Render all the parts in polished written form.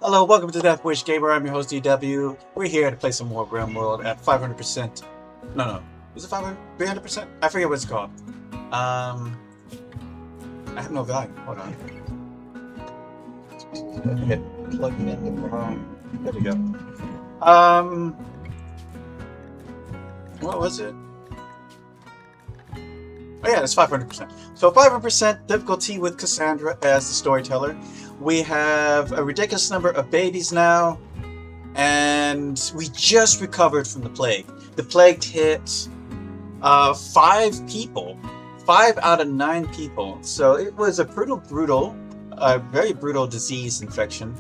Hello, welcome to Death Wish Gamer. I'm your host DW. We're here to play some more Rimworld at 500%. No, is it 500? 300%? I forget what it's called. I have no value. Hold on. Hit plug in the wrong. There we go. What was it? Oh yeah, it's 500%. So 500% difficulty with Cassandra as the storyteller. We have a ridiculous number of babies now, and we just recovered from the plague. The plague hit 5 people, 5 out of 9 people. So it was a very brutal disease infection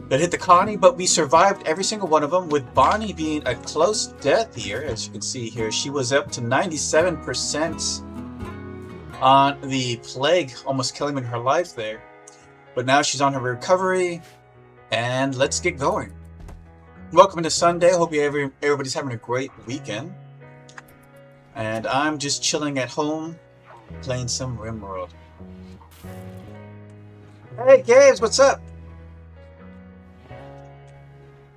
that hit the colony, but we survived every single one of them, with Bonnie being a close death here. As you can see here, she was up to 97% on the plague, almost killing her life there. But now she's on her recovery, and let's get going. Welcome to Sunday. Hope everybody's having a great weekend. And I'm just chilling at home, playing some Rimworld. Hey, Gabe, what's up?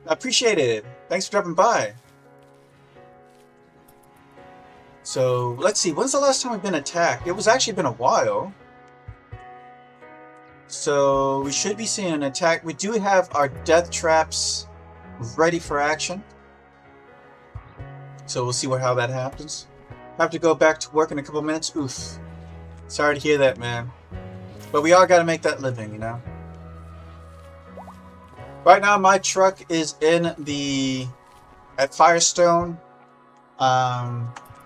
I appreciate it. Thanks for dropping by. So, let's see. When's the last time we've been attacked? It was actually been a while. So, we should be seeing an attack. We do have our death traps ready for action. So, we'll see how that happens. I have to go back to work in a couple minutes. Oof. Sorry to hear that, man. But we all got to make that living, you know? Right now, my truck is at Firestone.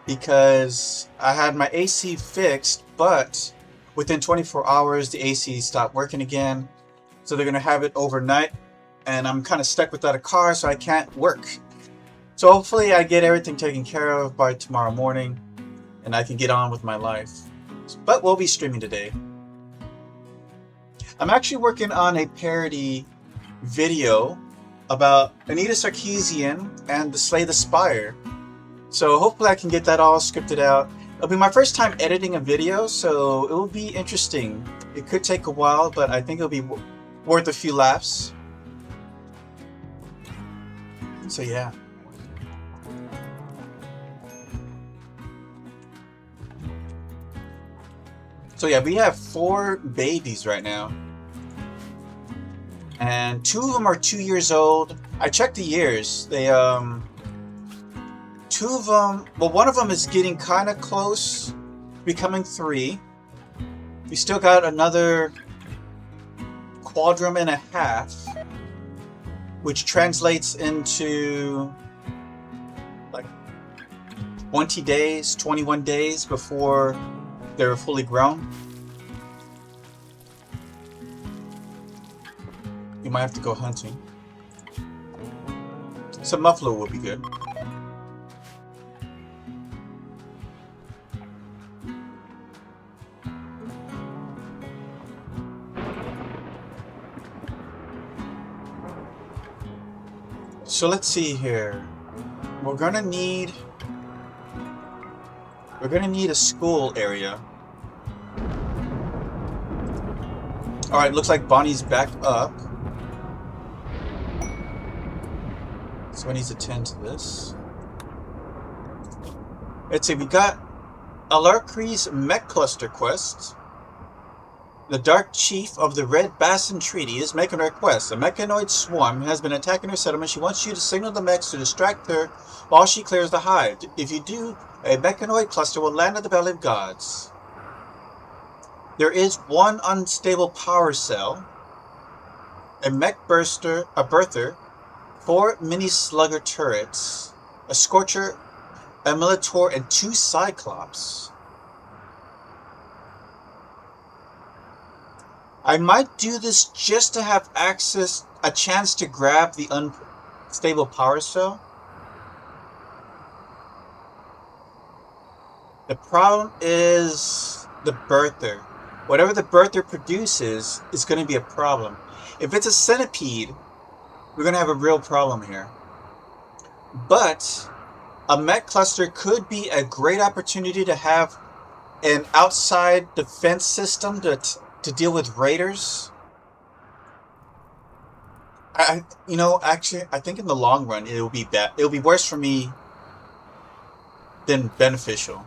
Because I had my AC fixed, but within 24 hours, the AC stopped working again. So they're going to have it overnight, and I'm kind of stuck without a car, so I can't work. So hopefully I get everything taken care of by tomorrow morning, and I can get on with my life. But we'll be streaming today. I'm actually working on a parody video about Anita Sarkeesian and the Slay the Spire. So hopefully I can get that all scripted out. It'll be my first time editing a video, so it will be interesting. It could take a while, but I think it'll be worth a few laughs. So yeah. So yeah, we have 4 babies right now. And 2 of them are 2 years old. I checked the years. They, 2 of them, well, one of them is getting kind of close, becoming 3. We still got another quadrum and a half, which translates into like 20 days, 21 days before they're fully grown. You might have to go hunting. Some muffalo will be good. So let's see here. We're gonna need a school area. Alright, looks like Bonnie's back up. So I need to tend to this. Let's see, we got Alarcree's Mech Cluster quest. The Dark Chief of the Red Basin Treaty is making a request. A mechanoid swarm has been attacking her settlement. She wants you to signal the mechs to distract her while she clears the hive. If you do, a mechanoid cluster will land at the Valley of Gods. There is 1 unstable power cell, a mech birther, 4 mini slugger turrets, a scorcher, a militor, and 2 cyclops. I might do this just to have a chance to grab the unstable power cell. The problem is the birther. Whatever the birther produces is going to be a problem. If it's a centipede, we're going to have a real problem here. But a mech cluster could be a great opportunity to have an outside defense system to deal with raiders. You know, actually, I think in the long run, it'll be bad. It'll be worse for me than beneficial.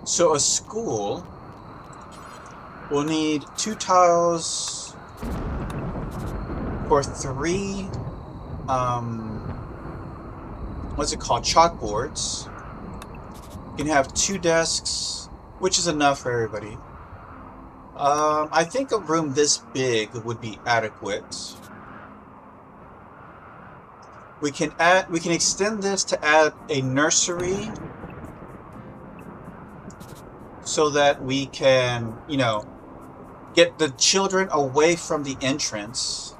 So a school will need 2 tiles for 3, what's it called? Chalkboards. You can have 2 desks, which is enough for everybody. I think a room this big would be adequate. We can extend this to add a nursery so that we can, you know, get the children away from the entrance.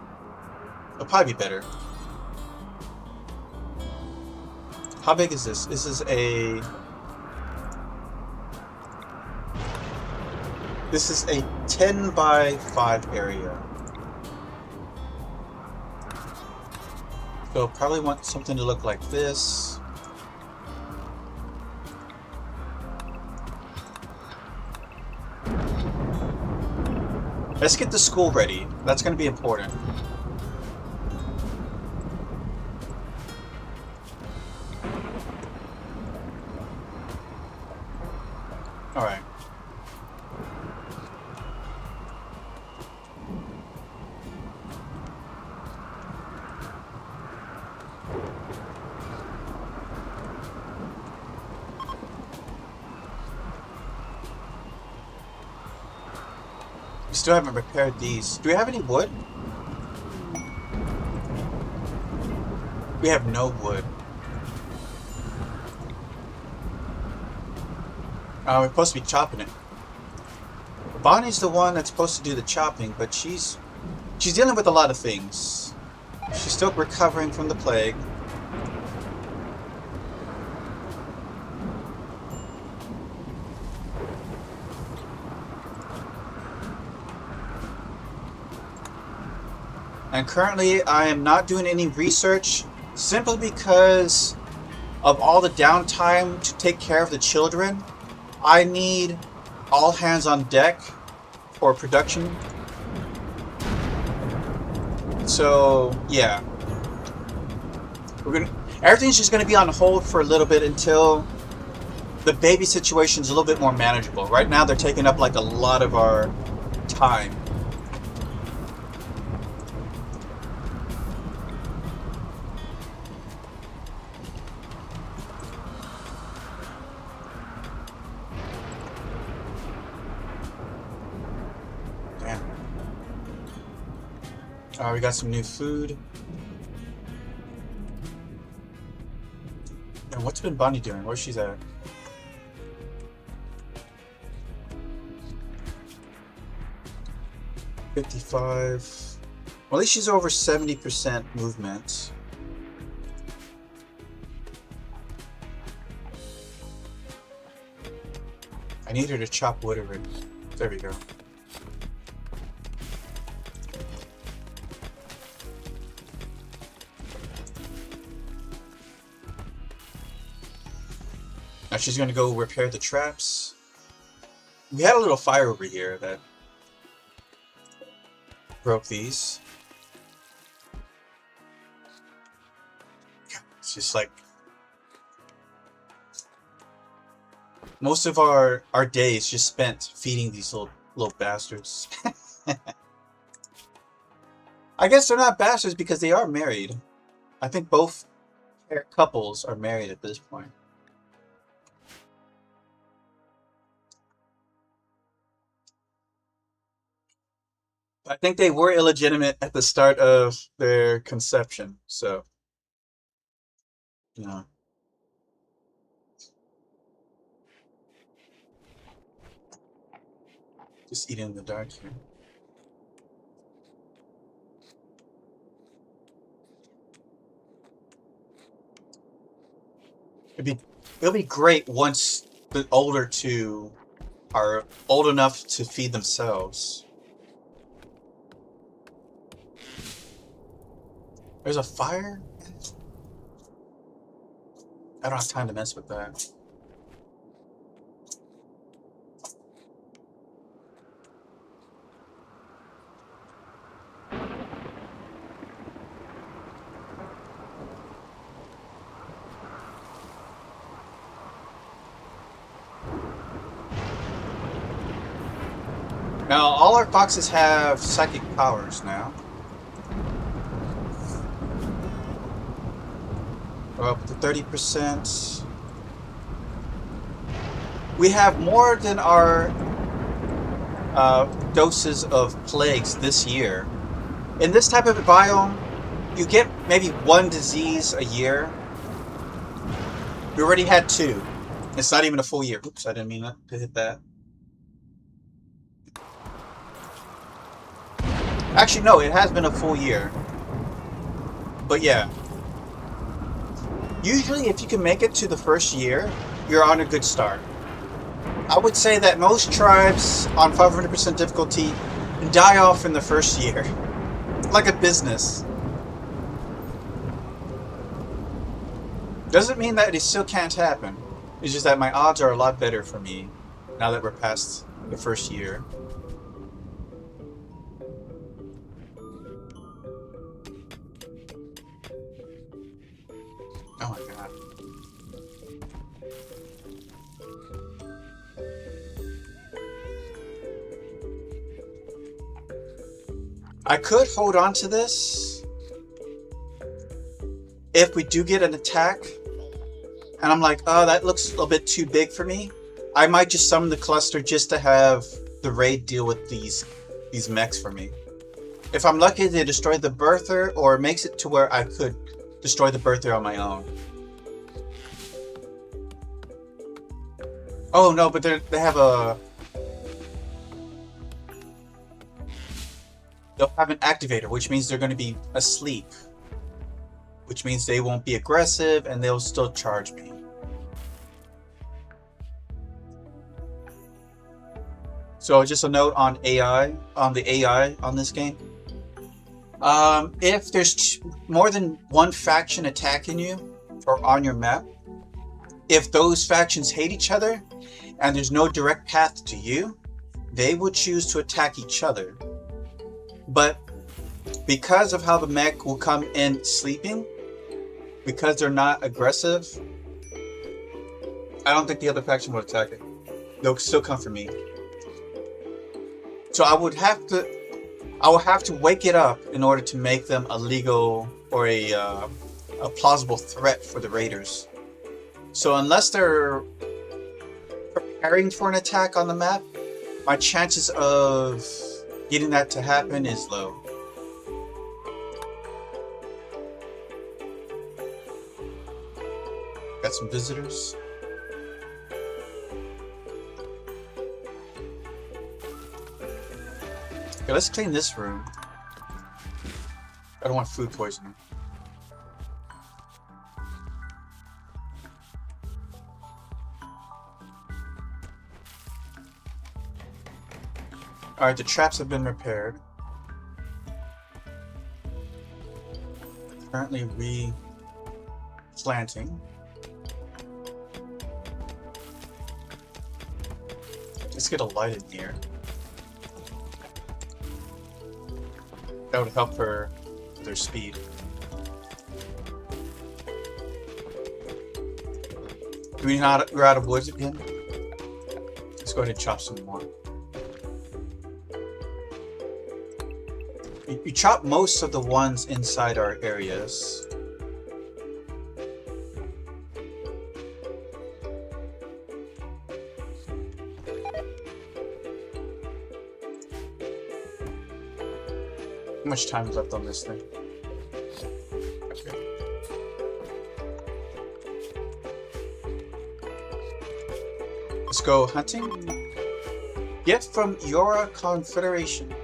It'll probably be better. How big is this? This is a 10 by 5 area. So probably want something to look like this. Let's get the school ready. That's going to be important. All right. We still haven't repaired these. Do we have any wood? We have no wood. We're supposed to be chopping it. Bonnie's the one that's supposed to do the chopping, but she's dealing with a lot of things. She's still recovering from the plague. And currently I am not doing any research simply because of all the downtime to take care of the children. I need all hands on deck for production. So yeah, everything's just gonna be on hold for a little bit until the baby situation's a little bit more manageable. Right now they're taking up like a lot of our time. We got some new food. And what's been Bonnie doing? Where's she at? $55. Well, at least she's over 70% movement. I need her to chop wood already. There we go. Now she's going to go repair the traps. We had a little fire over here that broke these. It's just like most of our days just spent feeding these little bastards. I guess they're not bastards because they are married. I think both couples are married at this point. I think they were illegitimate at the start of their conception, so you know. Just eating in the dark here. It'll be great once the older two are old enough to feed themselves. There's a fire? I don't have time to mess with that. Now, all our foxes have psychic powers now. We're up to 30%. We have more than our doses of plagues this year. In this type of biome, you get maybe one disease a year. We already had 2. It's not even a full year. Oops, I didn't mean to hit that. Actually, no, it has been a full year. But yeah. Usually, if you can make it to the first year, you're on a good start. I would say that most tribes on 500% difficulty die off in the first year. Like a business. Doesn't mean that it still can't happen. It's just that my odds are a lot better for me now that we're past the first year. Oh my god. I could hold on to this if we do get an attack and I'm like, oh, that looks a little bit too big for me. I might just summon the cluster just to have the raid deal with these mechs for me. If I'm lucky, they destroy the birther or makes it to where I could destroy the birther on my own. Oh no, but they have a... They'll have an activator, which means they're going to be asleep. Which means they won't be aggressive and they'll still charge me. So just a note on AI, on the AI on this game. If there's more than one faction attacking you or on your map, if those factions hate each other and there's no direct path to you, they will choose to attack each other. But because of how the mech will come in sleeping, because they're not aggressive, I don't think the other faction will attack it. They'll still come for me. So I will have to wake it up in order to make them a legal or a plausible threat for the raiders. So unless they're preparing for an attack on the map, my chances of getting that to happen is low. Got some visitors. Okay, let's clean this room. I don't want food poisoning. Alright, the traps have been repaired. Currently replanting. Let's get a light in here. That would help for their speed. Do we not? We're out of woods again? Let's go ahead and chop some more. You chop most of the ones inside our areas. How much time is left on this thing? Okay. Let's go hunting. Get from Yora Confederation.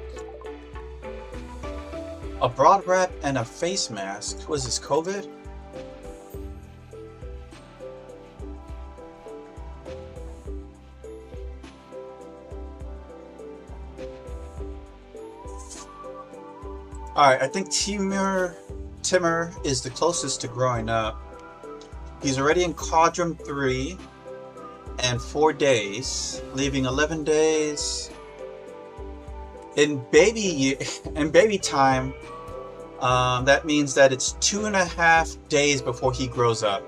A broad wrap and a face mask. Was this COVID? Alright, I think Timur is the closest to growing up. He's already in Quadrum 3 and 4 days, leaving 11 days. In baby time, that means that it's 2.5 days before he grows up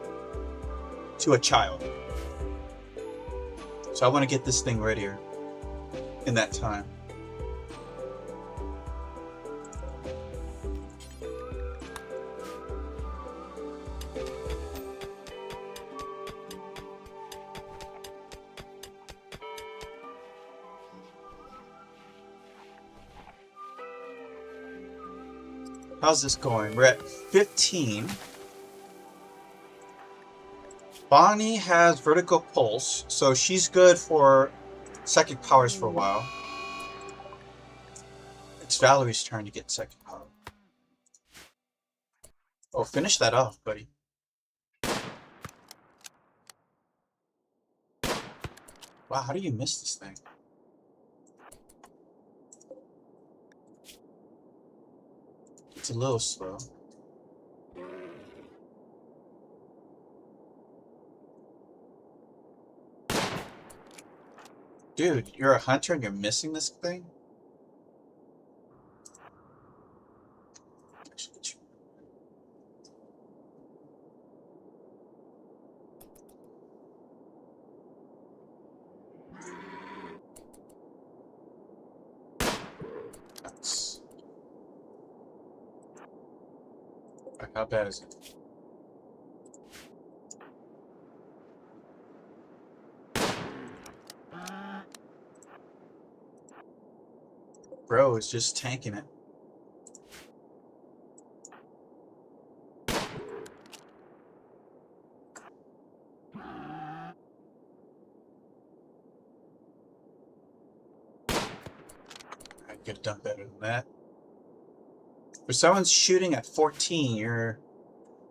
to a child. So I want to get this thing readier in that time. How's this going? We're at 15. Bonnie has vertical pulse, so she's good for psychic powers for a while. It's Valerie's turn to get psychic power. Oh, finish that off, buddy. Wow, how do you miss this thing? It's a little slow. Dude, you're a hunter and you're missing this thing? That's... How bad is it? Bro is just tanking it. I could have done better than that. If someone's shooting at 14, you're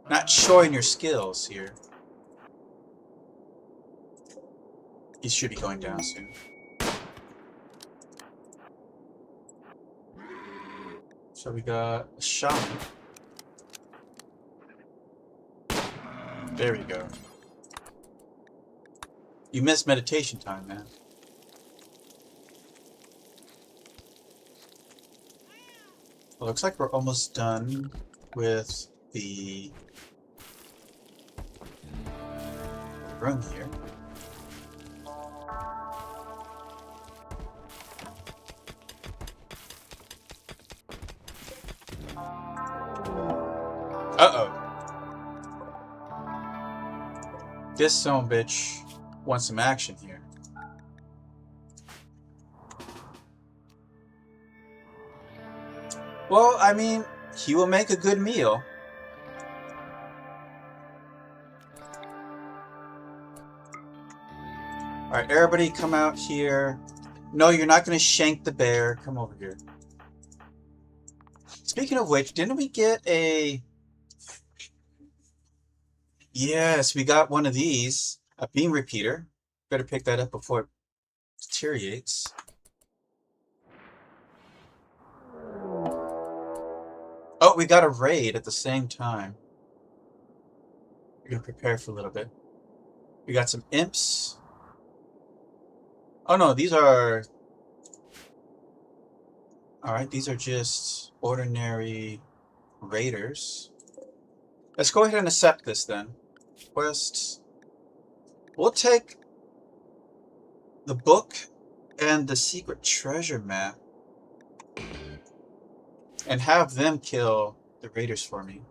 not showing your skills here. He should be going down soon. So we got a shaman. There we go. You missed meditation time, man. Well, looks like we're almost done with the room here. Uh-oh. This son bitch wants some action here. Well, I mean, he will make a good meal. Alright, everybody come out here. No, you're not going to shank the bear. Come over here. Speaking of which, didn't we get a... Yes, we got one of these. A beam repeater. Better pick that up before it deteriorates. Oh, we got a raid at the same time. We're going to prepare for a little bit. We got some imps. Oh no, these are... Alright, these are just ordinary raiders. Let's go ahead and accept this then. Quest. We'll take the book and the secret treasure map and have them kill the raiders for me.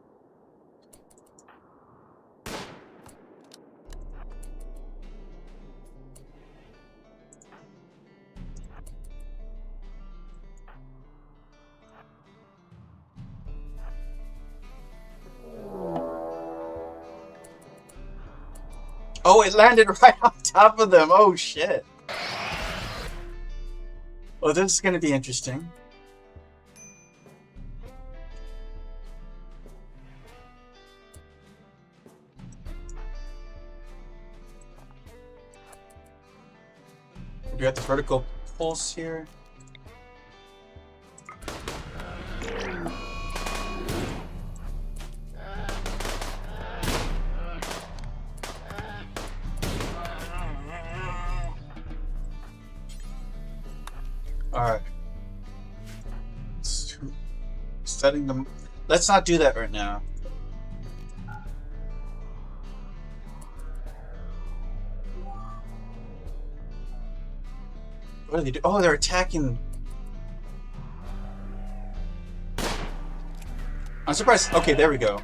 Oh, it landed right on top of them. Oh, shit. Well, this is going to be interesting. We got the vertical pulse here. Alright. Setting them. Let's not do that right now. What are they doing? Oh, they're attacking. I'm surprised. Okay, there we go.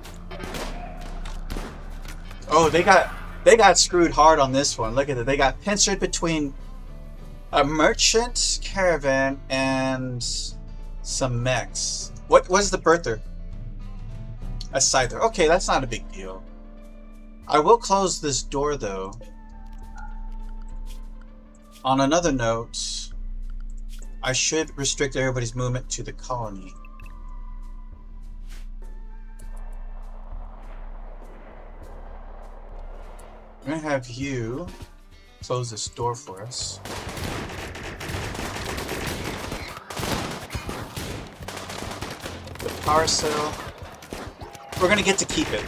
Oh, they got screwed hard on this one. Look at it. They got pincered between a merchant caravan and some mechs. What was the birther? A scyther. Okay, that's not a big deal. I will close this door, though. On another note, I should restrict everybody's movement to the colony. I'm gonna have you close this door for us. The power cell. We're gonna get to keep it.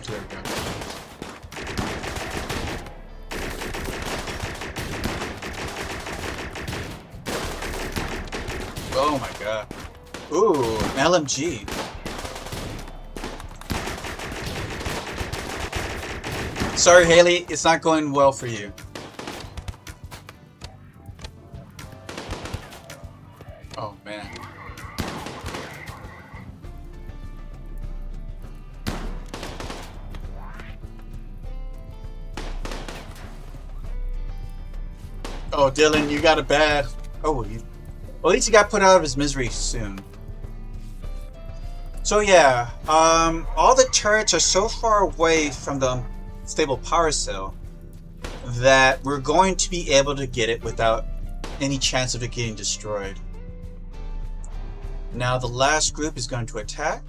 There we go. Oh my god. Ooh, an LMG. Sorry, Haley, it's not going well for you. Oh man. Oh, Dylan, you got a bad. Oh, well, at least he got put out of his misery soon. So yeah, all the turrets are so far away from the stable power cell that we're going to be able to get it without any chance of it getting destroyed. Now the last group is going to attack.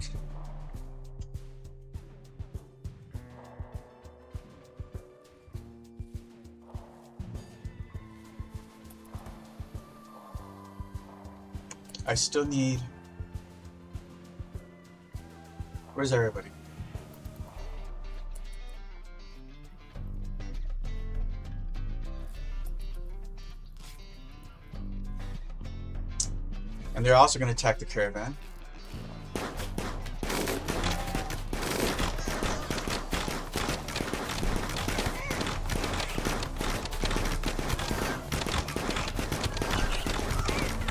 I still need... Where's everybody? And they're also going to attack the caravan.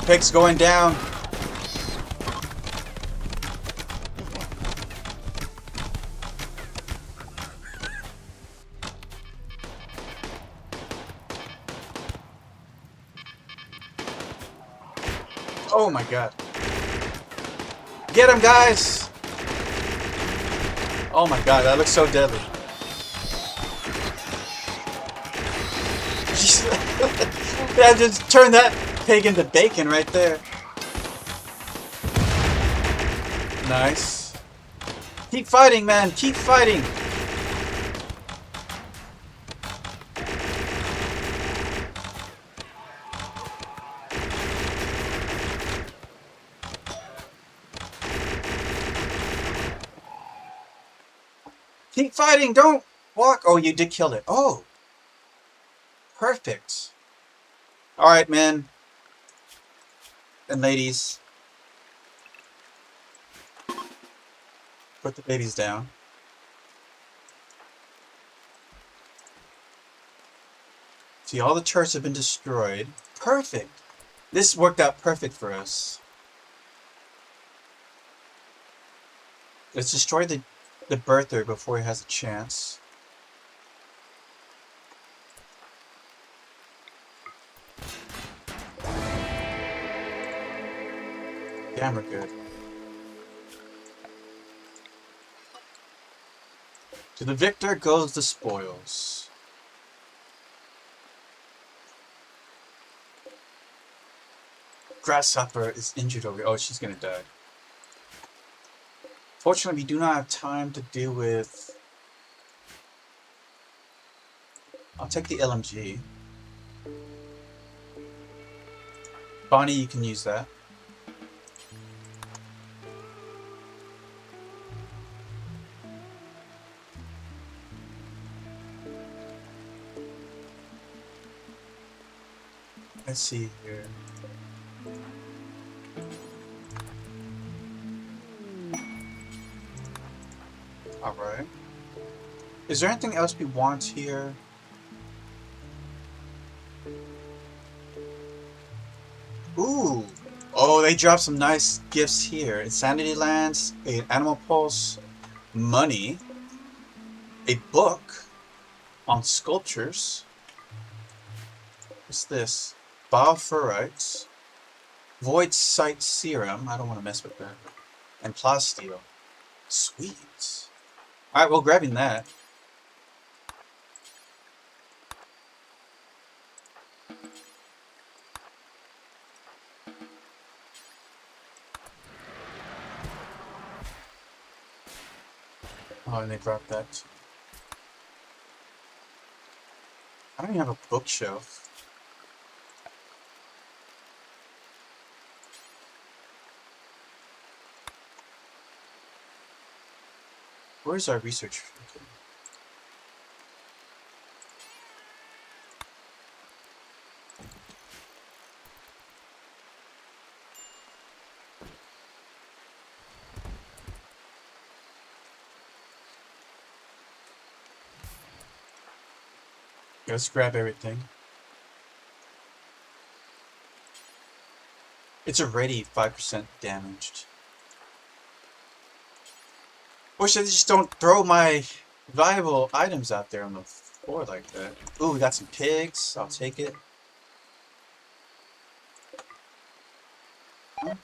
Pig's going down. Oh my god. Get him, guys! Oh my god, that looks so deadly. Yeah, just turn that pig into bacon right there. Nice. Keep fighting, man. Keep fighting. Keep fighting. Don't walk. Oh, you did kill it. Oh. Perfect. All right, men and ladies. Put the babies down. See, all the turrets have been destroyed. Perfect. This worked out perfect for us. Let's destroy the birther before he has a chance. Damn, we're good. To the victor goes the spoils. Grasshopper is injured over here. Oh, she's gonna die. Fortunately, we do not have time to deal with... I'll take the LMG. Bonnie, you can use that. Let's see here. Alright. Is there anything else we want here? Ooh! Oh, they dropped some nice gifts here. Insanity Lands, an Animal Pulse, money, a book on sculptures, What's this? Bioferrite. Void Sight Serum. I don't want to mess with that. And Plasteel. Sweet. Alright, well, grabbing that. Oh, and they dropped that. I don't even have a bookshelf. Where's our research? Okay. Let's grab everything. It's already 5% damaged. Wish I just don't throw my valuable items out there on the floor like that. Ooh, we got some pigs. I'll take it. Huh?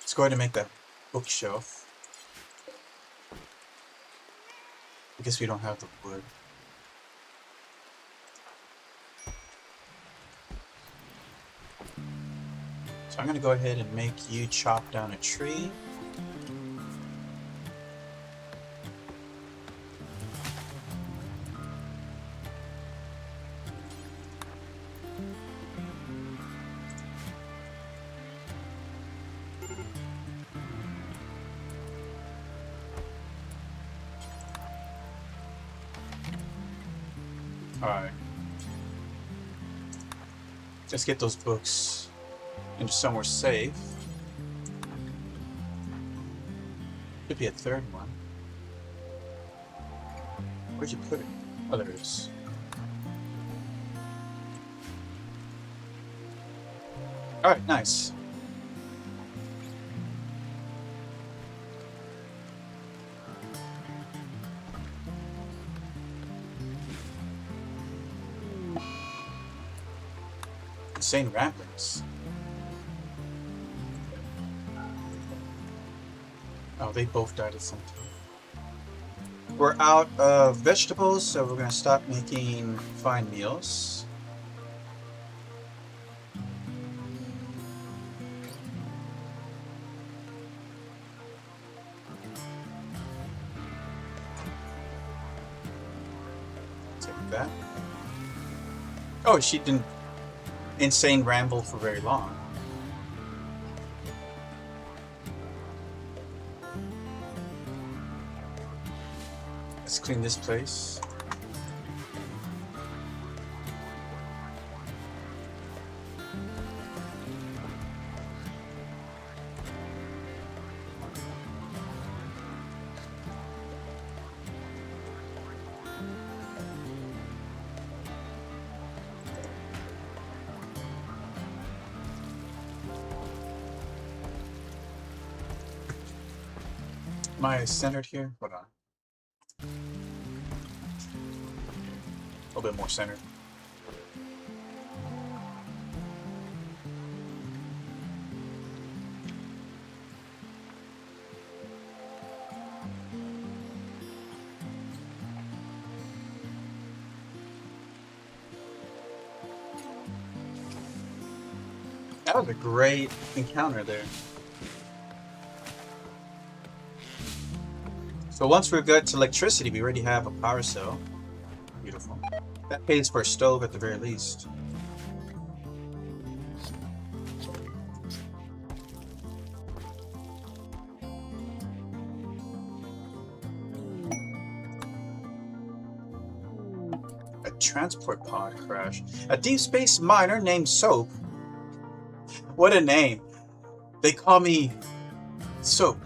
Let's go ahead and make that bookshelf. I guess we don't have the wood. So I'm going to go ahead and make you chop down a tree. Alright. Let's get those books into somewhere safe. Could be a third one. Where'd you put it? Oh, there it is. Alright, nice. Insane ramblings. Oh, they both died at some time. We're out of vegetables, so we're going to stop making fine meals. Take that. Oh, she didn't insane ramble for very long. Let's clean this place. Am I centered here? Hold on. A little bit more centered. That was a great encounter there. So once we're good to electricity, we already have a power cell. Beautiful. That pays for a stove at the very least. A transport pod crash. A deep space miner named Soap. What a name. They call me Soap.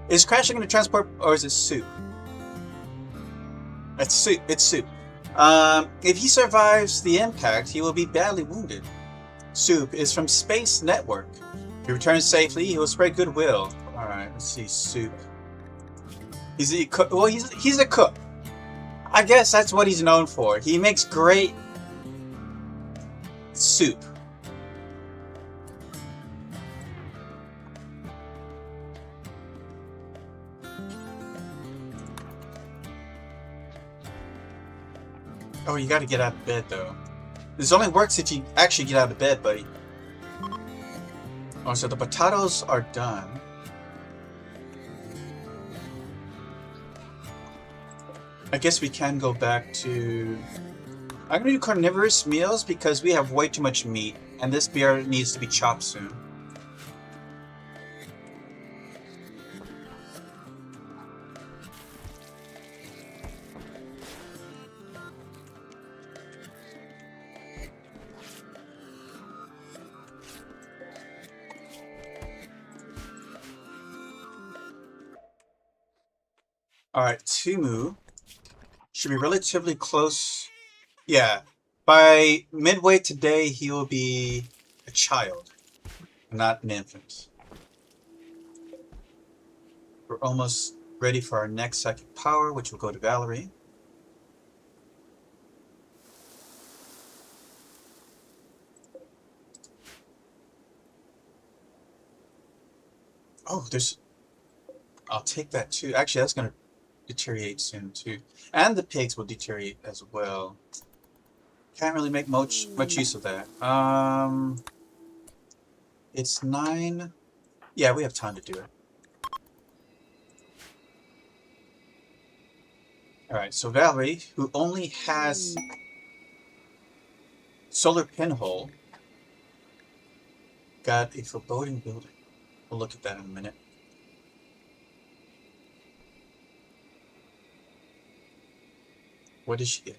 Is crashing in a transport, or is it Soup? It's Soup. It's Soup. If he survives the impact, he will be badly wounded. Soup is from Space Network. If he returns safely, he will spread goodwill. Alright, let's see. Soup. He's a cook. Well, he's a cook. I guess that's what he's known for. He makes great soup. Oh, you gotta get out of bed, though. This only works if you actually get out of bed, buddy. Oh, so the potatoes are done. I guess we can go back to... I'm gonna do carnivorous meals because we have way too much meat, and this beer needs to be chopped soon. Alright, Tumu should be relatively close. Yeah, by midway today, he will be a child, not an infant. We're almost ready for our next psychic power, which will go to Valerie. Oh, there's... I'll take that too. Actually, that's going to deteriorate soon too. And the pigs will deteriorate as well. Can't really make much use of that. It's 9. Yeah, we have time to do it. Alright, so Valerie, who only has solar pinhole, got a foreboding building. We'll look at that in a minute. What did she get?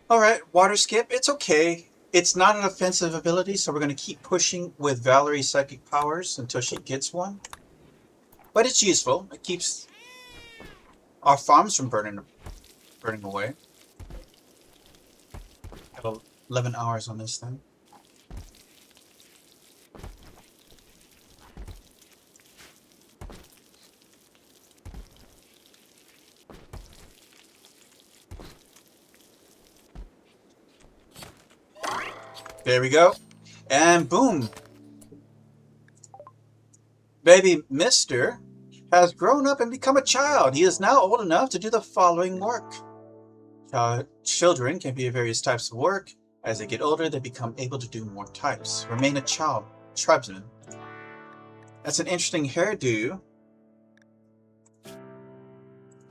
Alright, water skip. It's okay. It's not an offensive ability, so we're going to keep pushing with Valerie's psychic powers until she gets one. But it's useful. It keeps our farms from burning away. Got 11 hours on this thing. There we go. And boom. Baby Mister has grown up and become a child. He is now old enough to do the following work. Children can be various types of work. As they get older, they become able to do more types. Remain a child. Tribesman. That's an interesting hairdo.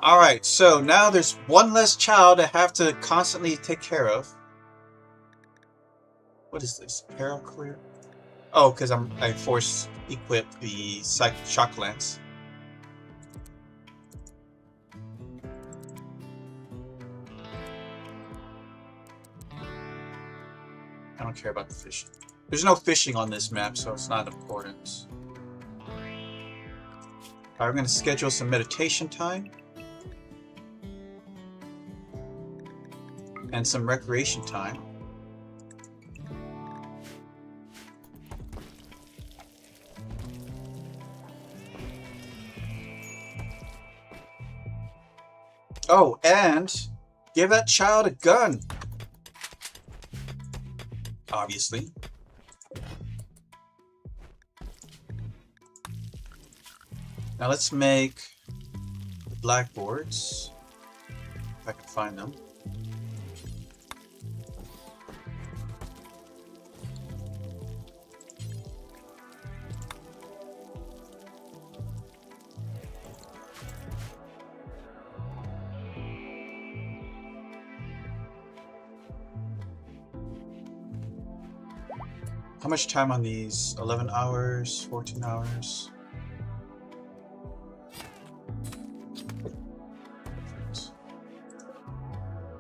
Alright, so now there's one less child I have to constantly take care of. What is this? Apparel clear? Oh, because I force equip the shock lance. I don't care about the fishing. There's no fishing on this map, so it's not important. Alright, we're going to schedule some meditation time. And some recreation time. Oh, and give that child a gun. Obviously. Now let's make the blackboards. If I can find them. How much time on these? 11 hours, 14 hours.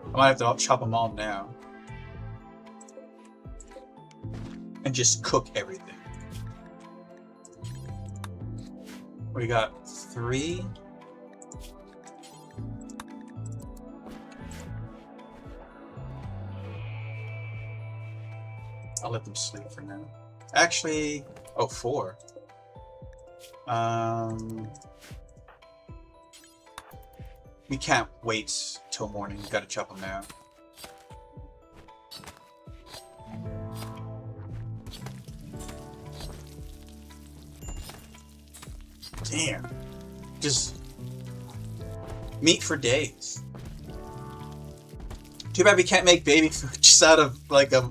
I might have to chop them all now. And just cook everything. We got 3. I'll let them sleep for now. Actually, oh, 4. We can't wait till morning. We gotta chop them now. Damn. Just meat for days. Too bad we can't make baby food just out of like a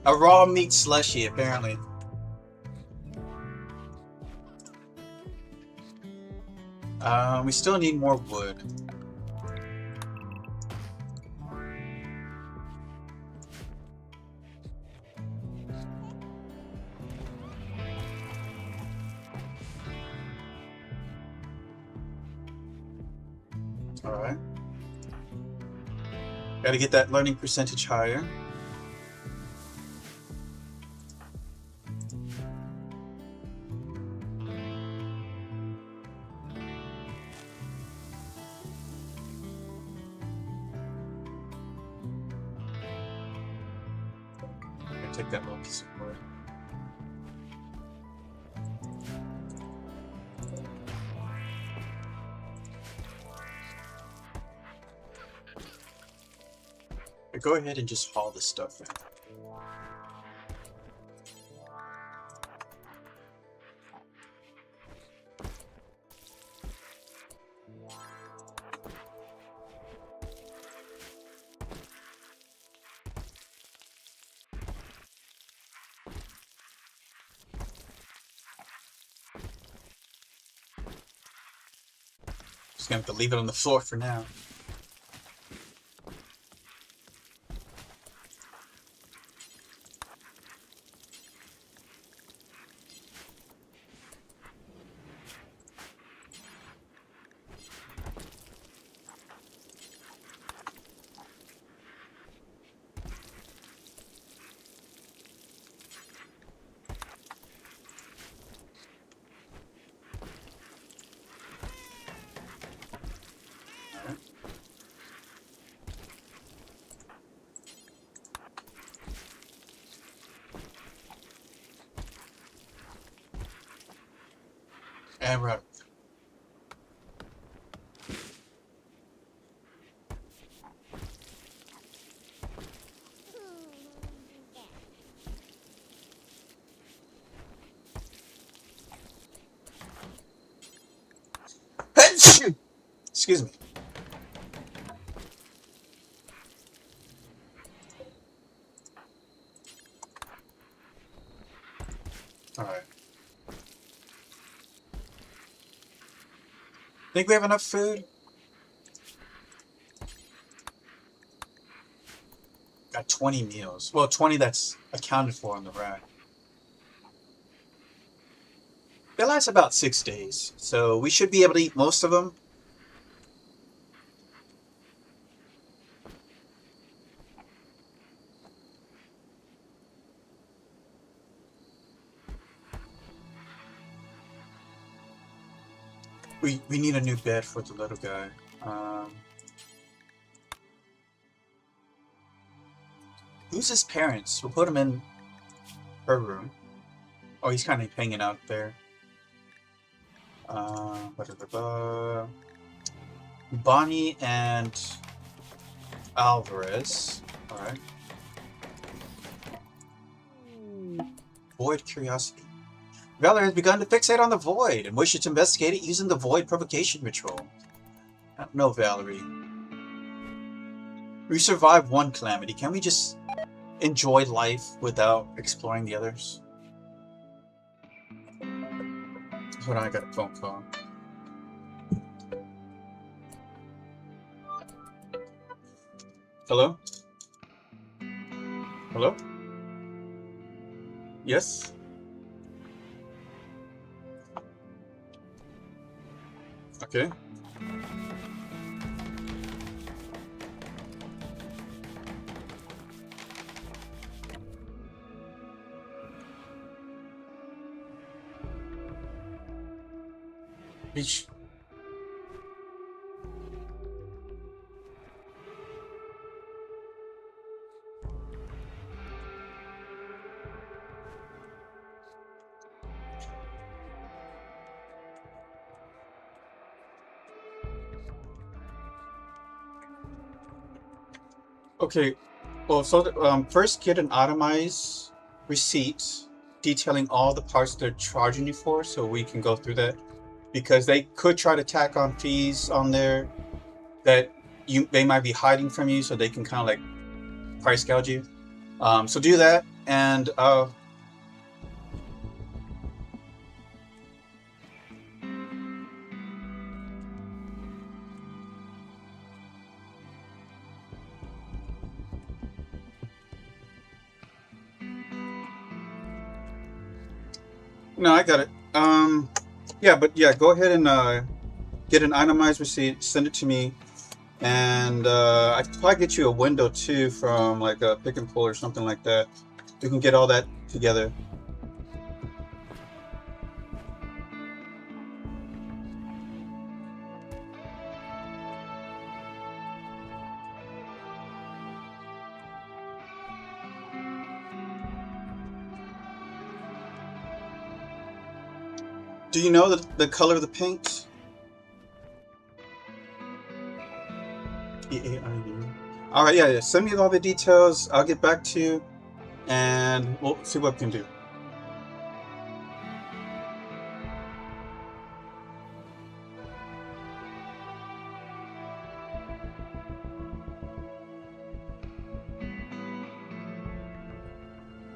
raw meat slushy, apparently. We still need more wood. Alright. Gotta get that learning percentage higher. Take that little piece of wood. Go ahead and just haul this stuff in. Just gonna have to leave it on the floor for now. And we're out. Excuse me. All right. Think we have enough food? Got 20 meals. Well, 20 that's accounted for on the rack. They last about 6 days, so we should be able to eat most of them. We need a new bed for the little guy. Who's his parents? We'll put him in her room. Oh, he's kind of hanging out there. Bonnie and Alvarez. Alright. Void curiosity. Valor has begun to fixate on the void and wishes to investigate it using the void provocation ritual. No, Valerie. We survived one calamity. Can we just enjoy life without exploring the others? Hold on, I got a phone call. Hello? Hello? Yes? Okay. Beach. Okay, well, so first get an itemized receipt detailing all the parts they're charging you for, so we can go through that because they could try to tack on fees on there that they might be hiding from you, so they can kind of like price gouge you. So do that, and no, I got it. Yeah, but yeah, go ahead and get an itemized receipt, send it to me, and I could probably get you a window too from like a pick and pull or something like that. We can get all that together. Do you know the color of the paint? EAIU. All right, yeah, yeah. Send me all the details. I'll get back to you, and we'll see what we can do.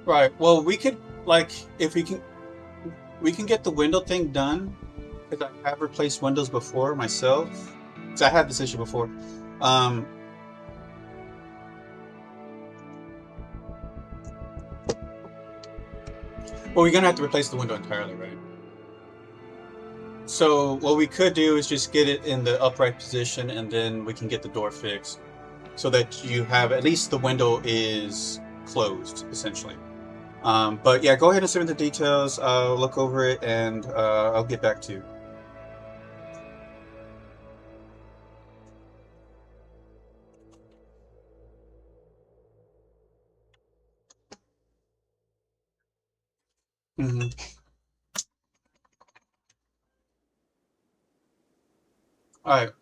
Right. Well, we could like if we can get the window thing done because I have replaced windows before myself. So I had this issue before. Um, well, we're gonna have to replace the window entirely, right? So what we could do is just get it in the upright position, and then we can get the door fixed, so that you have at least the window is closed essentially. But yeah, go ahead and send me the details. I'll look over it and I'll get back to you. Hmm. All right.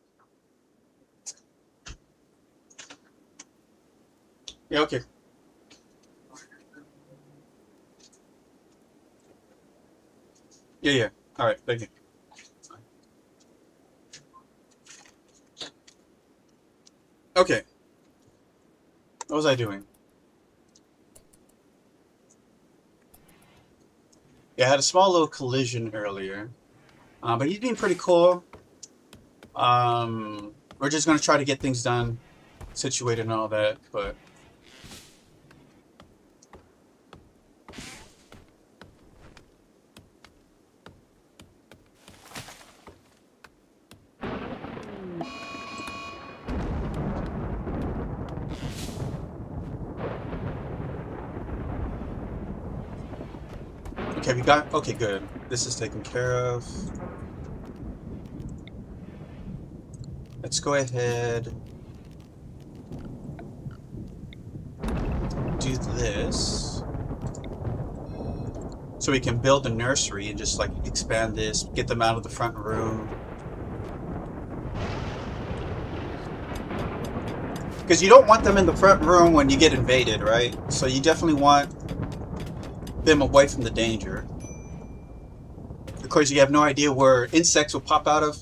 Yeah. Okay. Yeah. Yeah. All right. Thank you. Okay. What was I doing? Yeah, I had a small little collision earlier, but he's been pretty cool. We're just gonna try to get things done, situated and all that. But okay, we got okay. Good. This is taken care of. Let's go ahead. Do this so we can build a nursery and just like expand this, get them out of the front room. Because you don't want them in the front room when you get invaded, right? So you definitely want them away from the danger. Of course, you have no idea where insects will pop out of.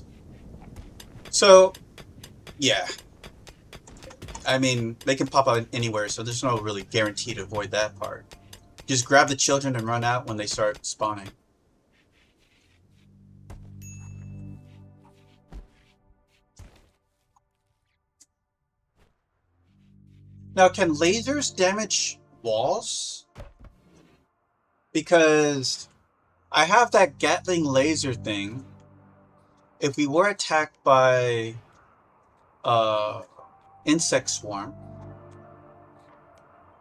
So, yeah. I mean, they can pop out anywhere, so there's no really guarantee to avoid that part. Just grab the children and run out when they start spawning. Now, can lasers damage walls? Because I have that Gatling laser thing. If we were attacked by uh insect swarm,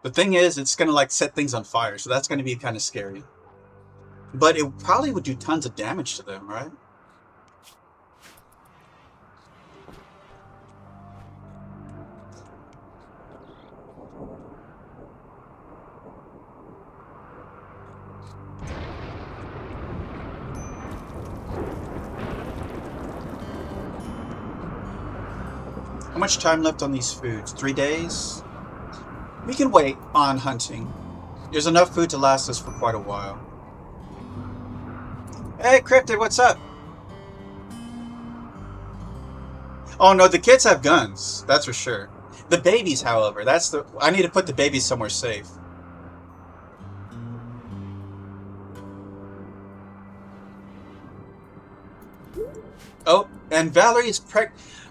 the thing is it's gonna like set things on fire, so that's gonna be kind of scary. But it probably would do tons of damage to them, right? How much time left on these foods? 3 days? We can wait on hunting. There's enough food to last us for quite a while. Hey, Cryptid, what's up? Oh no, the kids have guns. That's for sure. The babies, however, that's the. I need to put the babies somewhere safe. Oh, and Valerie's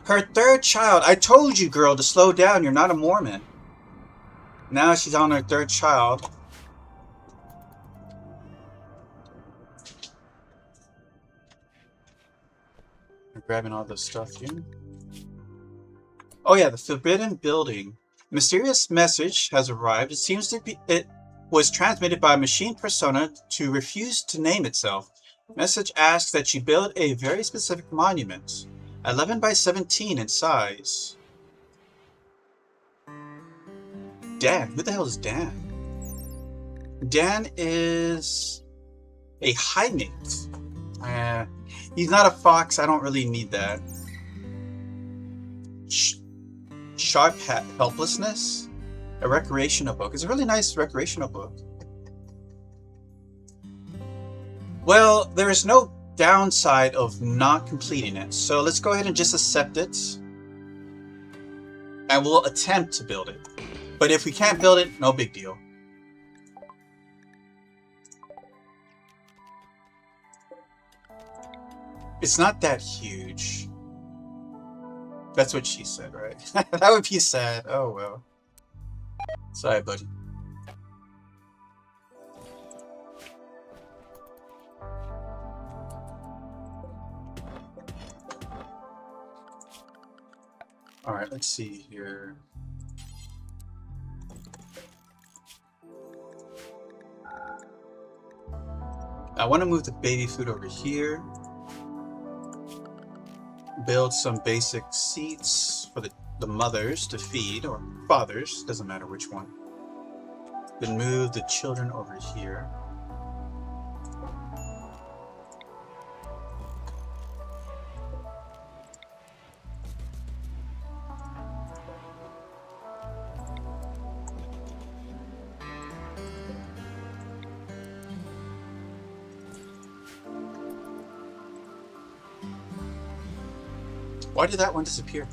her third child. I told you, girl, to slow down. You're not a Mormon. Now she's on her third child. I'm grabbing all this stuff here. Oh yeah, the Forbidden Building. Mysterious message has arrived. It seems to be it was transmitted by a machine persona to refuse to name itself. Message asks that you build a very specific monument, 11 by 17 in size. Dan, who the hell is Dan? Dan is a high mate. He's not a fox. I don't really need that. Sharp Helplessness, a recreational book. It's a really nice recreational book. Well, there is no downside of not completing it, so let's go ahead and just accept it, and we'll attempt to build it. But if we can't build it, no big deal. It's not that huge. That's what she said, right? That would be sad. Oh well. Sorry, buddy. Alright, let's see here. I want to move the baby food over here. Build some basic seats for the mothers to feed, or fathers, doesn't matter which one. Then move the children over here. Why did that one disappear?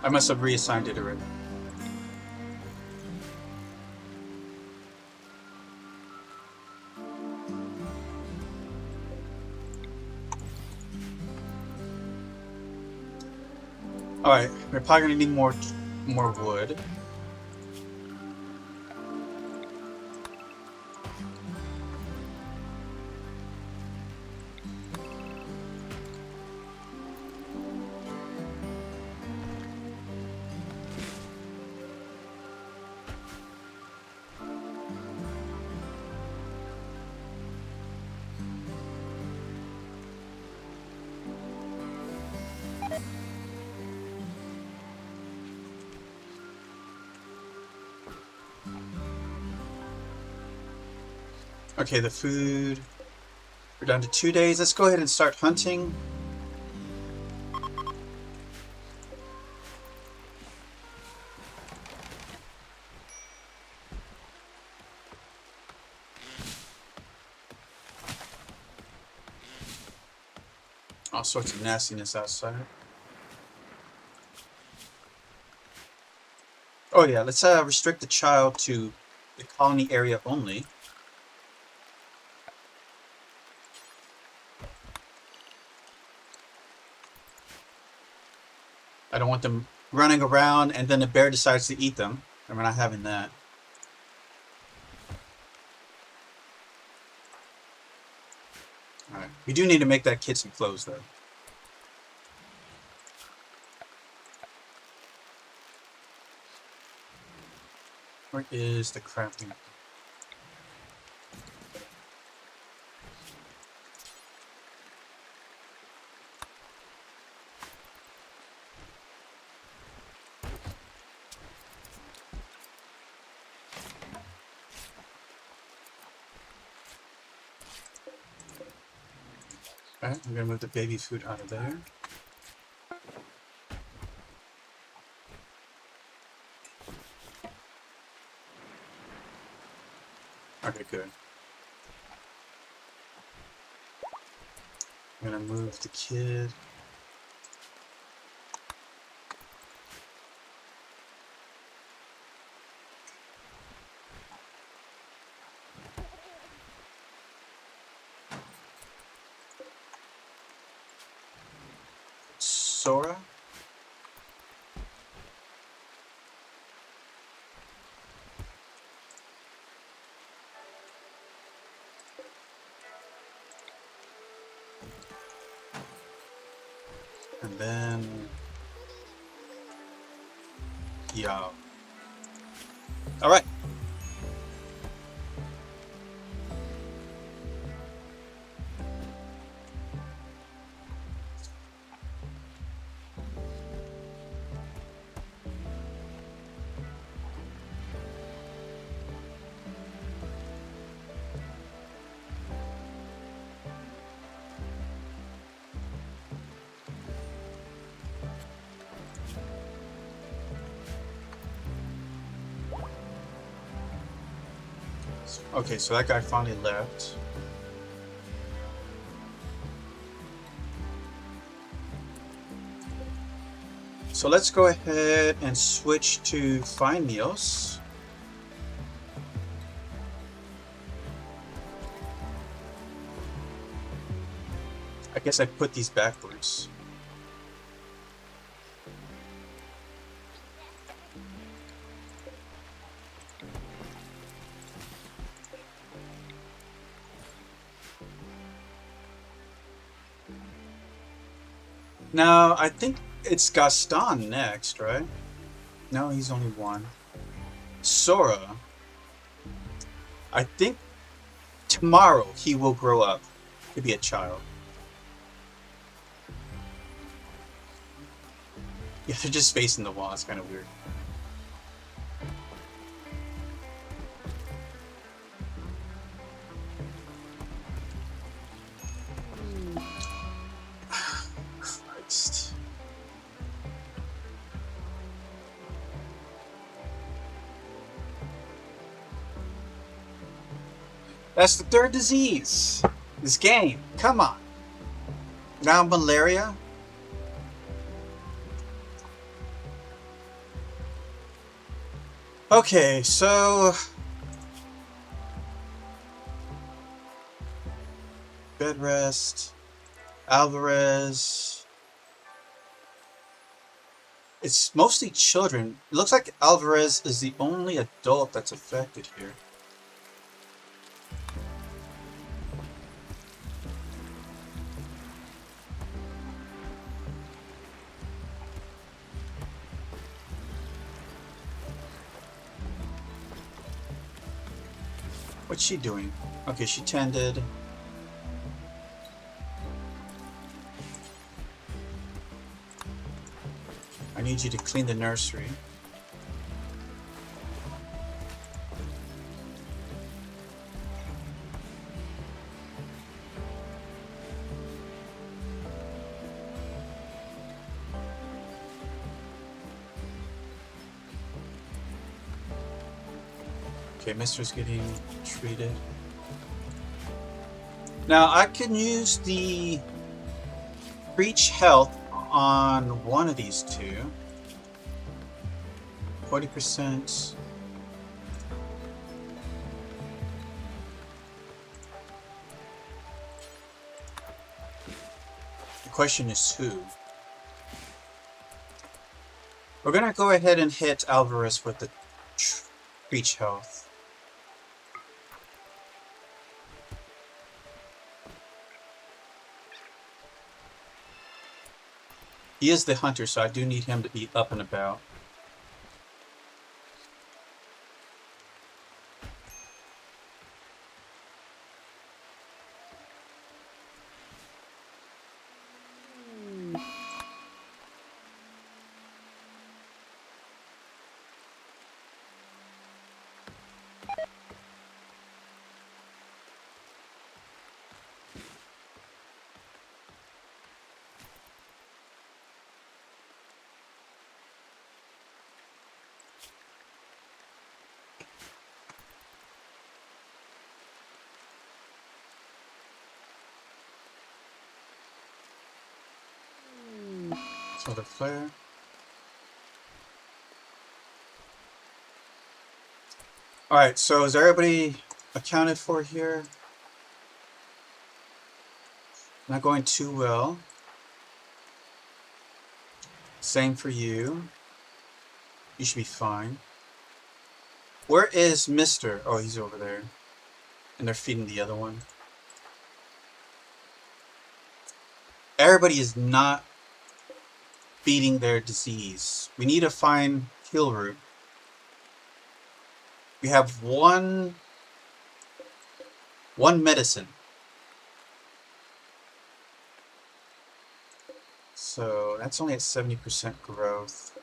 I must have reassigned it already. Alright, we're probably gonna need more wood. Okay, the food. We're down to 2 days. Let's go ahead and start hunting. All sorts of nastiness outside. Oh yeah, let's restrict the child to the colony area only. I don't want them running around and then the bear decides to eat them. And we're not having that. Alright. We do need to make that kid some clothes though. Where is the crafting? Alright, I'm gonna move the baby food out of there. good. I'm gonna move the kid. Sora. And then Yo. Alright. Okay, so that guy finally left. So let's go ahead and switch to find meals. I guess I put these backwards. Now, I think it's Gaston next, right? No, he's only one. Sora. I think tomorrow he will grow up to be a child. Yeah, they're just facing the wall. It's kind of weird. Christ. That's the third disease. This game. Come on. Now malaria? Okay, so bed rest, Alvarez. It's mostly children. It looks like Alvarez is the only adult that's affected here. What's she doing? Okay, she tended. I need you to clean the nursery. Okay, Mister's getting treated. Now I can use the Breach Health on one of these two. 40%. The question is who? We're gonna go ahead and hit Alvarez with the Breach Health. He is the hunter, so I do need him to be up and about. Solar flare. Alright, so is everybody accounted for here? Not going too well. Same for you. You should be fine. Where is Mr.? Oh, he's over there. And they're feeding the other one. Everybody is not beating their disease. We need to find heal root. We have one medicine. So that's only at 70% growth.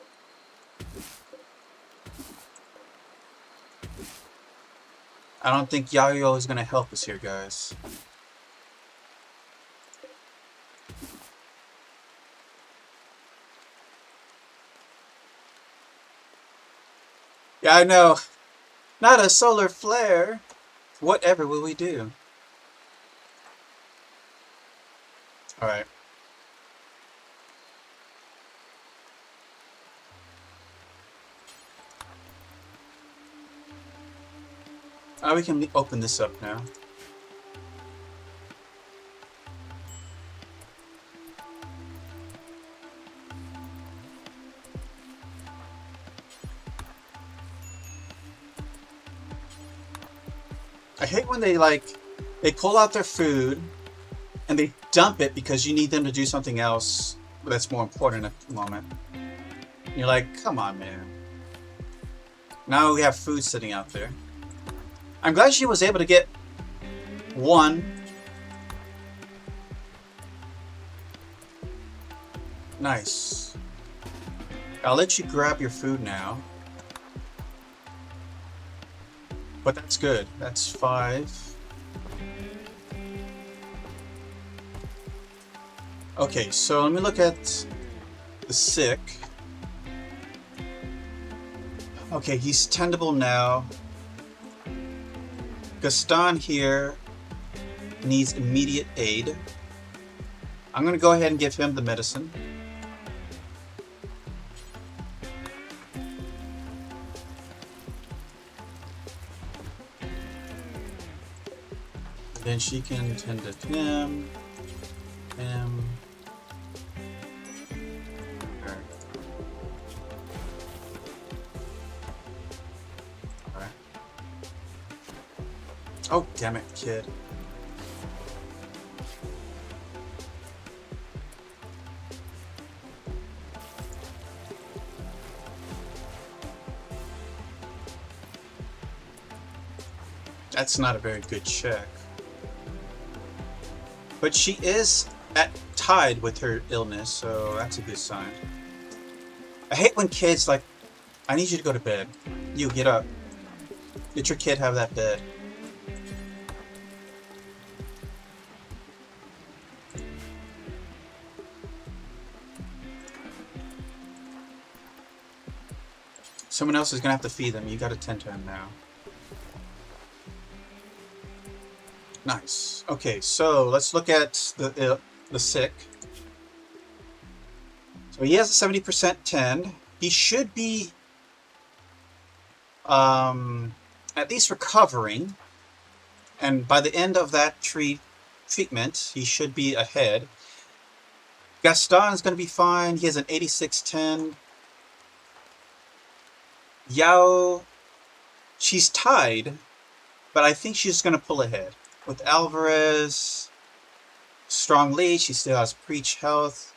I don't think Yayo is going to help us here, guys. Yeah, I know. Not a solar flare. Whatever will we do? Alright. We can open this up now. I hate when they pull out their food and they dump it because you need them to do something else that's more important at the moment. And you're like, come on, man. Now we have food sitting out there. I'm glad she was able to get one. Nice. I'll let you grab your food now. But that's good. That's 5. Okay, so let me look at the sick. Okay, he's tendable now. Gaston here needs immediate aid. I'm going to go ahead and give him the medicine. Then she can tend to him. Alright. Oh, damn it, kid. That's not a very good check. But she is tied with her illness, so that's a good sign. I hate when kids like, I need you to go to bed. You, get up. Let your kid have that bed. Someone else is going to have to feed them. You got to tend to him now. Nice. Okay, so let's look at the sick. So he has a 70% tend. He should be at least recovering, and by the end of that treatment, he should be ahead. Gaston is going to be fine. He has an 86-10. Yao, she's tied, but I think she's going to pull ahead. With Alvarez, strong lead, she still has preach health.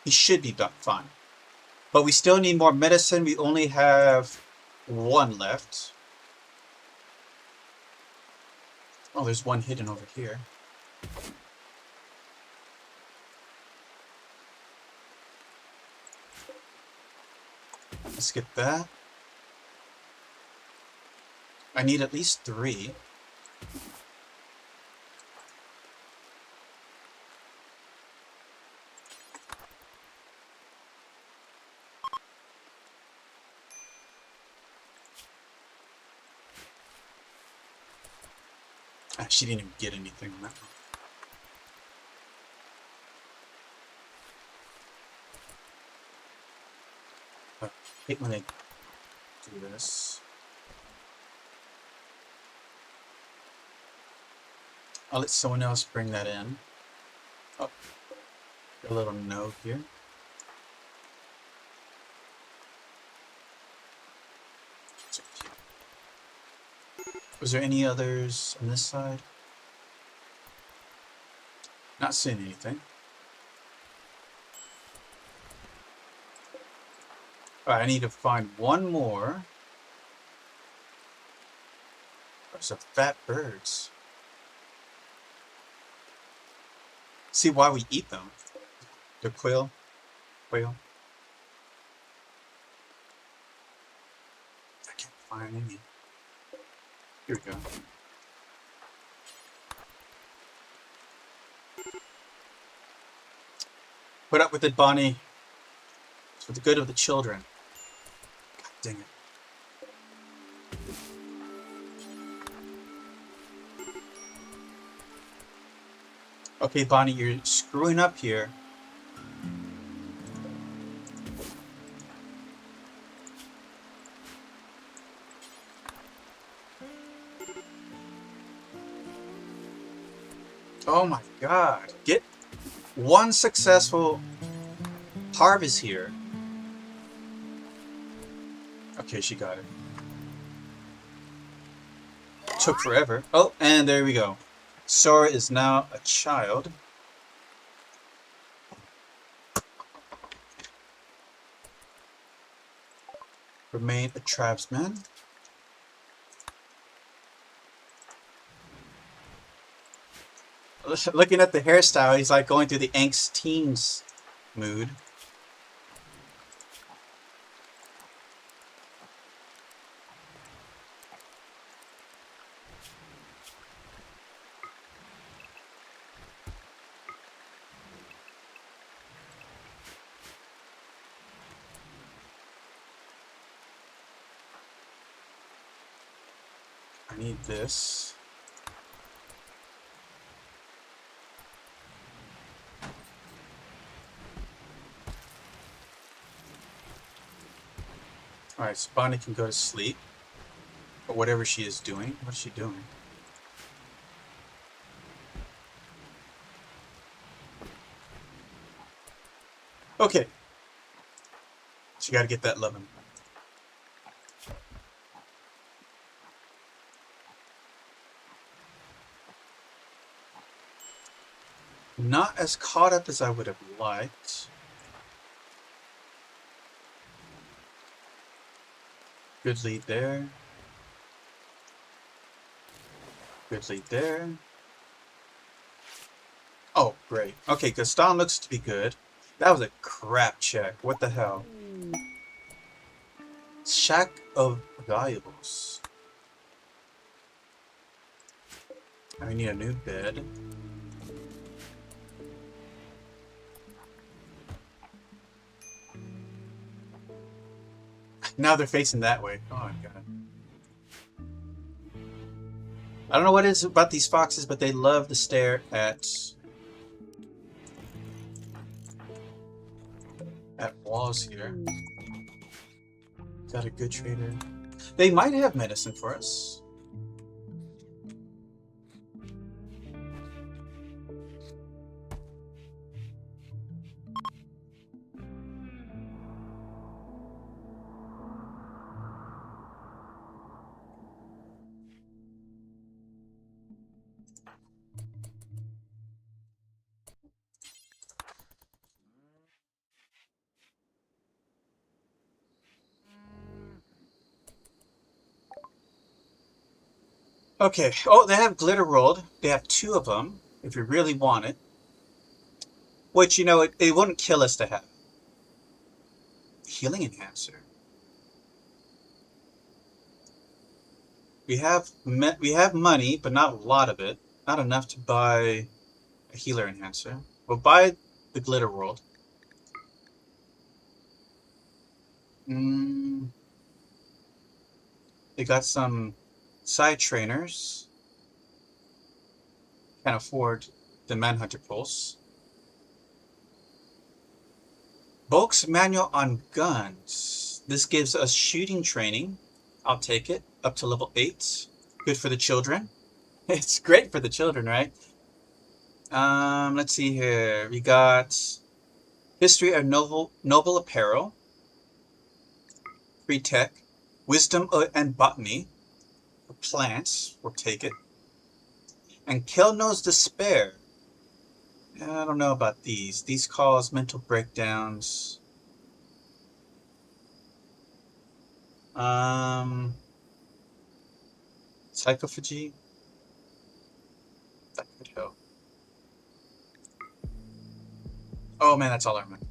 He should be done fine. But we still need more medicine. We only have 1 left. Oh, there's 1 hidden over here. Let's get that. I need at least 3. She didn't even get anything on that one. hate when they do this. I'll let someone else bring that in. Oh, a little note here. Was there any others on this side? Not seeing anything. Alright, I need to find one more. There's some fat birds. See why we eat them. They're quail. Quail. I can't find any. Here we go. Put up with it, Bonnie. It's for the good of the children. God dang it. Okay, Bonnie, you're screwing up here. Oh my god. Get one successful harvest here. Okay, she got it. Took forever. Oh, and there we go. Sora is now a child. Remain a tribesman. Looking at the hairstyle, he's like going through the angst teens mood. I need this. Alright, so Bonnie can go to sleep. Or whatever she is doing. What is she doing? Okay. She gotta get that loving. Not as caught up as I would have liked. Good lead there. Good lead there. Oh, great. Okay, Gaston looks to be good. That was a crap check. What the hell? Shack of valuables. I need a new bed. Now they're facing that way. Oh my god. I don't know what it is about these foxes, but they love to stare at walls here. Got a good trader. They might have medicine for us. Okay. Oh, they have glitter rolled. They have 2 of them, if you really want it. Which, you know, it wouldn't kill us to have. Healing enhancer. We have money, but not a lot of it. Not enough to buy a healer enhancer. We'll buy the glitter world. They got some side trainers. Can't afford the Manhunter Pulse. Bulk's manual on guns. This gives us shooting training. I'll take it. Up to level 8. Good for the children. It's great for the children, right? Let's see here. We got history of noble apparel. Free tech. Wisdom and botany. For plants. We'll take it. And Kilno's despair. I don't know about these. These cause mental breakdowns. Psychophagy. That could help. Oh man, that's all I remember.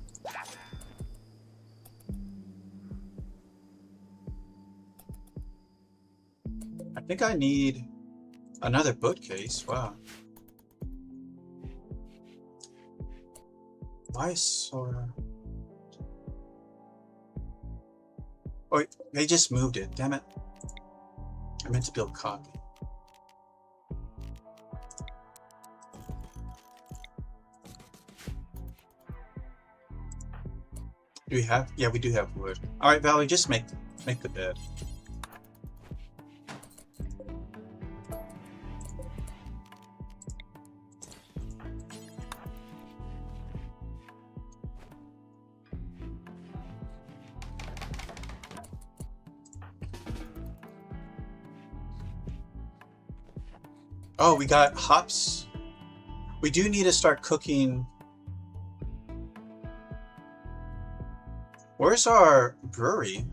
I think I need another bookcase. Wow. Why Sora? Oh, wait, they just moved it. Damn it. I meant to build a copy. Do we have? Yeah, we do have wood. All right, Valerie, just make the bed. Oh, we got hops. We do need to start cooking. Where's our brewery?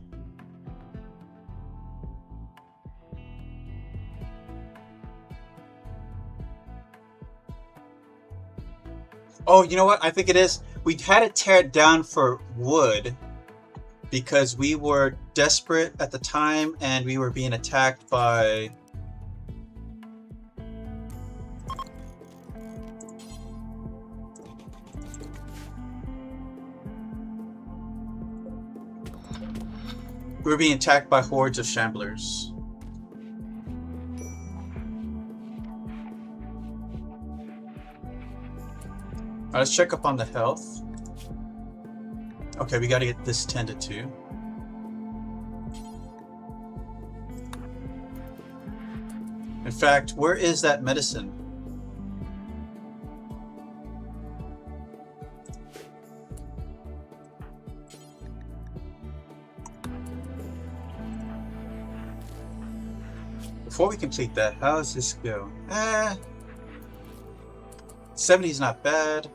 Oh, you know what? I think it is. We had to tear it down for wood because we were desperate at the time and we were being attacked by... We were being attacked by hordes of shamblers. Alright, let's check up on the health. Okay, we gotta get this tended to. In fact, where is that medicine? Before we complete that, how does this go? 70 is not bad.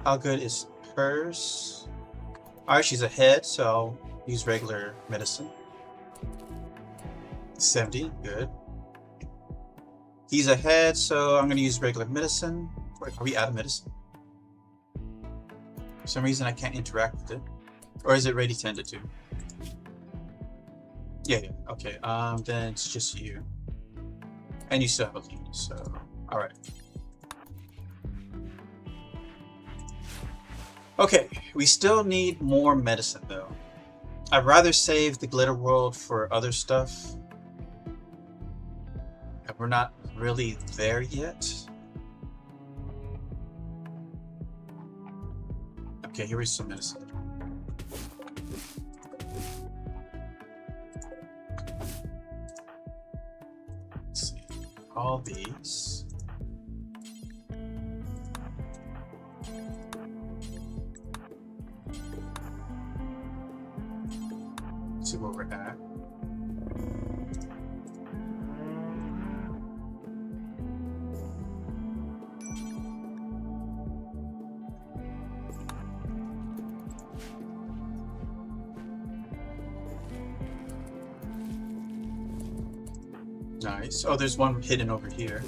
How good is hers? Alright, she's ahead, so I'll use regular medicine. 70, good. He's ahead, so I'm going to use regular medicine. Wait, are we out of medicine? For some reason I can't interact with it. Or is it ready tended to? Yeah, okay, then it's just you. And you still have a lead, so... Alright. Okay, we still need more medicine, though. I'd rather save the Glitter World for other stuff. And we're not really there yet. Okay, here is some medicine. Let's see. All these. Let's see where we're at. Nice. Oh, there's one hidden over here.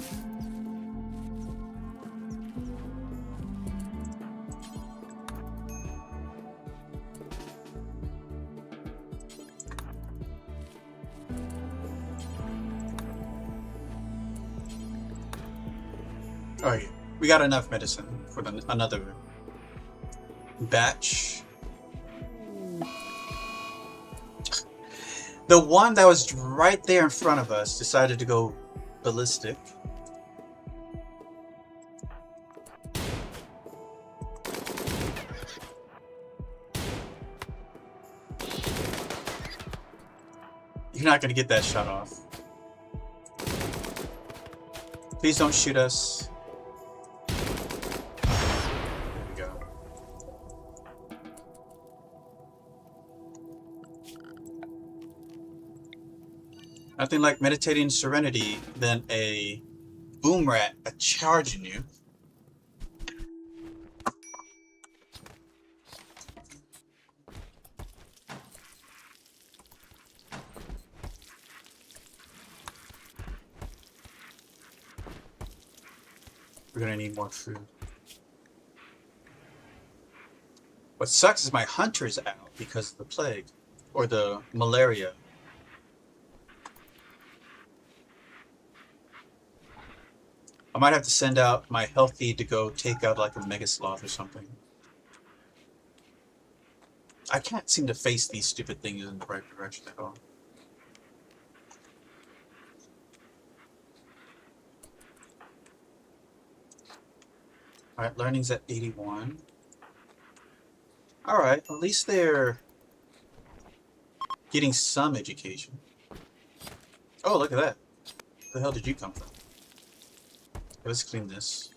Oh yeah, we got enough medicine for another batch. The one that was right there in front of us decided to go ballistic. You're not gonna get that shot off. Please don't shoot us. There we go. Nothing like meditating in serenity than a boom rat charging you. We're gonna need more food. What sucks is my hunter's out because of the plague. Or the malaria. I might have to send out my health feed to go take out like a mega sloth or something. I can't seem to face these stupid things in the right direction at all. Alright, learning's at 81. Alright, at least they're getting some education. Oh, look at that. Where the hell did you come from? Let's clean this.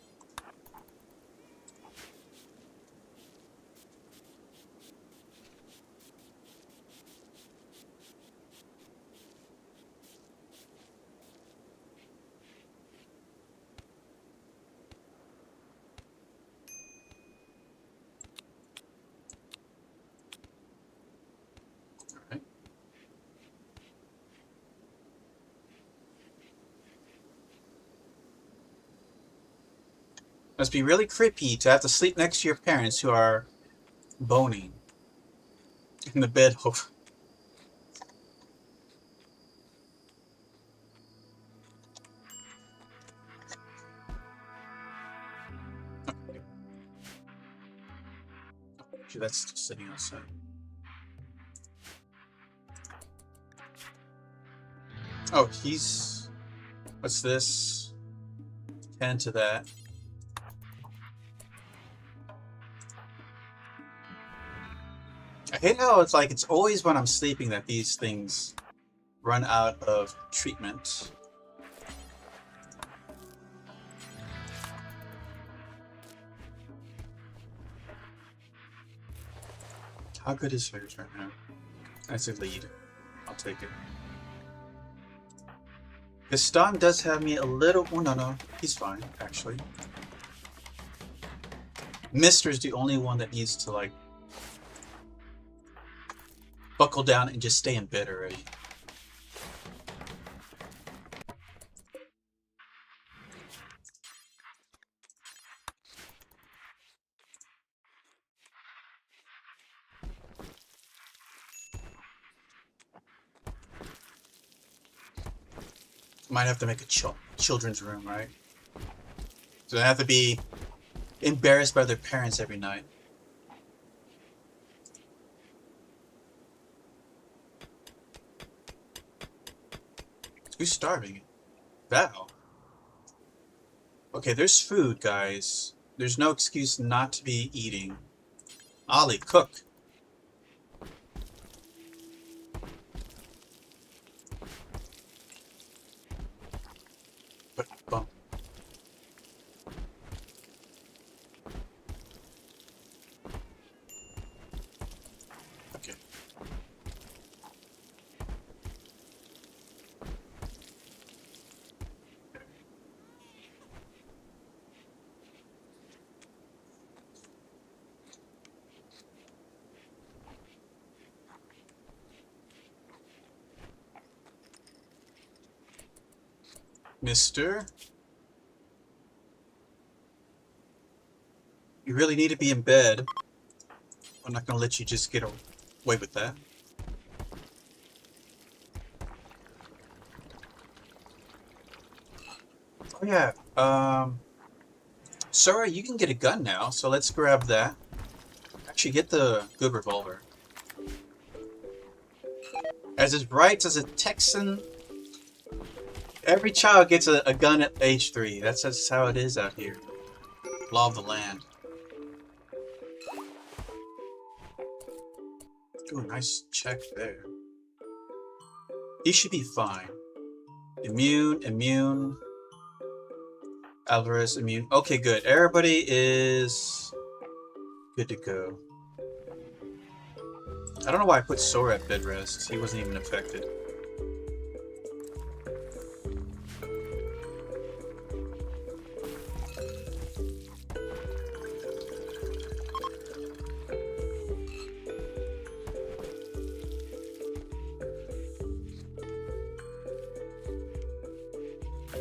Alright. Must be really creepy to have to sleep next to your parents who are boning in the bed. Actually, that's still sitting outside. Oh, he's... What's this? 10 to that. I hate how it's like, it's always when I'm sleeping that these things run out of treatment. How good is hers right now? That's a lead. I'll take it. This stun does have me a little... Oh, no. He's fine, actually. Mister's the only one that needs to, like, buckle down and just stay in bed already. Might have to make a children's room, right? So they have to be embarrassed by their parents every night. Who's starving? Val. Okay, there's food, guys. There's no excuse not to be eating. Ollie, cook. Bump. Okay. Mister? You really need to be in bed. I'm not gonna let you just get away with that. Oh yeah, Sora, you can get a gun now, so let's grab that. Actually, get the good revolver. As his rights as a Texan, every child gets a gun at age 3. That's just how it is out here. Law of the land. Ooh, nice check there. He should be fine. Immune, immune. Alvarez, immune. Okay, good. Everybody is good to go. I don't know why I put Sora at bed rest. He wasn't even affected.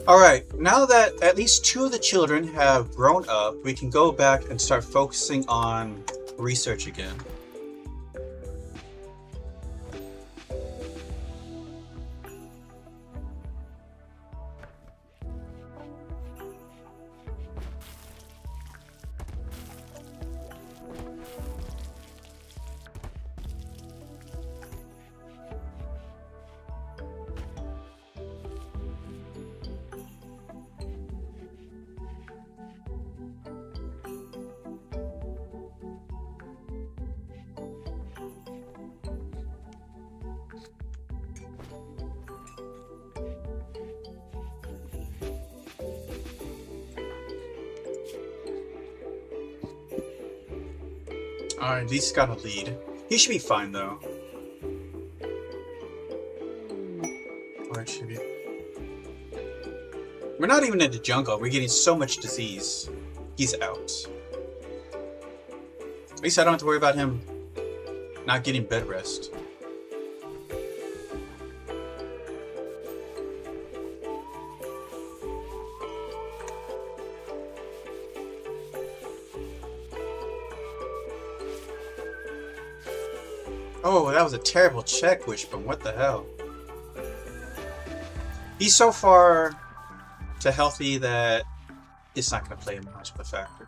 Alright, now that at least 2 of the children have grown up, we can go back and start focusing on research again. Alright, at least got a lead. He should be fine though. Or it should be. We're not even in the jungle. We're getting so much disease. He's out. At least I don't have to worry about him not getting bed rest. Oh, that was a terrible check, Wishbone. What the hell? He's so far to healthy that it's not going to play much of a factor.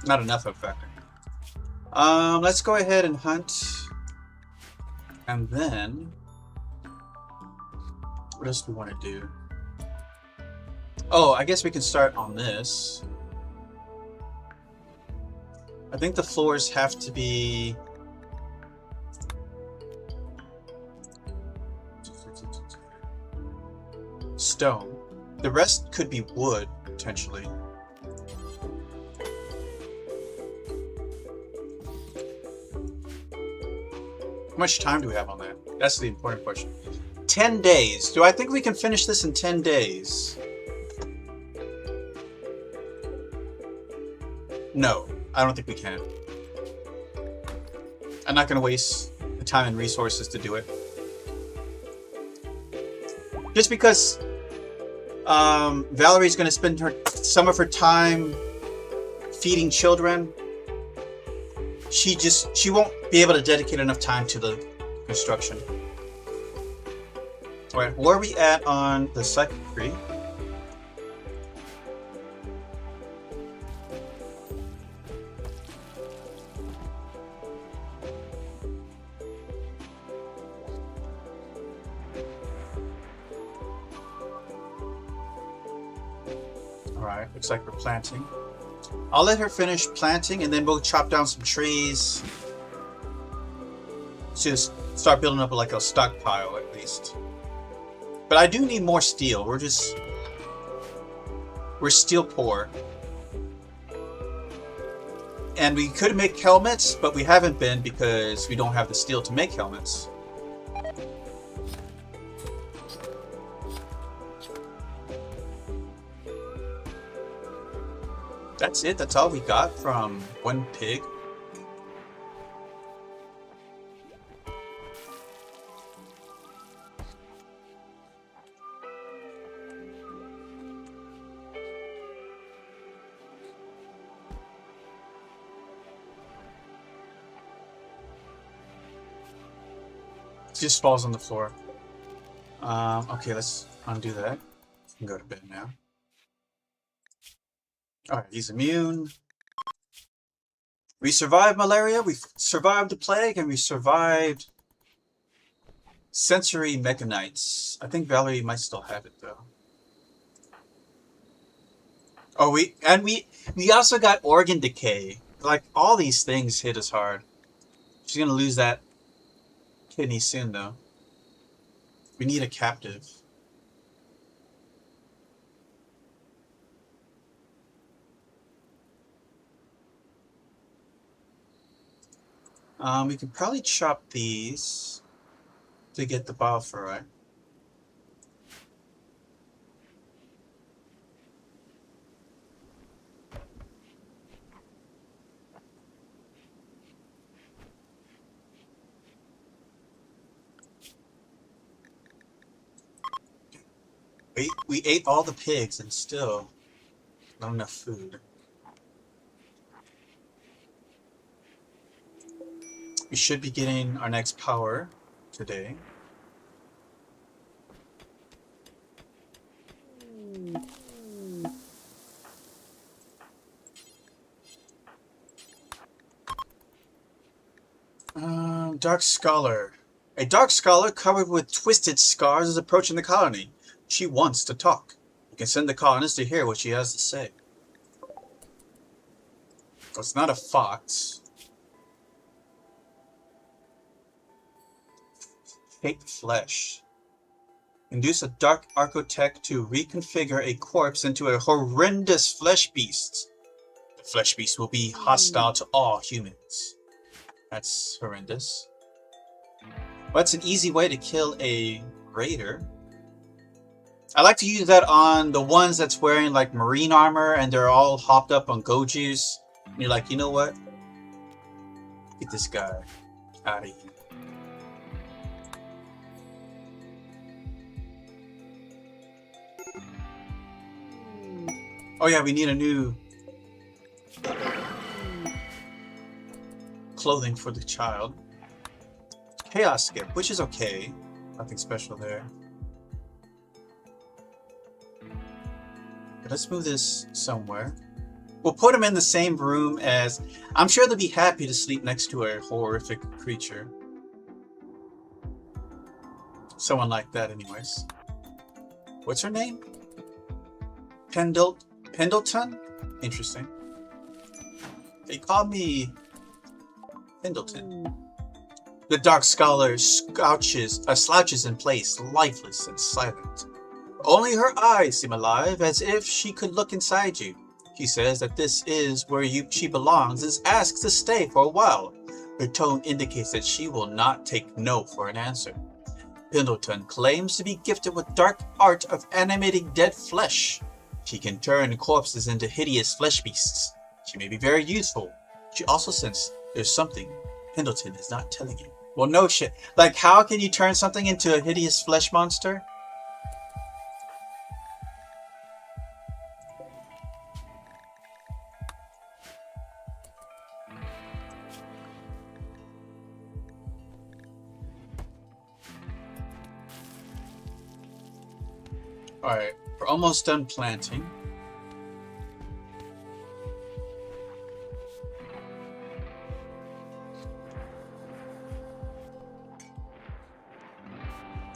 Not enough of a factor. Let's go ahead and hunt. And then... what else do we want to do? Oh, I guess we can start on this. I think the floors have to be... stone. The rest could be wood, potentially. How much time do we have on that? That's the important question. 10 days. Do I think we can finish this in 10 days? No, I don't think we can. I'm not going to waste the time and resources to do it. Just because Valerie's going to spend some of her time feeding children, she won't be able to dedicate enough time to the construction. Alright, where are we at on the psychic tree? Alright, looks like we're planting. I'll let her finish planting and then we'll chop down some trees to start building up like a stockpile at least. But I do need more steel. We're steel poor. And we could make helmets, but we haven't been because we don't have the steel to make helmets. That's it? That's all we got from one pig? It just falls on the floor. Okay, let's undo that. You can go to bed now. Alright, he's immune. We survived malaria, we survived the plague, and we survived sensory mechanites. I think Valerie might still have it though. Oh, we also got organ decay. Like, all these things hit us hard. She's gonna lose that kidney soon though. We need a captive. We could probably chop these to get the bioferrite. We ate all the pigs and still not enough food. We should be getting our next power today. Dark Scholar. A Dark Scholar covered with twisted scars is approaching the colony. She wants to talk. You can send the colonists to hear what she has to say. Oh, it's not a fox. Fake flesh. Induce a dark architect to reconfigure a corpse into a horrendous flesh beast. The flesh beast will be hostile to all humans. That's horrendous. But it's an easy way to kill a raider. I like to use that on the ones that's wearing like marine armor and they're all hopped up on gojus. And you're like, you know what? Get this guy out of here. Oh yeah, we need a new clothing for the child. Chaos skip, which is okay. Nothing special there. But let's move this somewhere. We'll put him in the same room as... I'm sure they'll be happy to sleep next to a horrific creature. Someone like that anyways. What's her name? Pendleton? Interesting. They call me Pendleton. The Dark Scholar slouches in place, lifeless and silent. Only her eyes seem alive, as if she could look inside you. She says that this is where she belongs and asks to stay for a while. Her tone indicates that she will not take no for an answer. Pendleton claims to be gifted with dark art of animating dead flesh. She can turn corpses into hideous flesh beasts. She may be very useful. She also senses there's something Pendleton is not telling you. Well, no shit. Like, how can you turn something into a hideous flesh monster? Alright, we're almost done planting.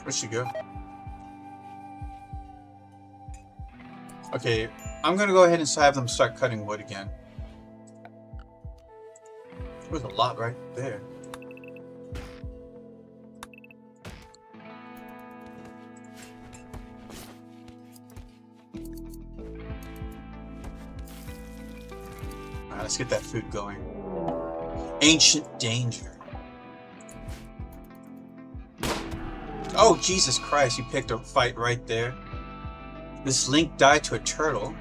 Where'd she go? Okay, I'm gonna go ahead and have them start cutting wood again. There's a lot right there. Alright, let's get that food going. Ancient danger. Oh, Jesus Christ, you picked a fight right there. This link died to a turtle.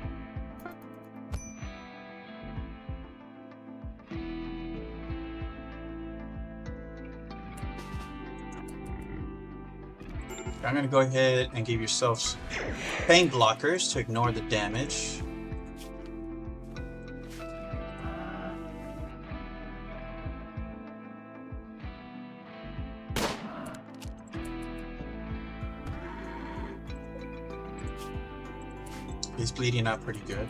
I'm gonna go ahead and give yourselves pain blockers to ignore the damage. He's bleeding out pretty good.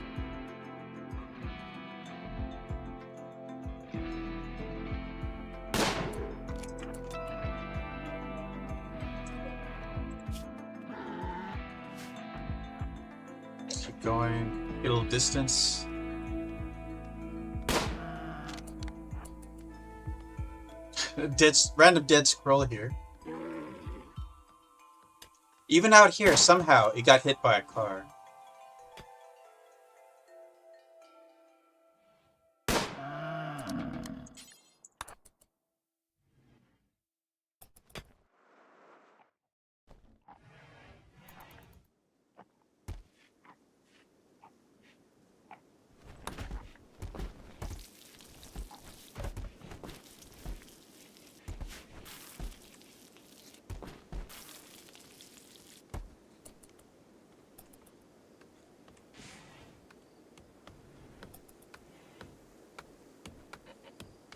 Keep going. Get a little distance. Random dead scroll here. Even out here, somehow, it got hit by a car.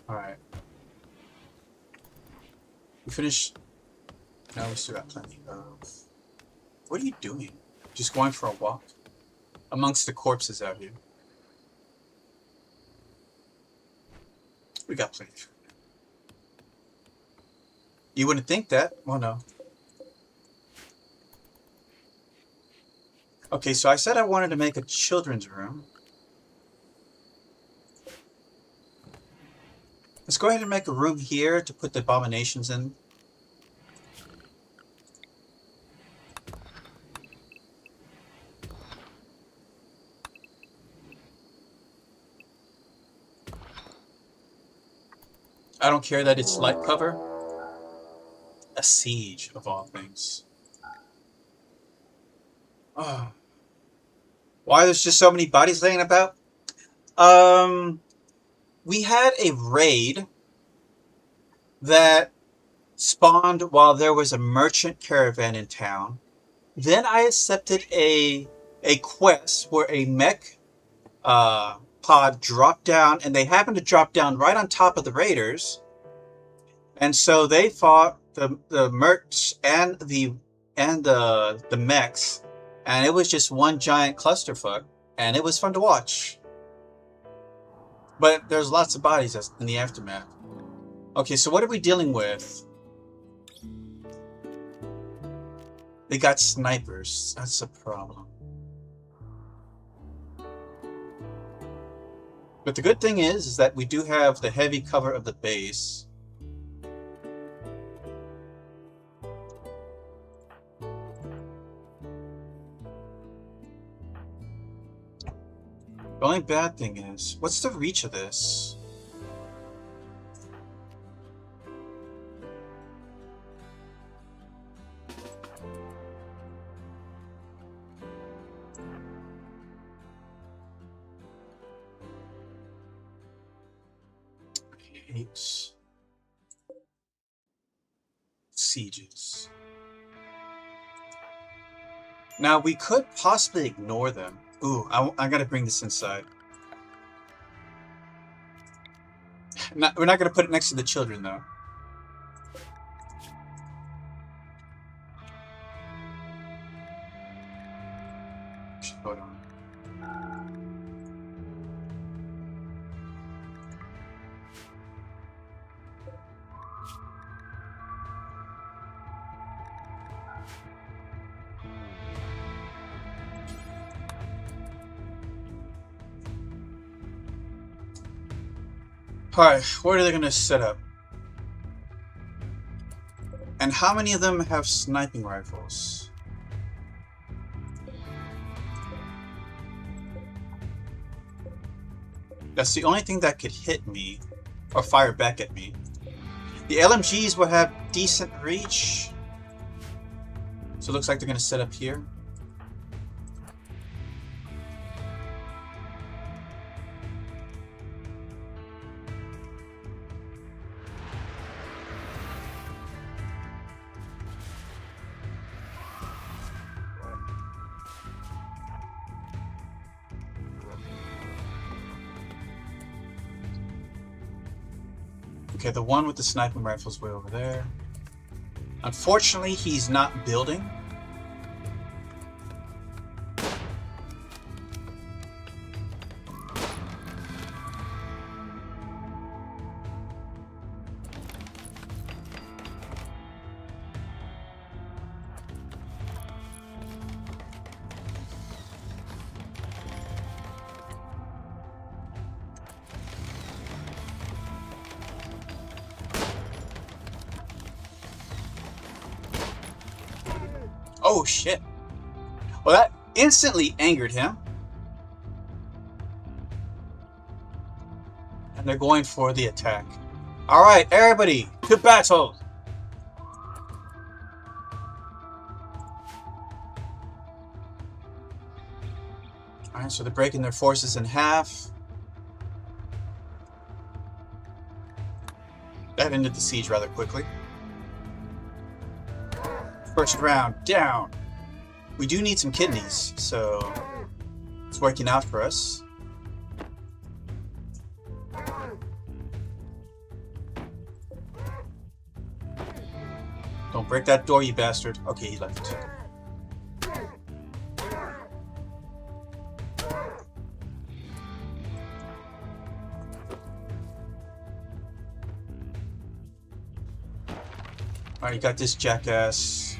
Alright. We finished. No, we still got plenty of. What are you doing? Just going for a walk? Amongst the corpses out here. We got plenty of food. You wouldn't think that. Well, no. Okay, so I said I wanted to make a children's room. Let's go ahead and make a room here to put the abominations in. I don't care that it's light cover. A siege, of all things. Oh. Why there's just so many bodies laying about? We had a raid that spawned while there was a merchant caravan in town. Then I accepted a quest where a mech pod dropped down, and they happened to drop down right on top of the raiders. And so they fought the mercs and the mechs, and it was just one giant clusterfuck, and it was fun to watch. But there's lots of bodies in the aftermath. Okay, so what are we dealing with? They got snipers. That's a problem. But the good thing is that we do have the heavy cover of the base. The only bad thing is, what's the reach of this? I hate sieges. Now, we could possibly ignore them. Ooh, I gotta bring this inside. We're not gonna put it next to the children, though. Hold on. Alright, where are they gonna set up? And how many of them have sniping rifles? That's the only thing that could hit me or fire back at me. The LMGs will have decent reach. So it looks like they're gonna set up here. Okay, the one with the sniping rifle is way over there. Unfortunately, he's not building. Oh shit. Well, that instantly angered him. And they're going for the attack. Alright, everybody, to battle! Alright, so they're breaking their forces in half. That ended the siege rather quickly. First round, down. We do need some kidneys, so it's working out for us. Don't break that door, you bastard. Okay, he left. Alright, you got this jackass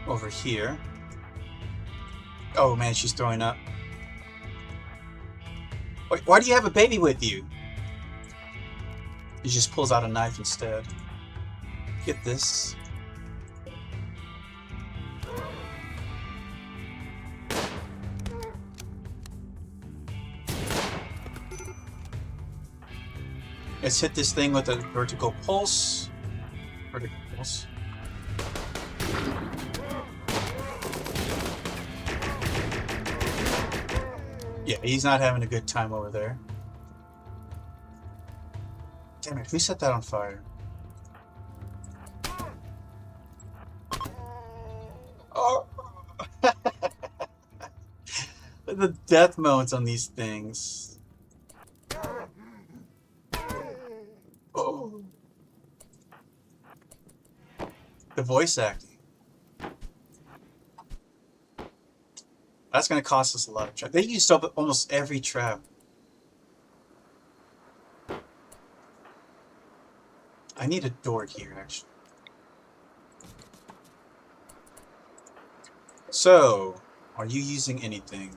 over here. Oh man, she's throwing up. Wait, why do you have a baby with you? He just pulls out a knife instead. Get this. Let's hit this thing with a vertical pulse. Vertical pulse. Yeah, he's not having a good time over there. Damn it, who set that on fire? Oh! The death modes on these things. Oh. The voice acting. That's going to cost us a lot of trap. They used up almost every trap. I need a door here, actually. So, are you using anything?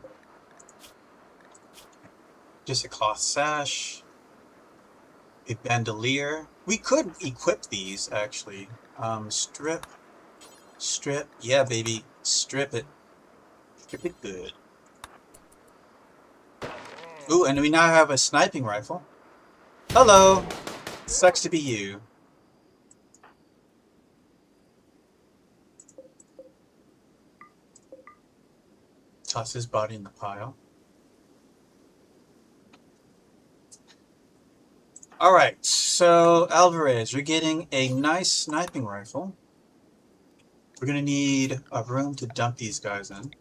Just a cloth sash. A bandolier. We could equip these, actually. Strip. Strip. Yeah, baby. Strip it. Strip it good. Ooh, and we now have a sniping rifle. Hello! Sucks to be you. Toss his body in the pile. Alright, so Alvarez, you're getting a nice sniping rifle. We're gonna need a room to dump these guys in.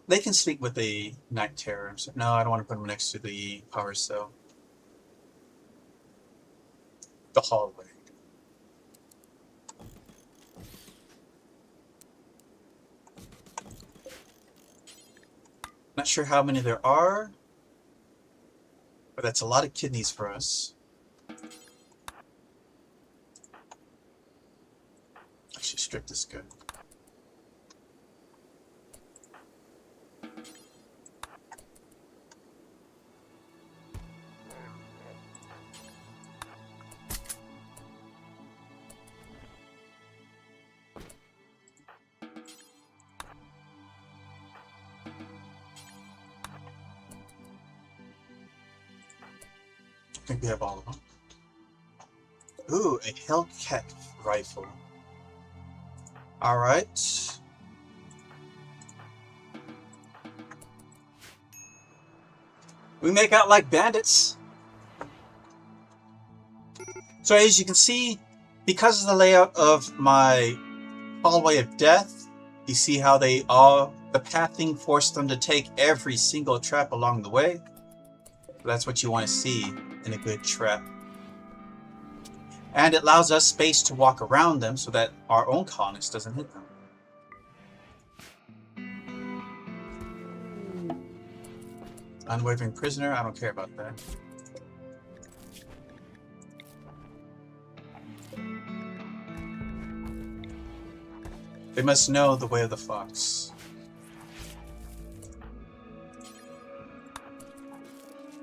They can sleep with the night terror. So, no, I don't want to put them next to the power cell. The hallway. Not sure how many there are, but that's a lot of kidneys for us. Actually, strip this good. I think we have all of them. Ooh, a Hellcat rifle. Alright. We make out like bandits. So as you can see, because of the layout of my hallway of death, you see how the pathing forced them to take every single trap along the way. That's what you want to see in a good trap. And it allows us space to walk around them so that our own colonist doesn't hit them. Unwavering prisoner, I don't care about that. They must know the way of the fox.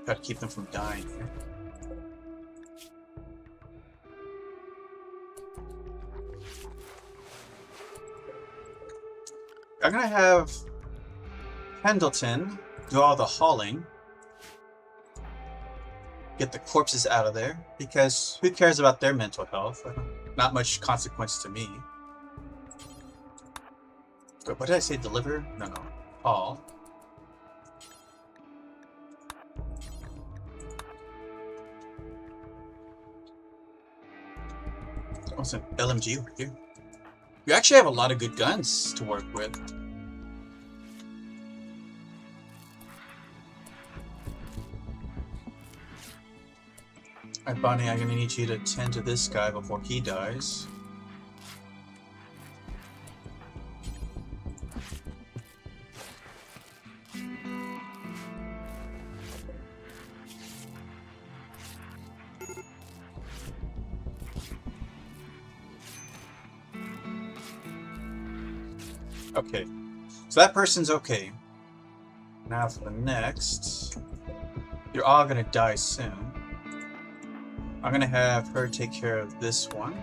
Gotta keep them from dying here. I'm gonna have Pendleton do all the hauling. Get the corpses out of there, because who cares about their mental health? Not much consequence to me. But what did I say? Deliver? No. Haul. Oh, some LMG over here. You actually have a lot of good guns to work with. Alright, Bonnie, I'm gonna need you to tend to this guy before he dies. Okay, so that person's okay. Now for the next. You're all gonna die soon. I'm gonna have her take care of this one.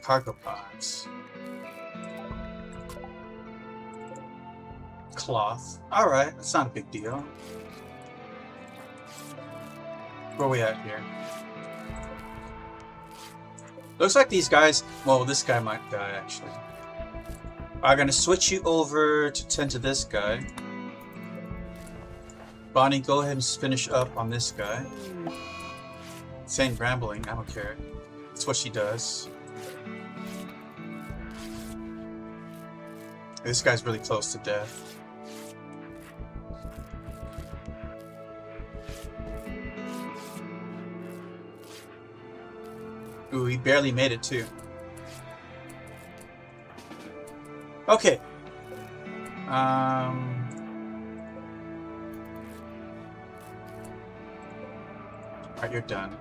Cargo pods. Cloth. Alright, that's not a big deal. Where are we at here? Looks like these guys... Well, this guy might die, actually. I'm gonna switch you over to tend to this guy. Bonnie, go ahead and finish up on this guy. Saying rambling, I don't care. That's what she does. This guy's really close to death. Ooh, he barely made it too. Okay. Alright, you're done.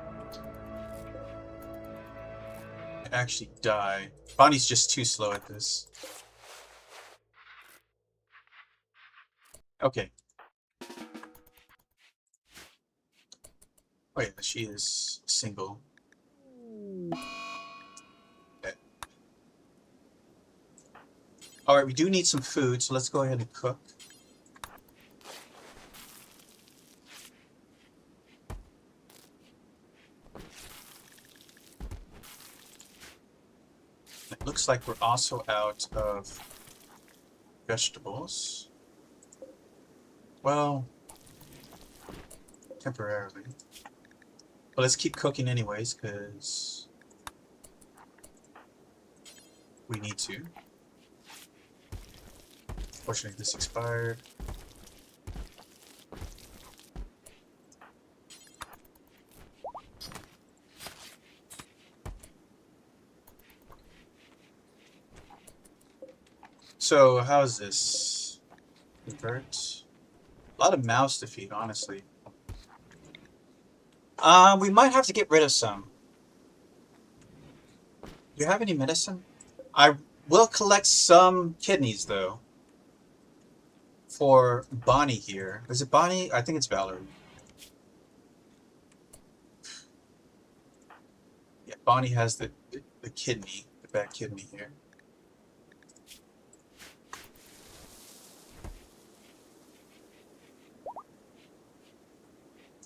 Actually die. Bonnie's just too slow at this. Okay. Oh yeah, she is single. Okay. Alright, we do need some food, so let's go ahead and cook. It looks like we're also out of vegetables. Well, temporarily. But let's keep cooking anyways, because we need to. Fortunately, this expired. So, how's this? Convert. A lot of mouths to feed, honestly. We might have to get rid of some. Do you have any medicine? I will collect some kidneys, though. For Bonnie here. Is it Bonnie? I think it's Valerie. Yeah, Bonnie has the kidney, the bad kidney here.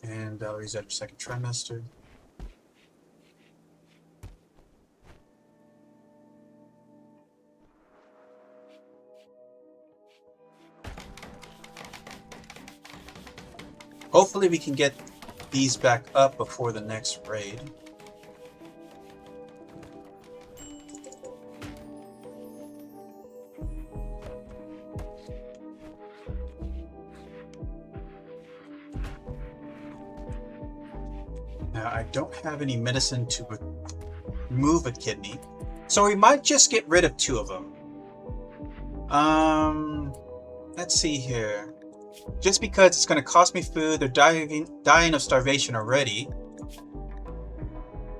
And Valerie's at her second trimester. Hopefully we can get these back up before the next raid. Now, I don't have any medicine to remove a kidney, so we might just get rid of 2 of them. Let's see here. Just because it's going to cost me food, they're dying of starvation already.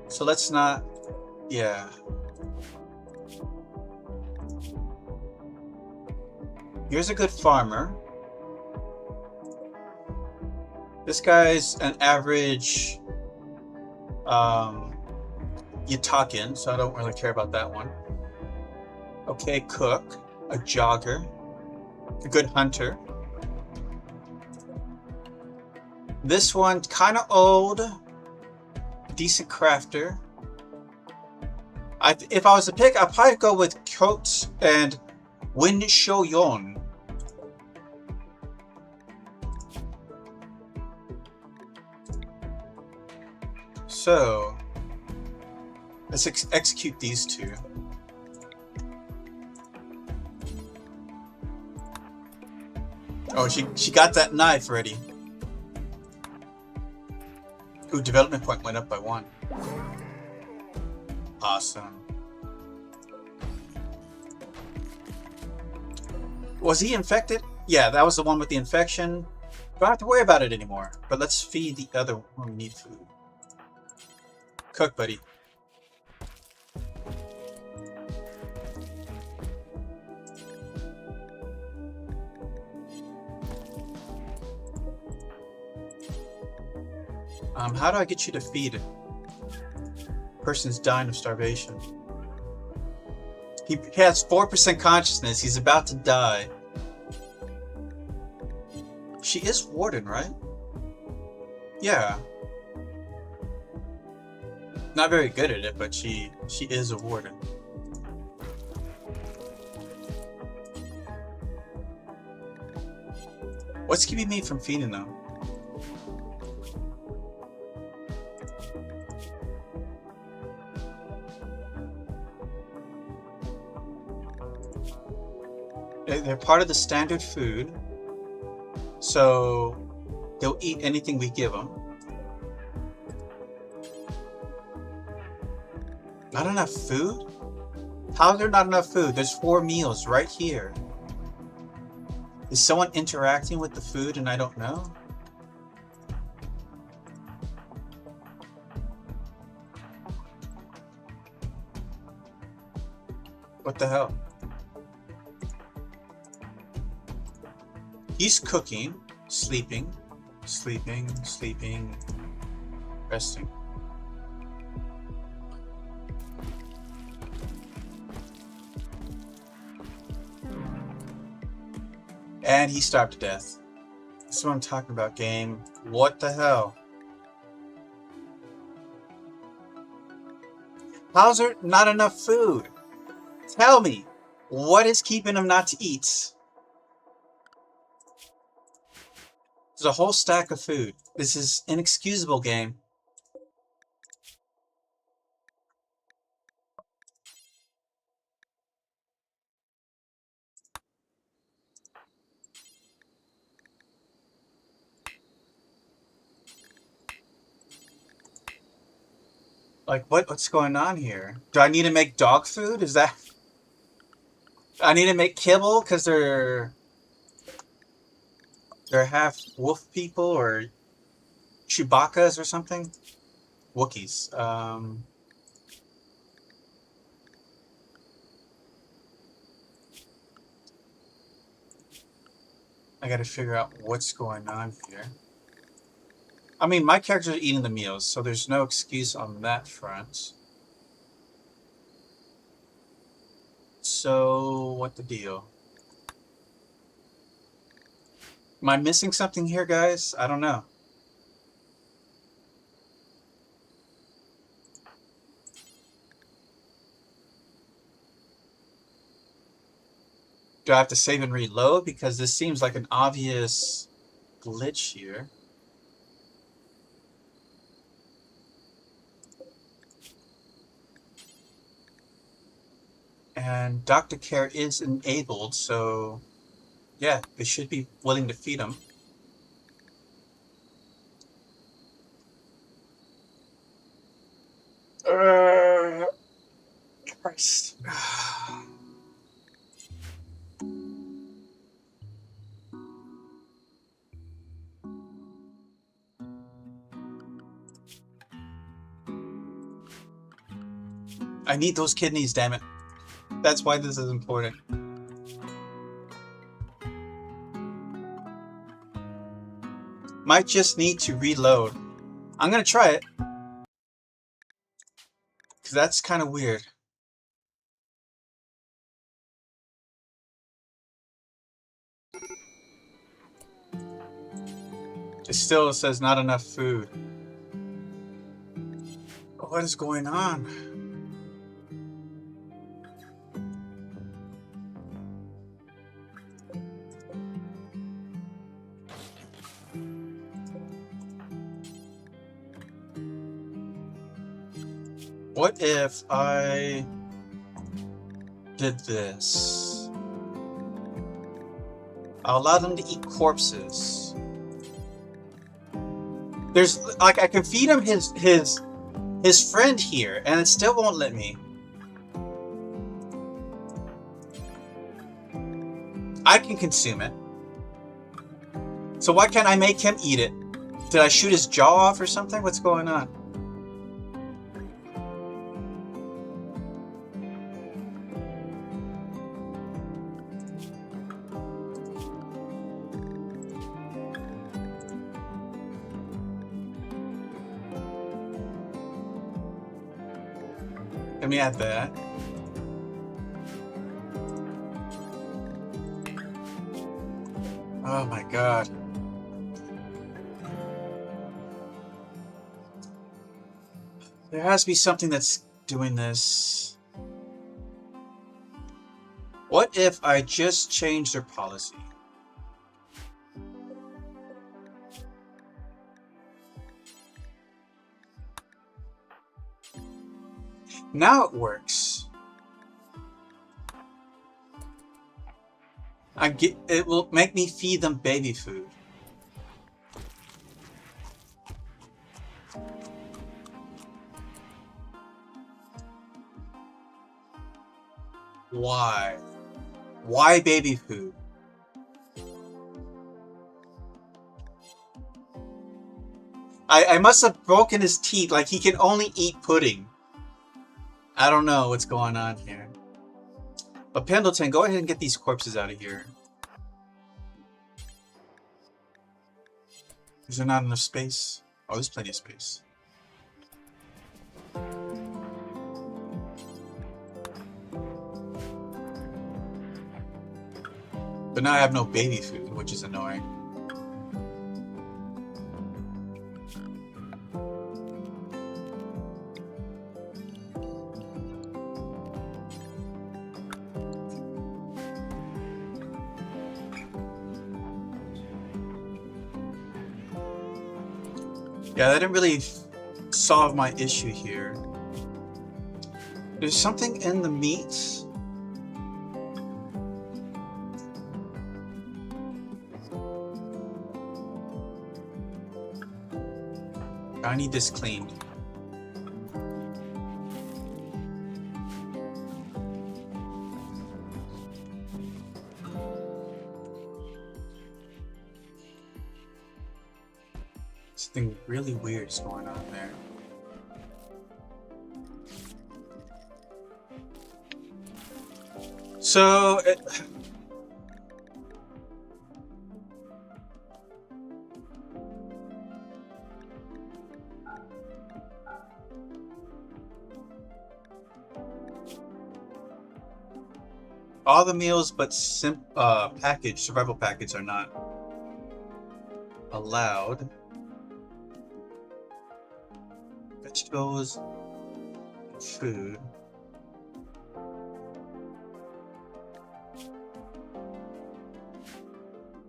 So let's not... Yeah. Here's a good farmer. This guy's an average Yatakin, so I don't really care about that one. Okay, cook, a jogger, a good hunter. This one, kind of old, decent crafter. If I was to pick, I'd probably go with Coates and Win Shoyon. So, let's execute these two. Oh, she got that knife ready. Ooh, development point went up by 1. Awesome. Was he infected? Yeah, that was the one with the infection. Don't have to worry about it anymore. But let's feed the other one. We need food. Cook, buddy. How do I get you to feed? Person's dying of starvation. He has 4% consciousness. He's about to die. She is warden, right? Yeah. Not very good at it, but she is a warden. What's keeping me from feeding them? They're part of the standard food, so they'll eat anything we give them. Not enough food? How is there not enough food? There's 4 meals right here. Is someone interacting with the food and I don't know? What the hell? He's cooking, sleeping, resting. And he starved to death. This is what I'm talking about, game. What the hell? How's there not enough food? Tell me, what is keeping him not to eat? There's a whole stack of food. This is inexcusable, game. Like, what's going on here? Do I need to make dog food? Is that... I need to make kibble because they're half wolf people or Chewbacca's or something? Wookiees. I gotta figure out what's going on here. I mean, my characters are eating the meals, so there's no excuse on that front. So, what the deal? Am I missing something here, guys? I don't know. Do I have to save and reload? Because this seems like an obvious glitch here. And Dr. Care is enabled, so yeah, they should be willing to feed him. Christ. I need those kidneys, damn it. That's why this is important. Might just need to reload. I'm gonna try it. Because that's kind of weird. It still says not enough food. What is going on? What if I did this? I'll allow them to eat corpses. There's like I can feed him his friend here, and it still won't let me. I can consume it. So why can't I make him eat it? Did I shoot his jaw off or something? What's going on? Let me add that. Oh my god. There has to be something that's doing this. What if I just change their policy? Now it works. It will make me feed them baby food. Why? Why baby food? I must have broken his teeth, like he can only eat pudding. I don't know what's going on here. But Pendleton, go ahead and get these corpses out of here. Is there not enough space? Oh, there's plenty of space. But now I have no baby food, which is annoying. Yeah, that didn't really solve my issue here. There's something in the meats. I need this cleaned. Something really weird is going on there. So all the meals but survival package are not allowed. Vegetables, food.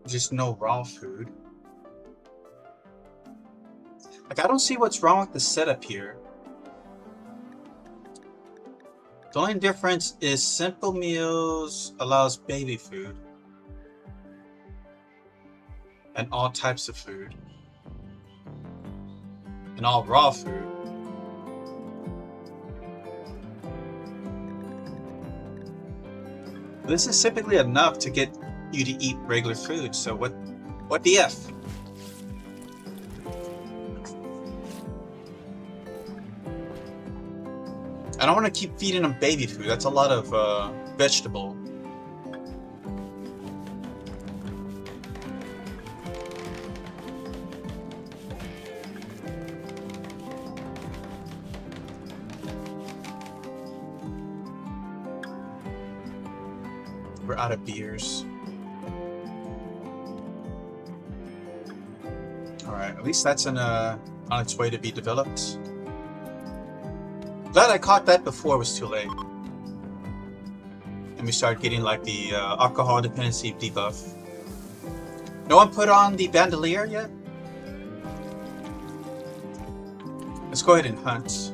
Just no raw food. Like, I don't see what's wrong with the setup here. The only difference is simple meals allows baby food. And all types of food. And all raw food. This is typically enough to get you to eat regular food, so what the F? I don't want to keep feeding them baby food. That's a lot of vegetable. we're out of beers. Alright, at least that's on its way to be developed. Glad I caught that before it was too late. And we started getting like the alcohol dependency debuff. No one put on the bandolier yet? Let's go ahead and hunt.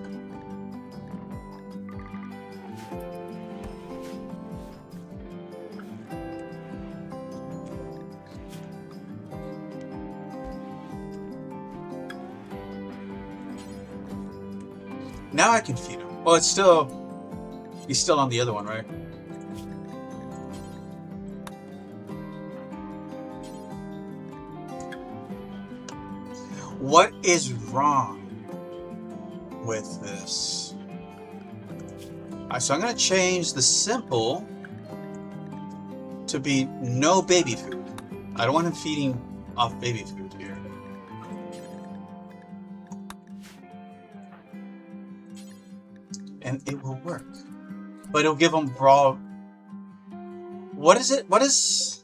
Now I can feed him. Well, he's still on the other one, right? What is wrong with this? So I'm going to change the simple to be no baby food. I don't want him feeding off baby food here. And it will work. But it'll give him raw... What is it? What is...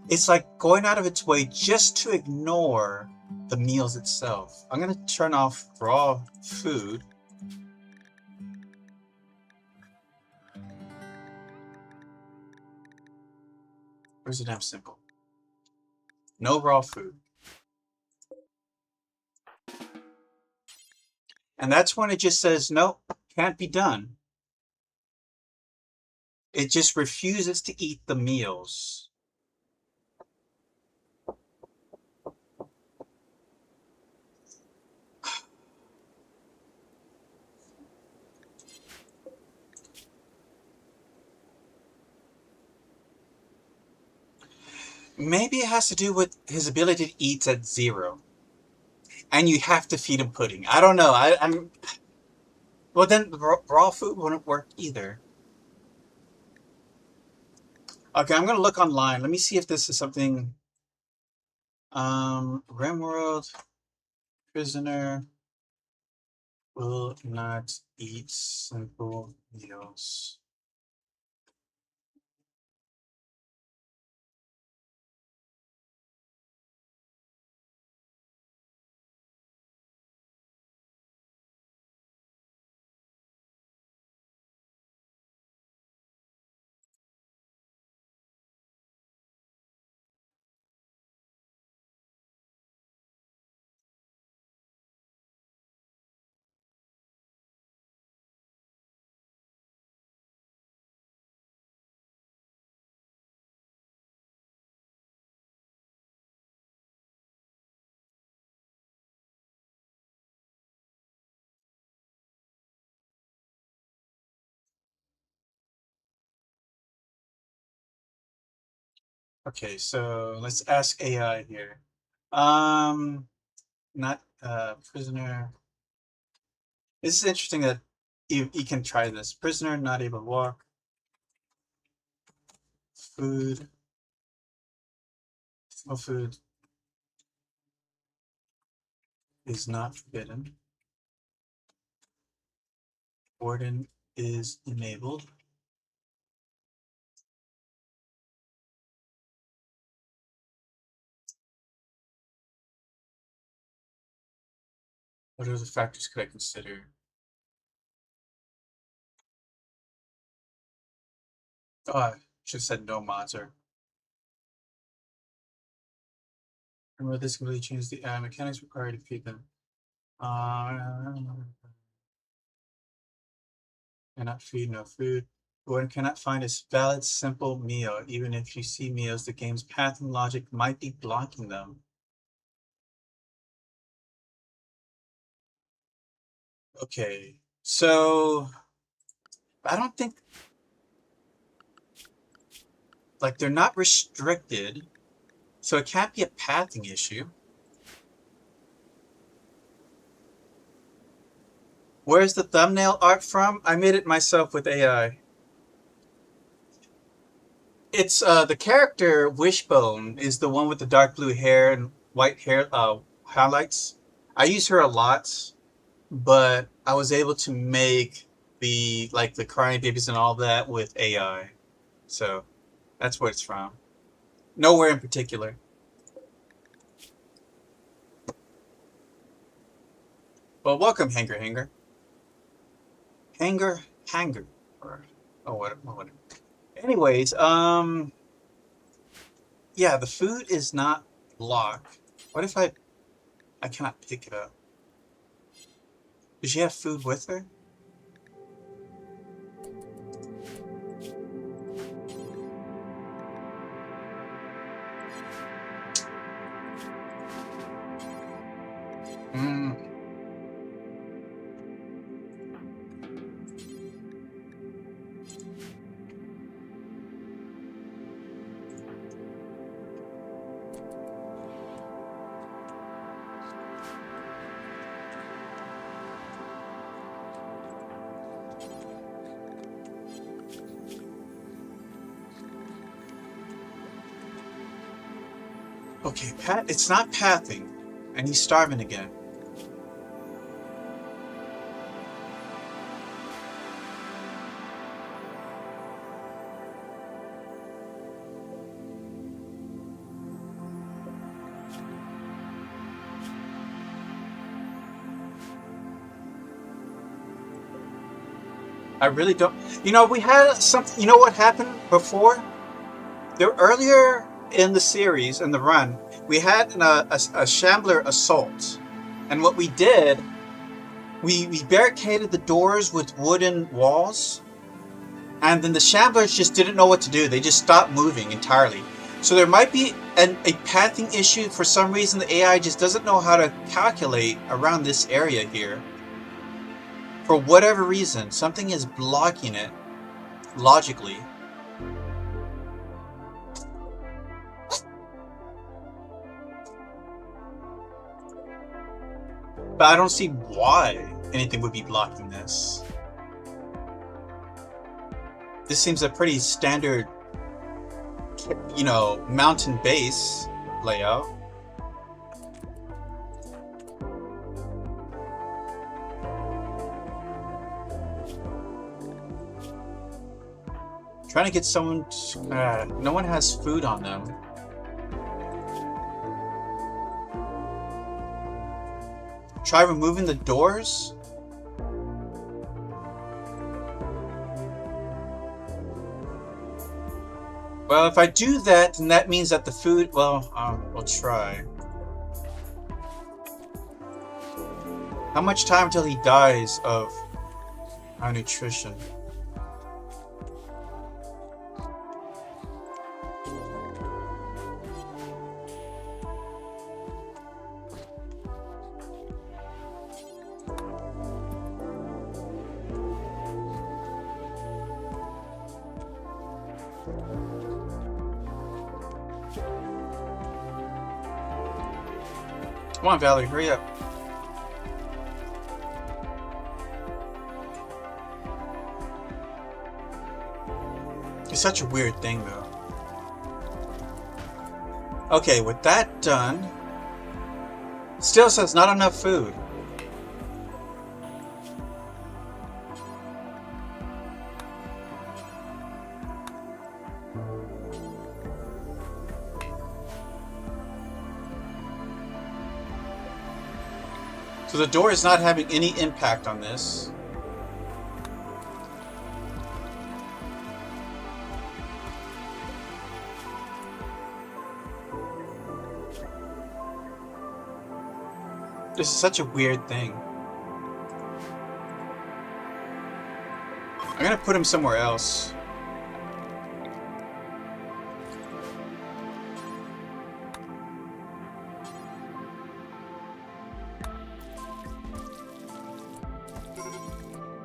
It's like going out of its way just to ignore the meals itself. I'm going to turn off raw food. Where's the damn symbol? No raw food. And that's when it just says, nope, can't be done. It just refuses to eat the meals. Maybe it has to do with his ability to eat at 0. And you have to feed him pudding. I don't know. I'm... Well, then raw food wouldn't work either. Okay, I'm going to look online. Let me see if this is something... Rimworld prisoner will not eat simple meals. Okay, so let's ask AI here. Not prisoner. This is interesting that you can try this. Prisoner not able to walk. Food. No food is not forbidden. Warden is enabled. What other factors could I consider? Oh, I should have said no mods or. Remember, this can really change the mechanics required to feed them. Cannot feed, no food. One cannot find a valid, simple meal. Even if you see meals, the game's path and logic might be blocking them. Okay, so I don't think, like, they're not restricted, so it can't be a pathing issue. Where's the thumbnail art from? I made it myself with AI. It's the character Wishbone is the one with the dark blue hair and white hair highlights. I use her a lot, but I was able to make the crying babies and all that with AI. So that's what it's from. Nowhere in particular. Well, welcome, Hanger Hanger. Hanger. Or, oh, what? Anyways, yeah, the food is not locked. What if I cannot pick it up? Does she have food with her? Hmm. Okay, it's not pathing, and he's starving again. I really don't. You know, we had something. You know what happened before? There earlier in the series, in the run, we had a Shambler assault, and what we did, we barricaded the doors with wooden walls, and then the Shamblers just didn't know what to do. They just stopped moving entirely. So there might be a pathing issue. For some reason, the AI just doesn't know how to calculate around this area here. For whatever reason, something is blocking it logically. But I don't see why anything would be blocking this. This seems a pretty standard, you know, mountain base layout. Trying to get someone to, no one has food on them. Try removing the doors? Well, if I do that, then that means that the food, well, we'll try. How much time till he dies of malnutrition? Come on, Valerie, hurry up. It's such a weird thing, though. Okay, with that done, still says not enough food. So the door is not having any impact on this. This is such a weird thing. I'm gonna put him somewhere else.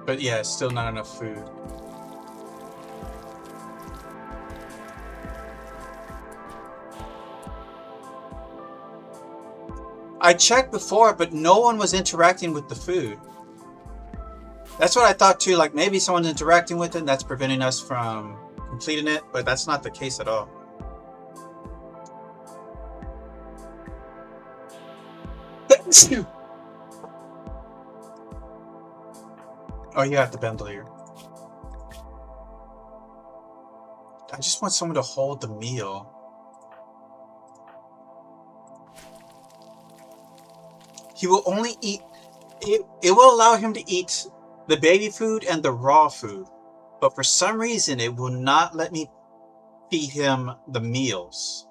But yeah, still not enough food. I checked before, but no one was interacting with the food. That's what I thought too, like maybe someone's interacting with it and that's preventing us from completing it, but that's not the case at all. Oh, you have the bandolier. I just want someone to hold the meal. He will only eat... It will allow him to eat the baby food and the raw food. But for some reason, it will not let me feed him the meals.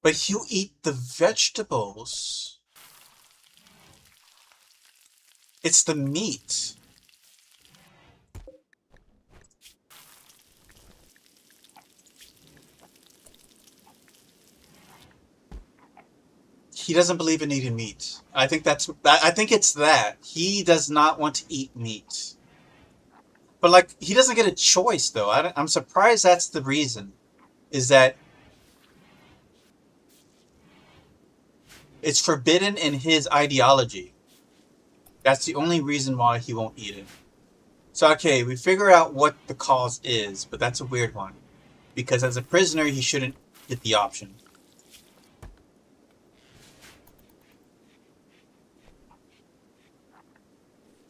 But he'll eat the vegetables. It's the meat. He doesn't believe in eating meat. I think it's that. He does not want to eat meat. But, like, he doesn't get a choice, though. I'm surprised that's the reason. Is that it's forbidden in his ideology. That's the only reason why he won't eat it. So, okay, we figure out what the cause is, but that's a weird one. Because as a prisoner, he shouldn't get the option.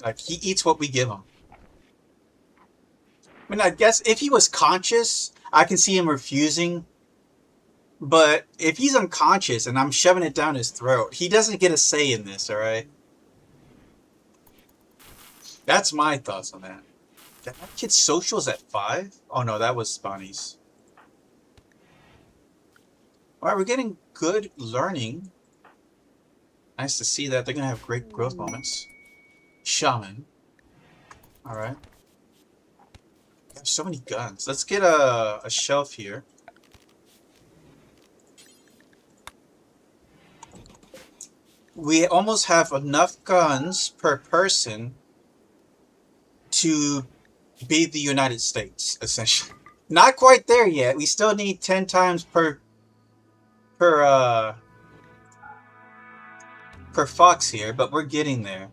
Like, he eats what we give him. I mean, I guess if he was conscious, I can see him refusing. But if he's unconscious and I'm shoving it down his throat, he doesn't get a say in this, alright? That's my thoughts on that. That kid's socials at 5? Oh no, that was Bonnie's. Alright, we're getting good learning. Nice to see that. They're gonna have great growth moments. Shaman. Alright. We have so many guns. Let's get a shelf here. We almost have enough guns per person to be the United States, essentially. Not quite there yet. We still need 10 times per fox here, but we're getting there.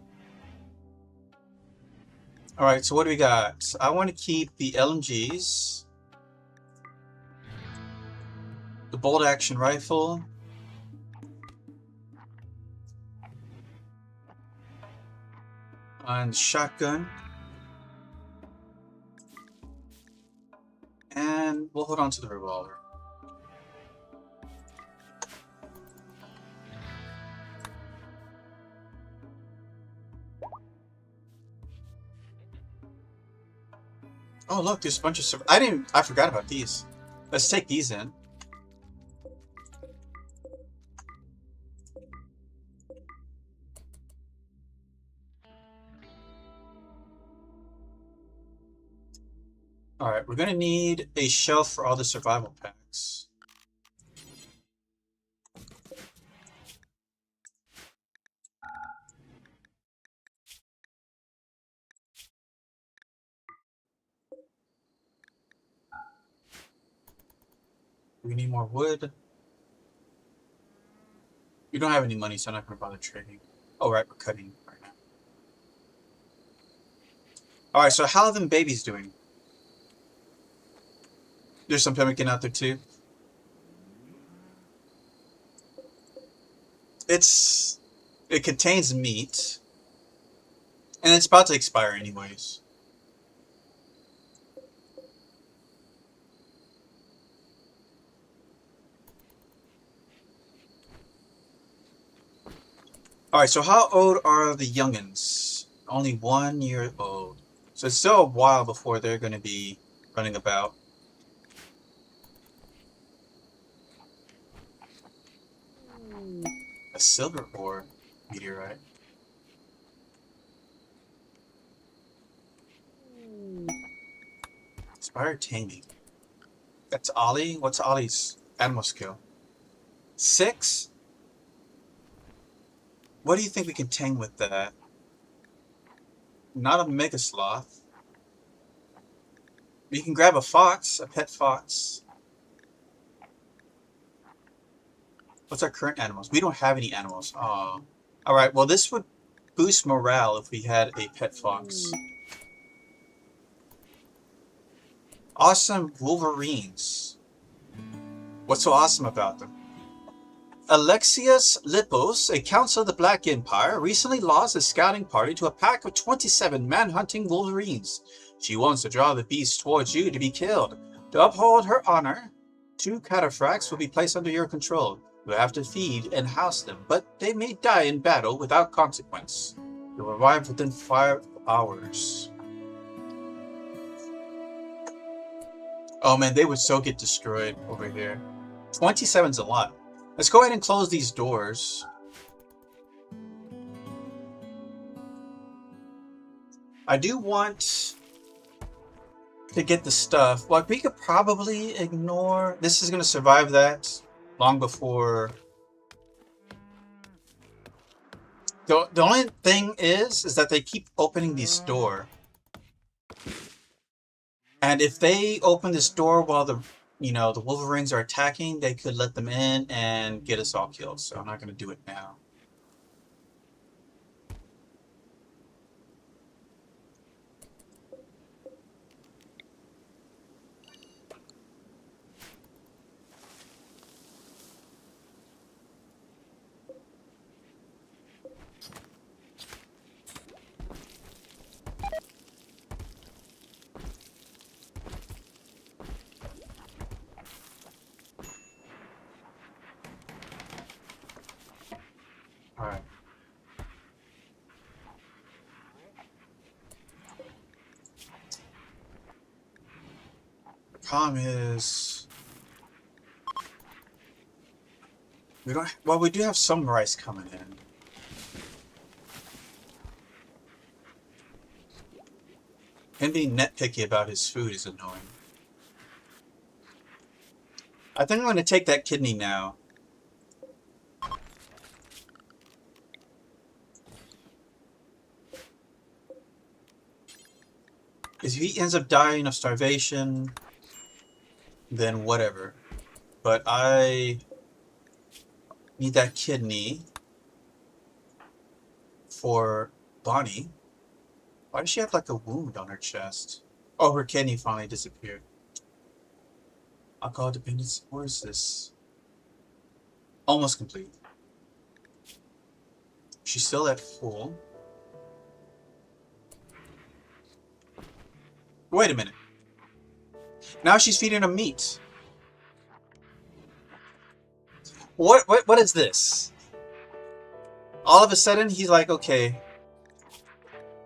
Alright, so what do we got? I want to keep the LMGs, the bolt action rifle, and the shotgun. And we'll hold on to the revolver. Oh look, there's a bunch of I forgot about these. Let's take these in. Alright, we're gonna need a shelf for all the survival packs. We need more wood. We don't have any money, so I'm not gonna bother trading. Oh right, we're cutting right now. Alright, so how are them babies doing? There's some pemmican out there too. It contains meat. And it's about to expire anyways. Alright, so how old are the youngins? Only 1 year old. So it's still a while before they're going to be running about. A silver ore meteorite. Inspired taming. That's Ollie? What's Ollie's animal skill? 6? What do you think we can tame with that? Not a mega sloth. We can grab a fox, a pet fox. What's our current animals? We don't have any animals. Oh. Alright, well this would boost morale if we had a pet fox. awesome Wolverines. What's so awesome about them? Alexius Lippos, a council of the Black Empire, recently lost his scouting party to a pack of 27 man-hunting Wolverines. She wants to draw the beast towards you to be killed. To uphold her honor, 2 cataphracts will be placed under your control. You have to feed and house them, but they may die in battle without consequence. You'll arrive within 5 hours. Oh man, they would so get destroyed over here. 27's a lot. Let's go ahead and close these doors. I do want to get the stuff. Well, we could probably ignore... This is going to survive that long before... The only thing is that they keep opening this door. And if they open this door while the Wolverines are attacking, they could let them in and get us all killed. So I'm not going to do it now. Alright. The problem is... we don't... Well, we do have some rice coming in. Him being nitpicky about his food is annoying. I think I'm going to take that kidney now. Because if he ends up dying of starvation, then whatever. But I need that kidney for Bonnie. Why does she have like a wound on her chest? Oh, her kidney finally disappeared. Alcohol dependence. Where is this? Almost complete. She's still at full. Wait a minute. Now she's feeding him meat. What is this? All of a sudden he's like, okay.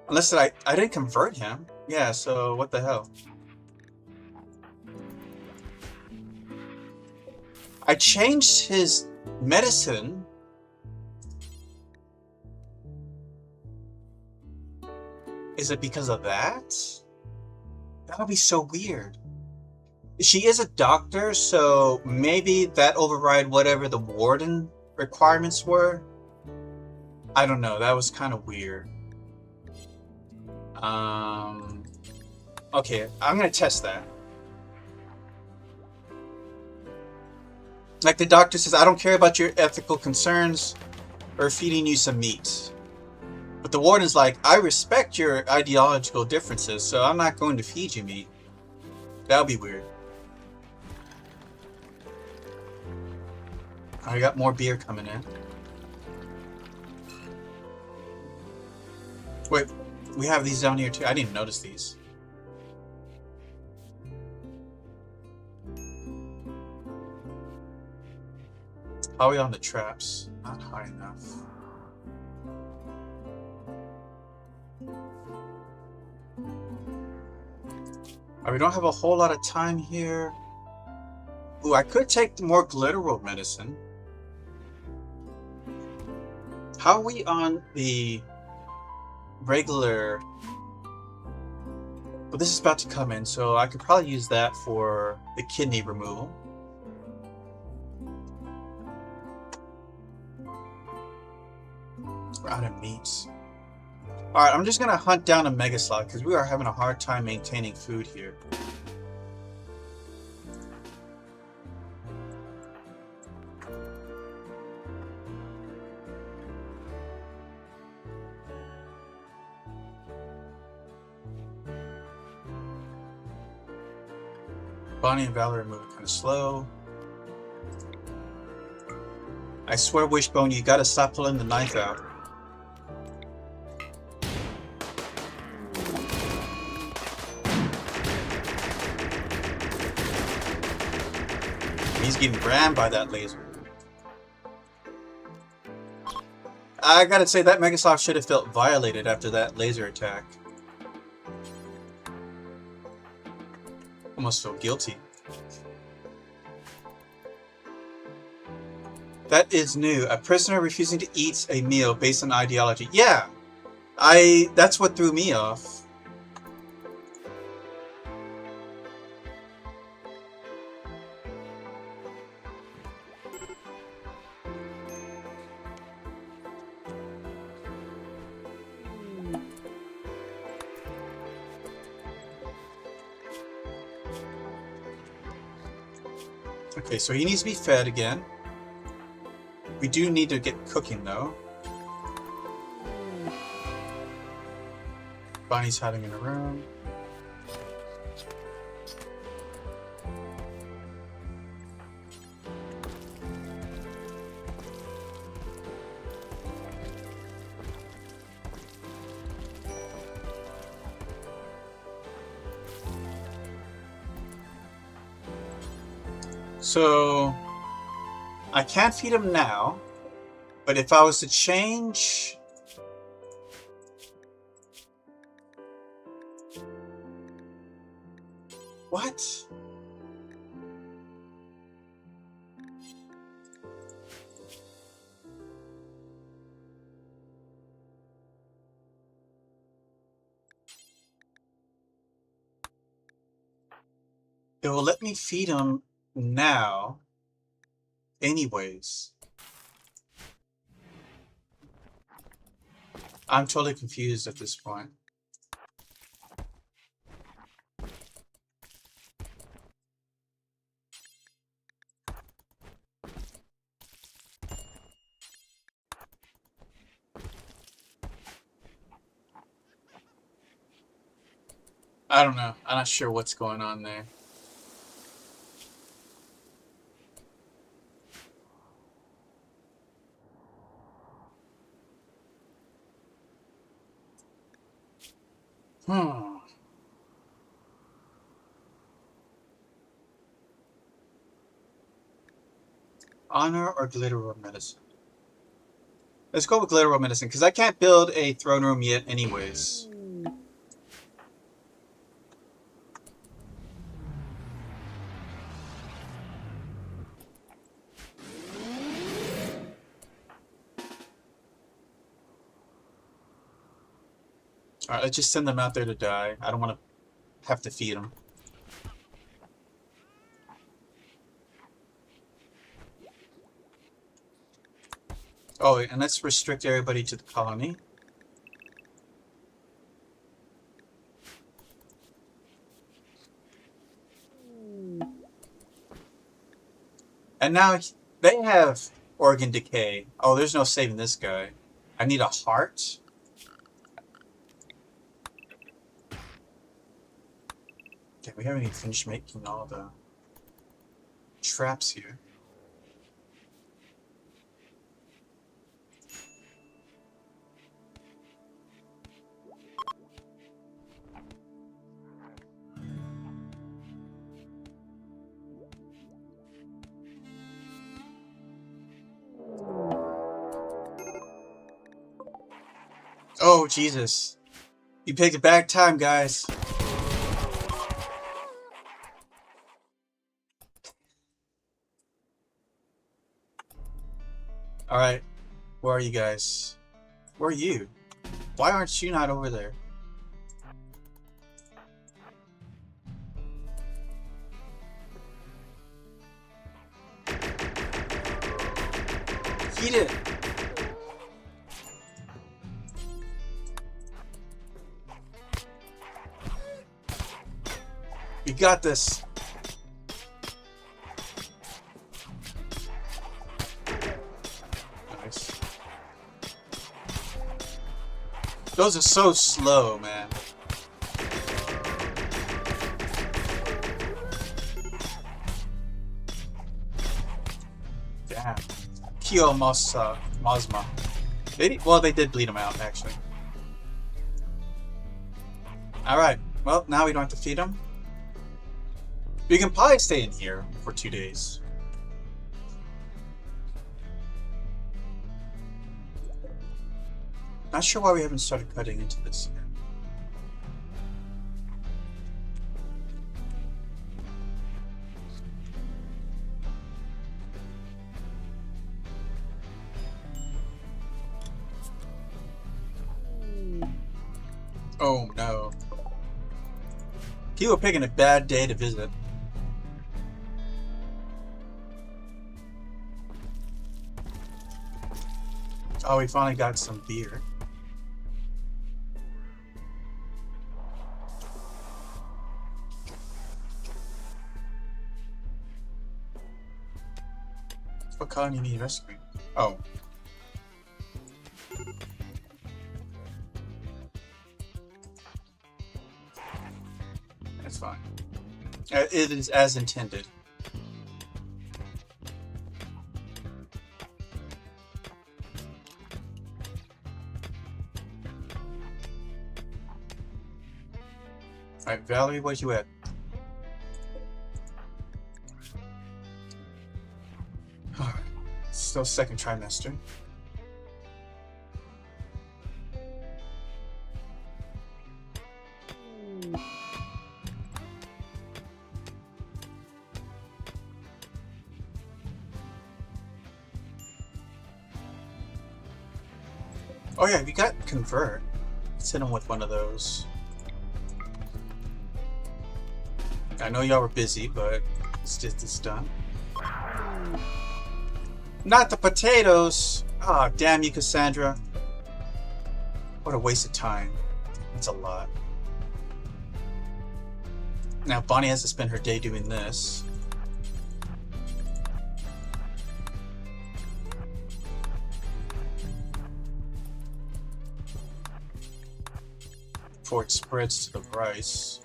Unless I didn't convert him. Yeah, so what the hell? I changed his medicine. Is it because of that? That would be so weird. She is a doctor, so maybe that override whatever the warden requirements were. I don't know. That was kind of weird. Okay, I'm gonna test that. Like the doctor says, I don't care about your ethical concerns or feeding you some meat. But the warden's like, I respect your ideological differences, so I'm not going to feed you meat. That would be weird. I got more beer coming in. Wait, we have these down here too. I didn't notice these. How are we on the traps? Not high enough. We don't have a whole lot of time here. Ooh, I could take more glitteral medicine. How are we on the regular? Well, this is about to come in, so I could probably use that for the kidney removal. We're out of meats. Alright, I'm just gonna hunt down a mega slot because we are having a hard time maintaining food here. Bonnie and Valerie are moving kind of slow. I swear, Wishbone, you gotta stop pulling the knife out. He's getting rammed by that laser. I gotta say, that Megasoft should have felt violated after that laser attack. Almost feel guilty. That is new. A prisoner refusing to eat a meal based on ideology. Yeah! That's what threw me off. Okay, so he needs to be fed again. We do need to get cooking, though. Bonnie's hiding in a room. So, I can't feed him now, but if I was to change... What? It will let me feed him now, anyways. I'm totally confused at this point. I don't know. I'm not sure what's going on there. Honor or glitter or medicine? Let's go with glitter or medicine, because I can't build a throne room yet anyways. Alright, let's just send them out there to die. I don't want to have to feed them. Oh, and let's restrict everybody to the colony. And now they have organ decay. Oh, there's no saving this guy. I need a heart. Okay, we haven't even finished making all the traps here. Oh, Jesus. You picked a bad time, guys. Alright. Where are you guys? Where are you? Why aren't you not over there? Eat it! You got this. Nice. Those are so slow, man. Damn. Kyo Mosma. Well, they did bleed him out, actually. Alright. Well, now we don't have to feed him. We can probably stay in here for 2 days. Not sure why we haven't started cutting into this yet. Oh no. People are picking a bad day to visit. Oh, we finally got some beer. What color do you need rescuing? Oh. That's fine. It is as intended. Alright, Valerie, where's you at? Still second trimester. Oh yeah, we got convert. Let's hit him with one of those. I know y'all were busy, but let's get this done. Not the potatoes! Ah, oh, damn you, Cassandra. What a waste of time. That's a lot. Now Bonnie has to spend her day doing this. Before it spreads to the rice.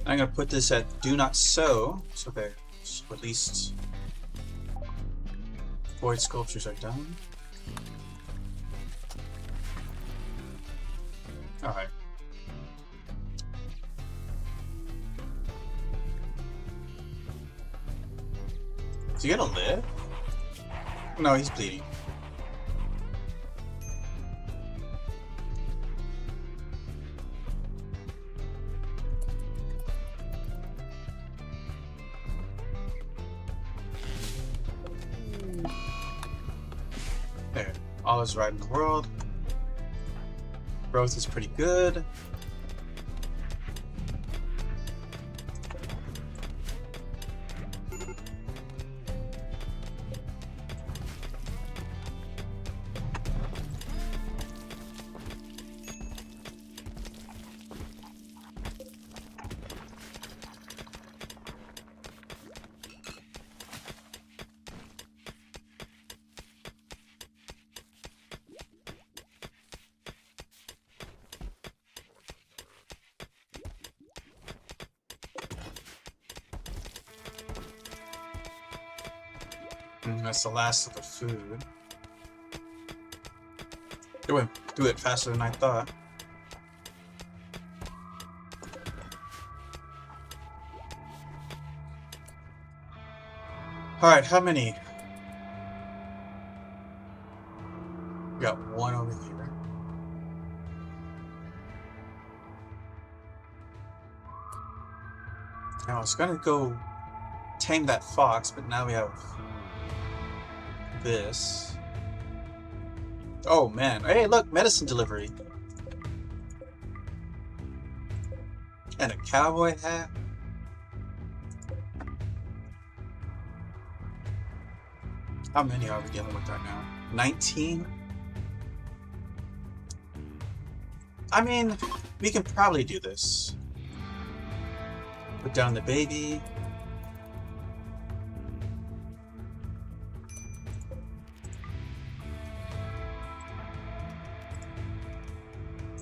I'm gonna put this at do not sow, so that at least void sculptures are done. Alright. Is he gonna live? No, he's bleeding. There. All is right in the world. Growth is pretty good. That's the last of the food. Do it faster than I thought. Alright, how many? We got one over here. Now I was gonna go tame that fox, but now we have this. Oh man. Hey, look, medicine delivery. And a cowboy hat. How many are we dealing with right now? 19? I mean, we can probably do this. Put down the baby.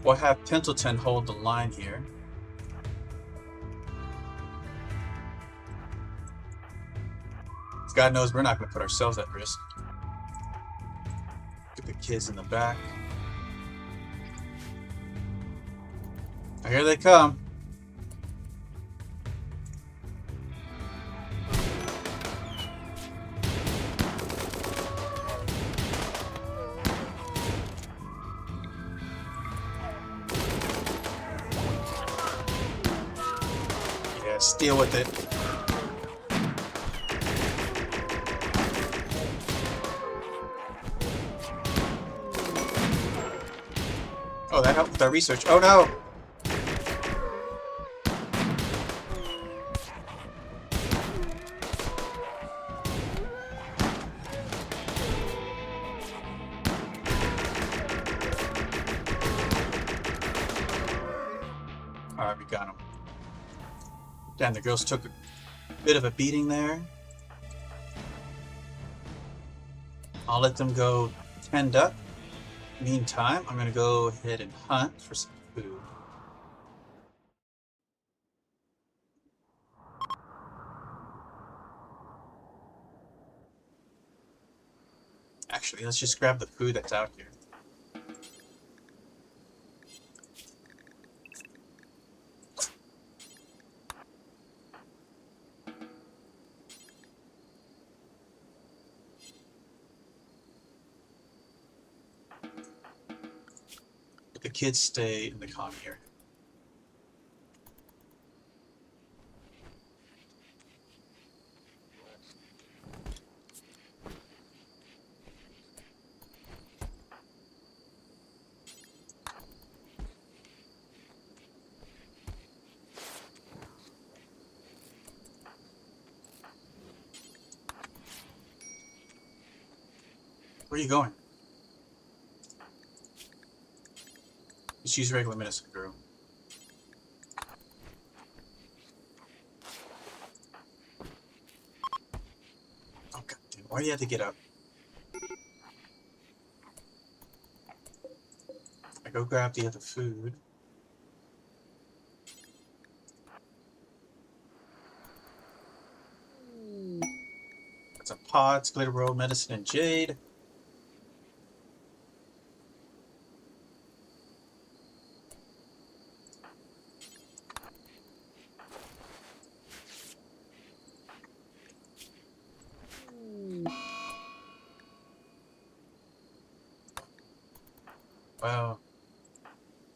We'll have Pendleton hold the line here. God knows we're not going to put ourselves at risk. Get the kids in the back. Here they come. Yes, deal with it. Oh, that helped with our research. Oh no! Alright, we got him. Damn, the girls took a bit of a beating there. I'll let them go tend up. Meantime, I'm gonna go ahead and hunt for some food. Actually, let's just grab the food that's out here. The kids stay in the common area. Where are you going? Just use regular medicine, girl. Oh god damn, why do you have to get up? I go grab the other food. Got some pods, glitter roll, medicine, and jade. Well,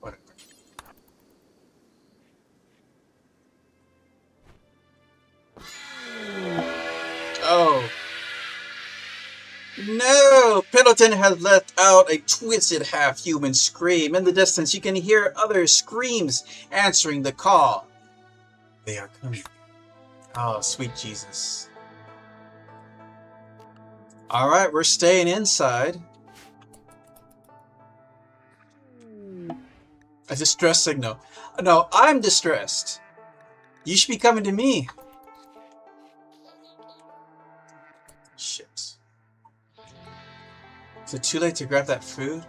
whatever. Oh. No! Pendleton has let out a twisted half-human scream. In the distance, you can hear other screams answering the call. They are coming. Oh, sweet Jesus. Alright, we're staying inside. A distress signal. No, I'm distressed. You should be coming to me. Shit. Is it too late to grab that food?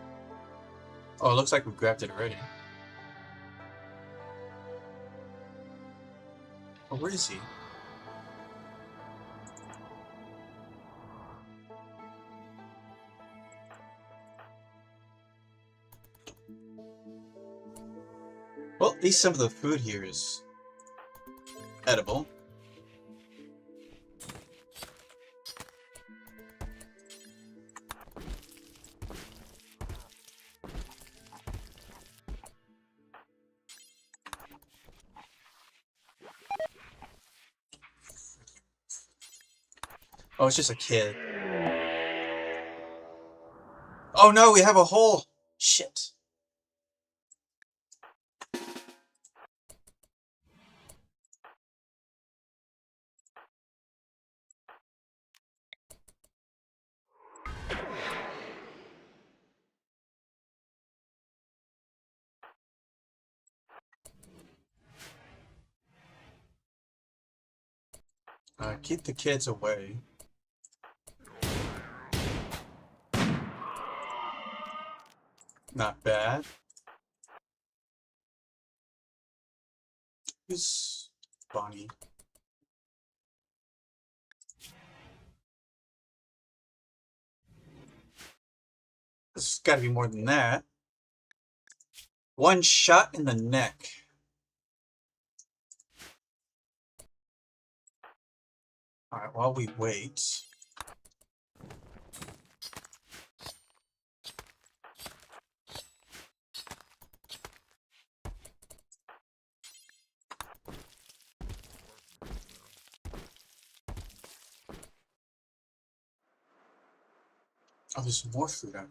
Oh, it looks like we grabbed it already. Oh, where is he? Well, at least some of the food here is edible. Oh, it's just a kid. Oh no, we have a hole! Shit. Keep the kids away. Not bad. Who's Bonnie? There's got to be more than that. One shot in the neck. All right, while we wait. Oh, there's more food out.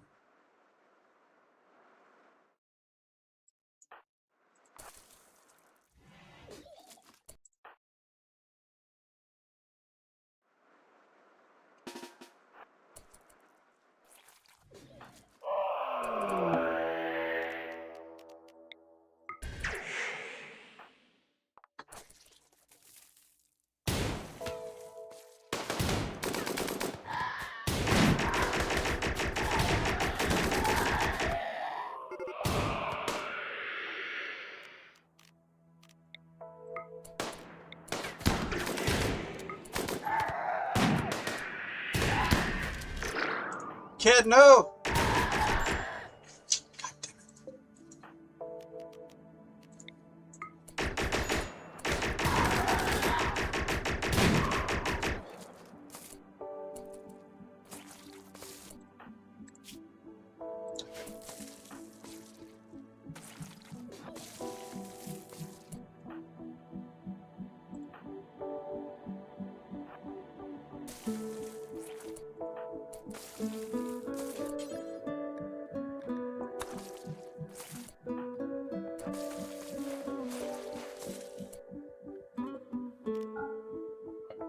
Kid, no!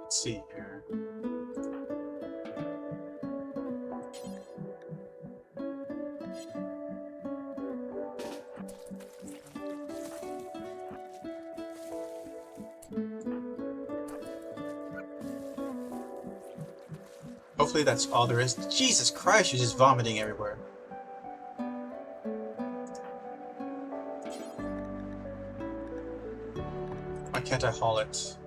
Let's see here. Hopefully that's all there is. Jesus Christ, you're just vomiting everywhere. Why can't I haul it?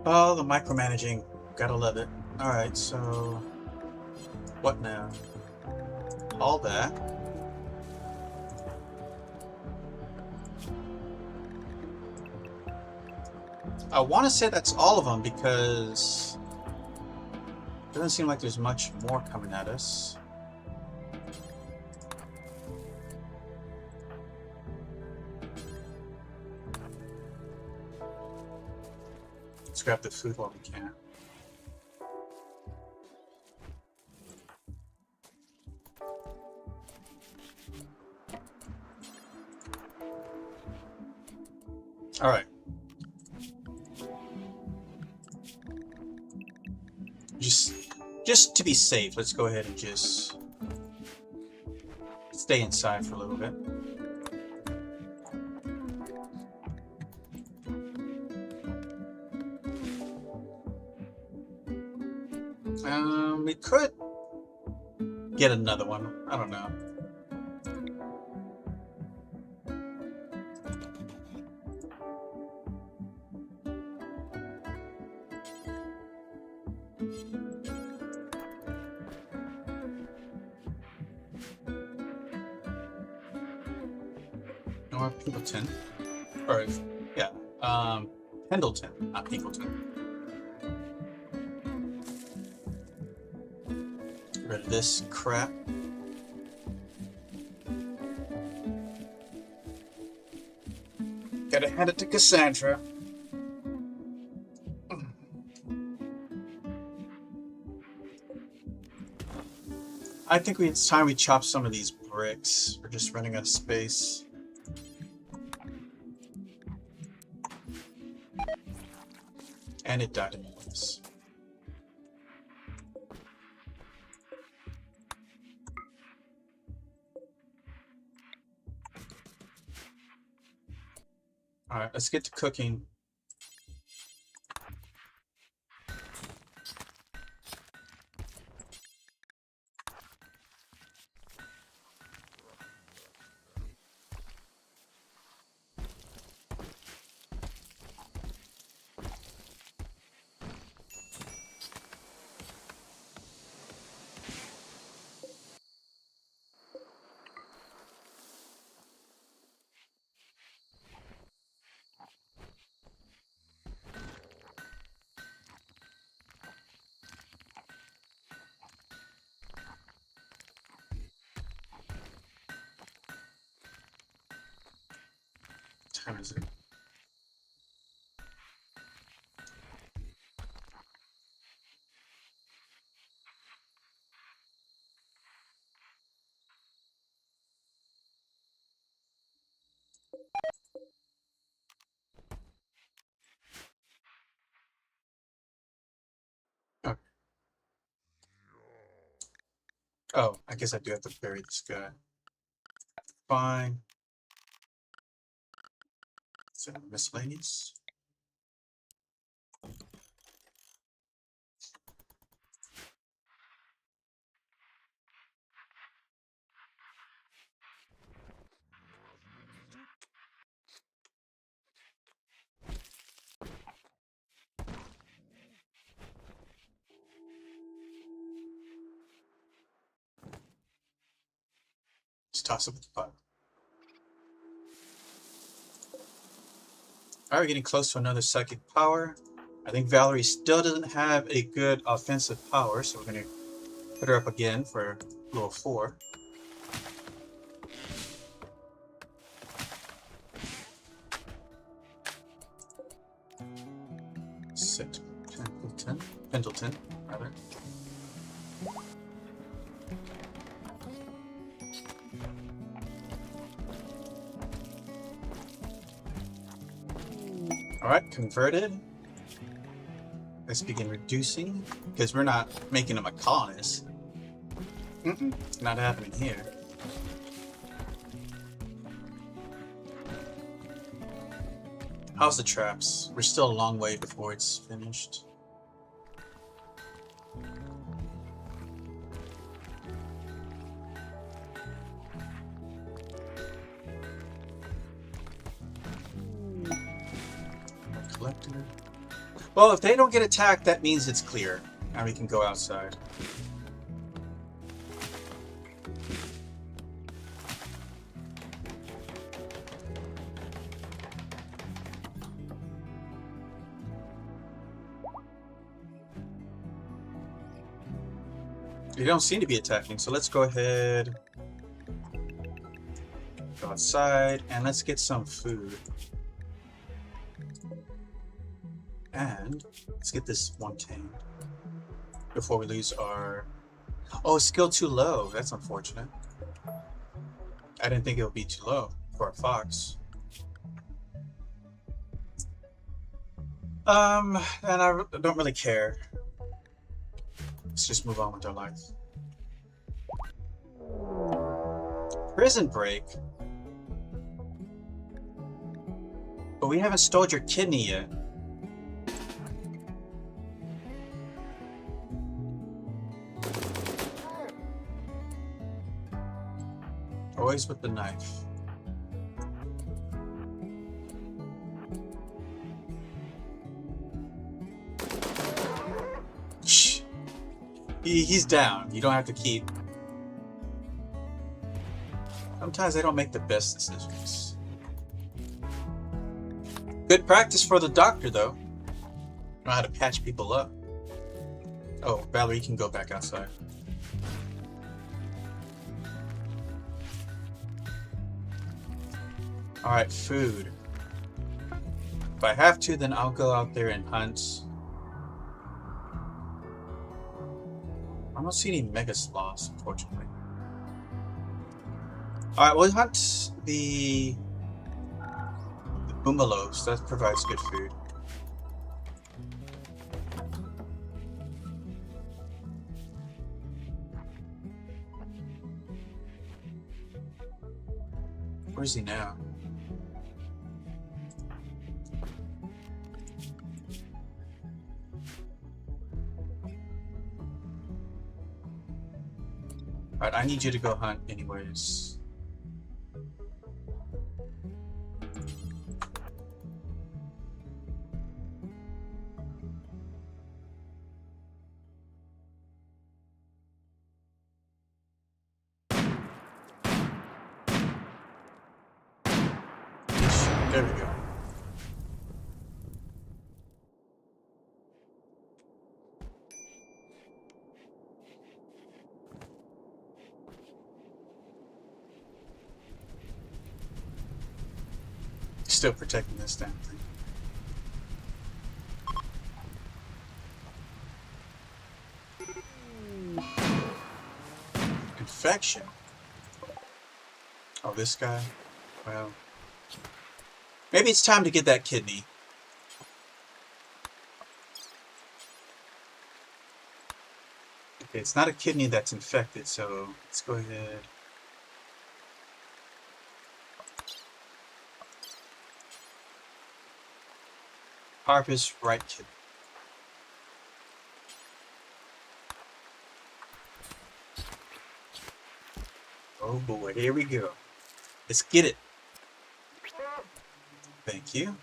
Oh, the micromanaging. Gotta love it. Alright, so... what now? All that. I want to say that's all of them because... it doesn't seem like there's much more coming at us. Let's grab the food while we can. All right. Just to be safe, let's go ahead and just stay inside for a little bit. We could get another one. I don't know. Or Pendleton. Or, yeah. Pendleton, not Pendleton. Get rid of this crap. Gotta hand it to Cassandra. I think it's time we chop some of these bricks. We're just running out of space. And it died anyways. Alright, let's get to cooking. time is it? Oh, oh, I guess I do have to bury this guy. Fine. Is that miscellaneous? Let's toss it with the pot. Alright, we're getting close to another psychic power. I think Valerie still doesn't have a good offensive power, so we're going to put her up again for level 4. Sit. Pendleton, rather. Alright, converted. Let's begin reducing, because we're not making him a colonist. Not happening here. How's the traps? We're still a long way before it's finished. Collector. Well, if they don't get attacked, that means it's clear. Now we can go outside. They don't seem to be attacking, so let's go ahead, go outside, and let's get some food. And let's get this one tamed before we lose our... Oh, skill too low. That's unfortunate. I didn't think it would be too low for a fox. And I don't really care. Let's just move on with our life. Prison break? But we haven't stole your kidney yet. Always with the knife. Shh. He's down. You don't have to keep. Sometimes they don't make the best decisions. Good practice for the doctor, though. Know how to patch people up. Oh, Valerie, you can go back outside. Alright, food. If I have to, then I'll go out there and hunt. I don't see any mega sloths, unfortunately. Alright, we'll hunt the boomalopes. That provides good food. Where is he now? Alright, I need you to go hunt anyways. There we go. Still protecting this damn thing. Infection. Oh, this guy? Well, maybe it's time to get that kidney. Okay, it's not a kidney that's infected, so let's go ahead. Harvest right kidney. Oh boy, here we go. Let's get it. Thank you.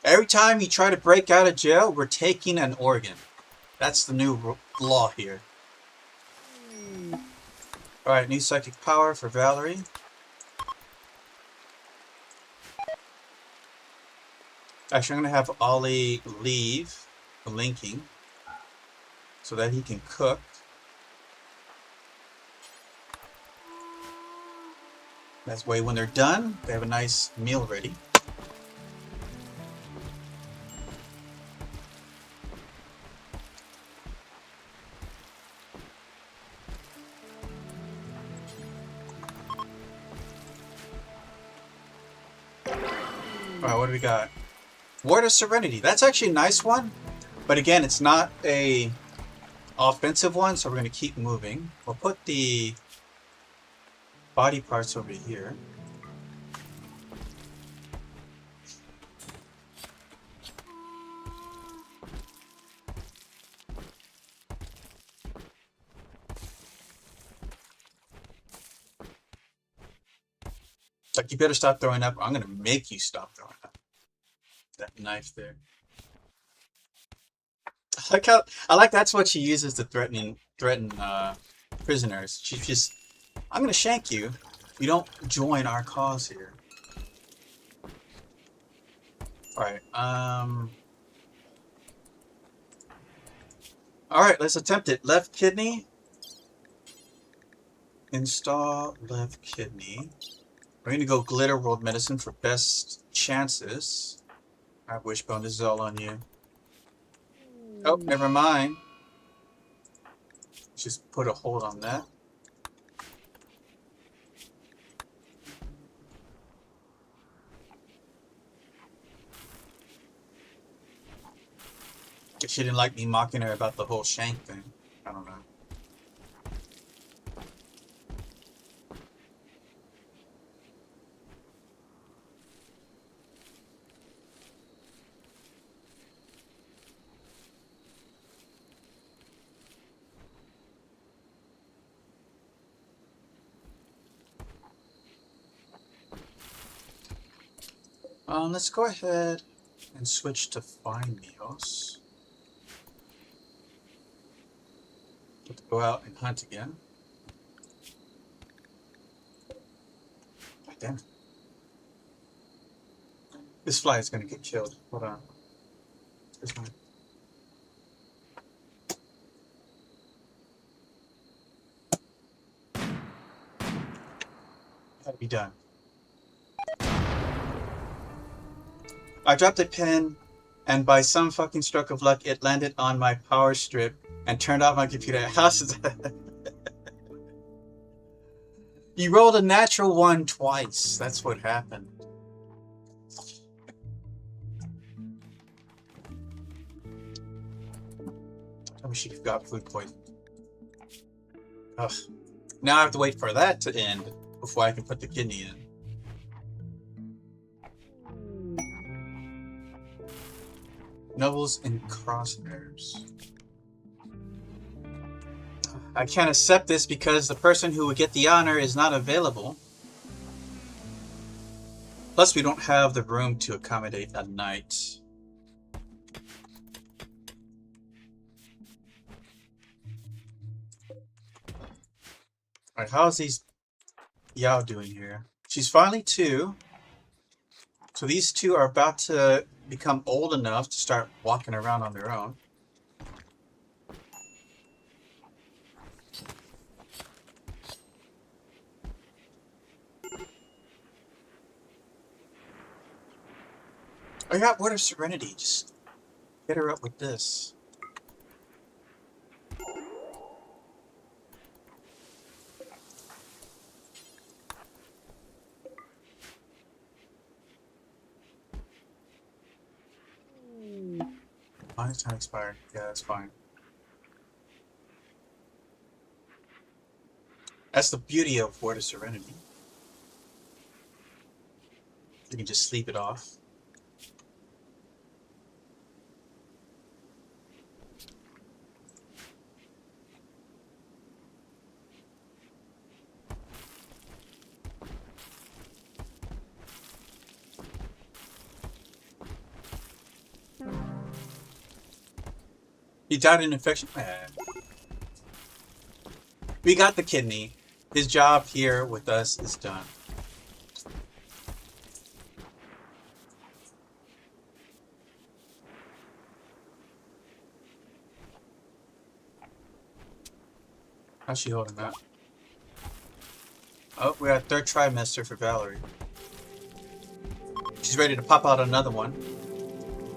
Every time you try to break out of jail, we're taking an organ. That's the new law here. Alright, new psychic power for Valerie. Actually, I'm going to have Ollie leave the linking so that he can cook. That way, when they're done, they have a nice meal ready. Alright, what do we got? Word of Serenity. That's actually a nice one. But again, it's not a offensive one, so we're going to keep moving. We'll put the body parts over here. Like, you better stop throwing up. I'm going to make you stop throwing up. That knife there. I like that's what she uses to threaten prisoners. She's just, I'm going to shank you. You don't join our cause here. Alright, Alright, let's attempt it. Left kidney. Install left kidney. We're going to go Glitter World Medicine for best chances. Alright, Wishbone, this is all on you. Oh, never mind. Just put a hold on that. She didn't like me mocking her about the whole shank thing. I don't know. Let's go ahead and switch to fine meals. Have to go out and hunt again. God damn it. This fly is gonna get killed. Hold on. This one. Gotta be done. I dropped a pin, and by some fucking stroke of luck, it landed on my power strip and turned off my computer. How's that? You rolled a natural one twice. That's what happened. I wish she got food poisoning. Ugh. Now I have to wait for that to end before I can put the kidney in. Nobles and crosshairs. I can't accept this because the person who would get the honor is not available. Plus, we don't have the room to accommodate a knight. Alright, how's these Yao doing here? She's finally 2. So these 2 are about to become old enough to start walking around on their own. I got Word of Serenity. Just get her up with this. Mine's time expired. Yeah, that's fine. That's the beauty of Word of Serenity. You can just sleep it off. He died in infection. We got the kidney. His job here with us is done. How's she holding that? Oh, we got third trimester for Valerie. She's ready to pop out another one.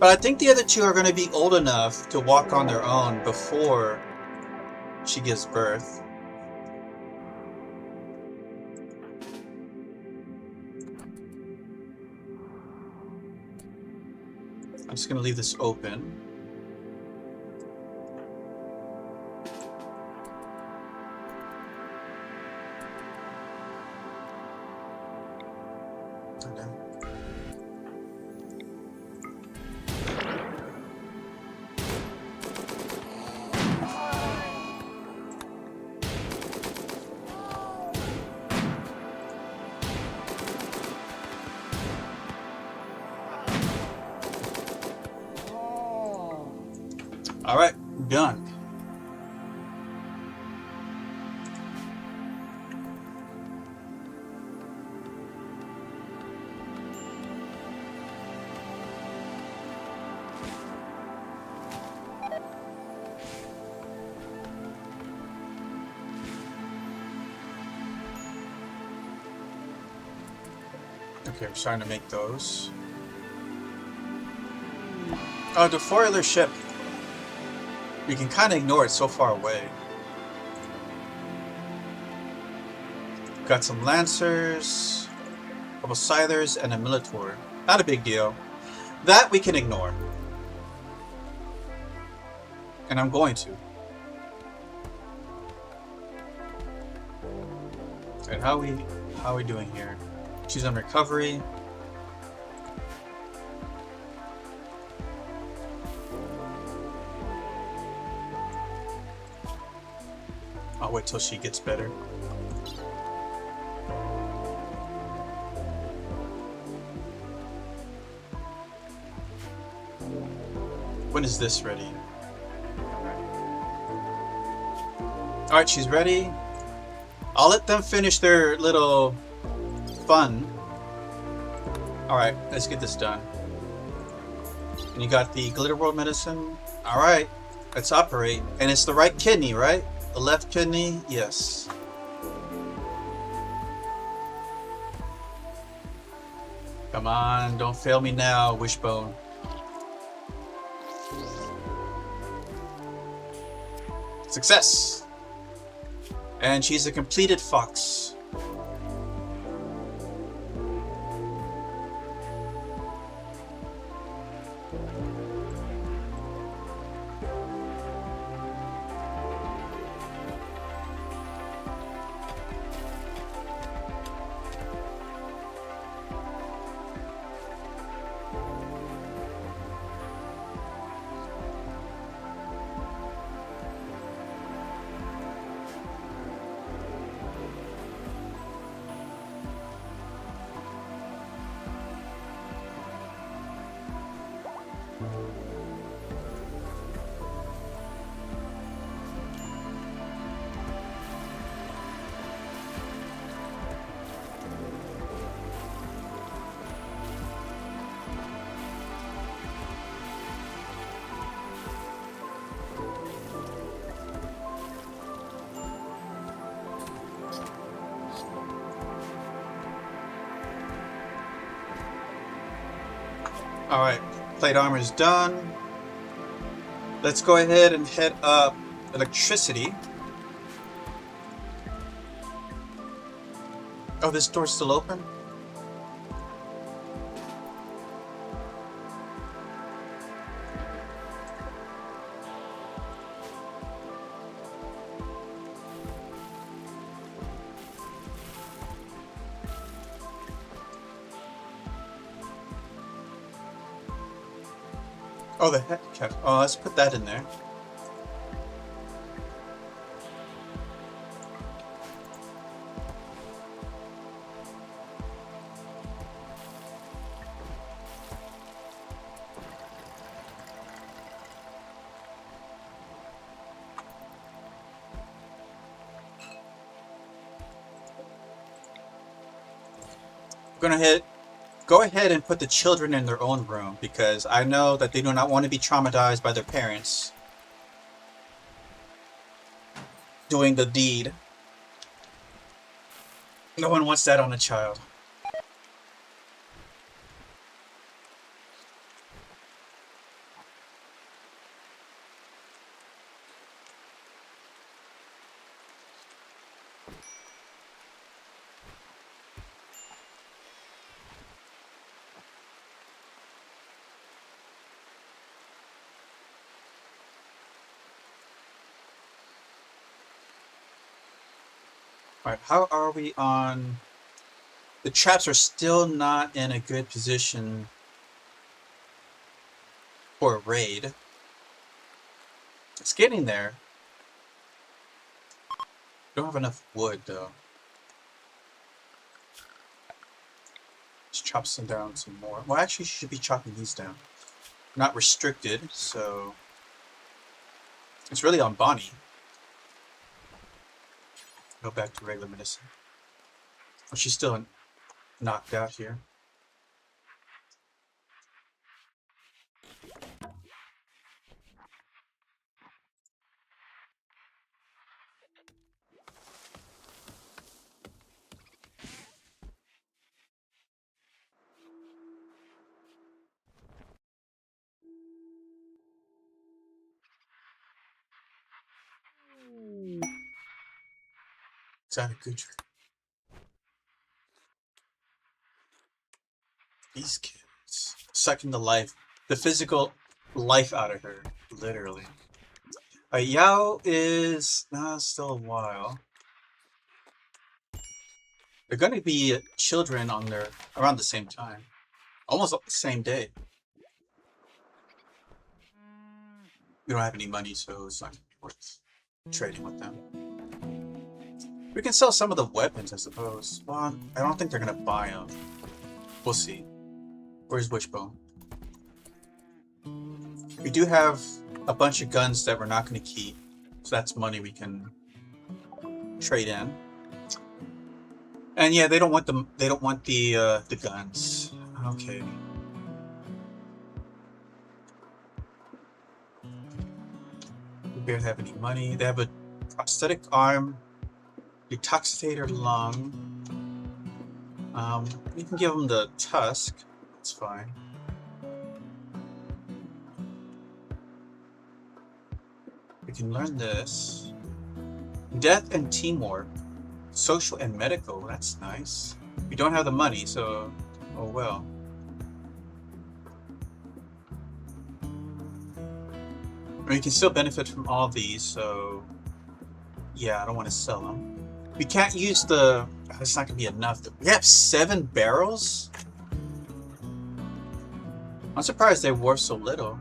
But I think the other two are going to be old enough to walk on their own before she gives birth. I'm just going to leave this open. Alright, done. Okay, I'm starting to make those. Oh, the foiler ship. We can kind of ignore it so far away. Got some Lancers, a couple Scythers, and a Militor. Not a big deal. That we can ignore. And I'm going to. And how are we doing here? She's on recovery. I'll wait till she gets better. When is this ready? Alright, she's ready. I'll let them finish their little fun. Alright, let's get this done. And you got the Glitter World medicine. Alright, let's operate. And it's the right kidney, right? The left kidney? Yes. Come on, don't fail me now, Wishbone. Success! And she's a completed fox. Alright, plate armor is done. Let's go ahead and head up electricity. Oh, this door's still open? Oh, the head cap. Oh, let's put that in there. Go ahead and put the children in their own room, because I know that they do not want to be traumatized by their parents doing the deed. No one wants that on a child. Alright, how are we on... The traps are still not in a good position for a raid. It's getting there. Don't have enough wood, though. Let's chop some down some more. Well, actually, you should be chopping these down. Not restricted, so... It's really on Bonnie. Go back to regular medicine. Oh, she's still knocked out here. Is that a good trick? These kids sucking the physical life out of her, literally. Yao is still a while. They're going to be children on around the same time, almost the same day. We don't have any money, so it's not worth trading with them. We can sell some of the weapons, I suppose. Well, I don't think they're going to buy them. We'll see. Where's Wishbone? We do have a bunch of guns that we're not going to keep, so that's money we can trade in. And yeah, they don't want them. They don't want the guns. Okay. We barely have any money. They have a prosthetic arm, detoxifier lung. We can give them the tusk. That's fine. We can learn this. Death and teamwork. Social and medical. That's nice. We don't have the money, so... Oh well. We can still benefit from all these, so... Yeah, I don't want to sell them. We can't use the... That's not going to be enough. We have 7 barrels? I'm surprised they were so little.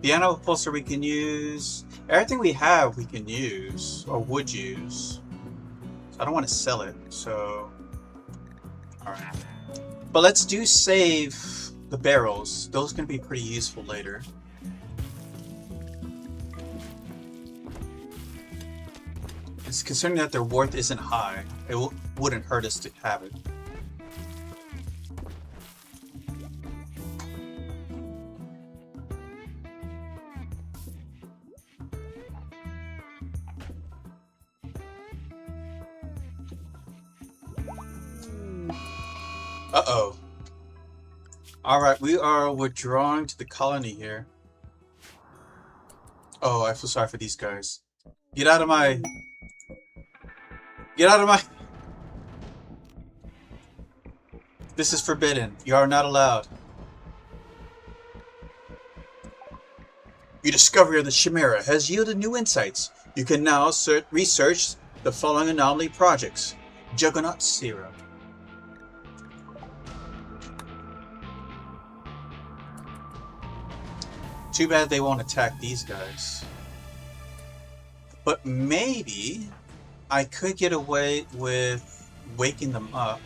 Piano upholster we can use. Everything we have we can use, or would use. So I don't want to sell it, so... Alright. But let's save the barrels. Those can be pretty useful later. It's considering that their worth isn't high, it wouldn't hurt us to have it. Uh-oh. Alright, we are withdrawing to the colony here. Oh, I feel sorry for these guys. Get out of my... Get out of my... This is forbidden. You are not allowed. Your discovery of the Chimera has yielded new insights. You can now research the following anomaly projects. Juggernaut Serum. Too bad they won't attack these guys. But maybe I could get away with waking them up.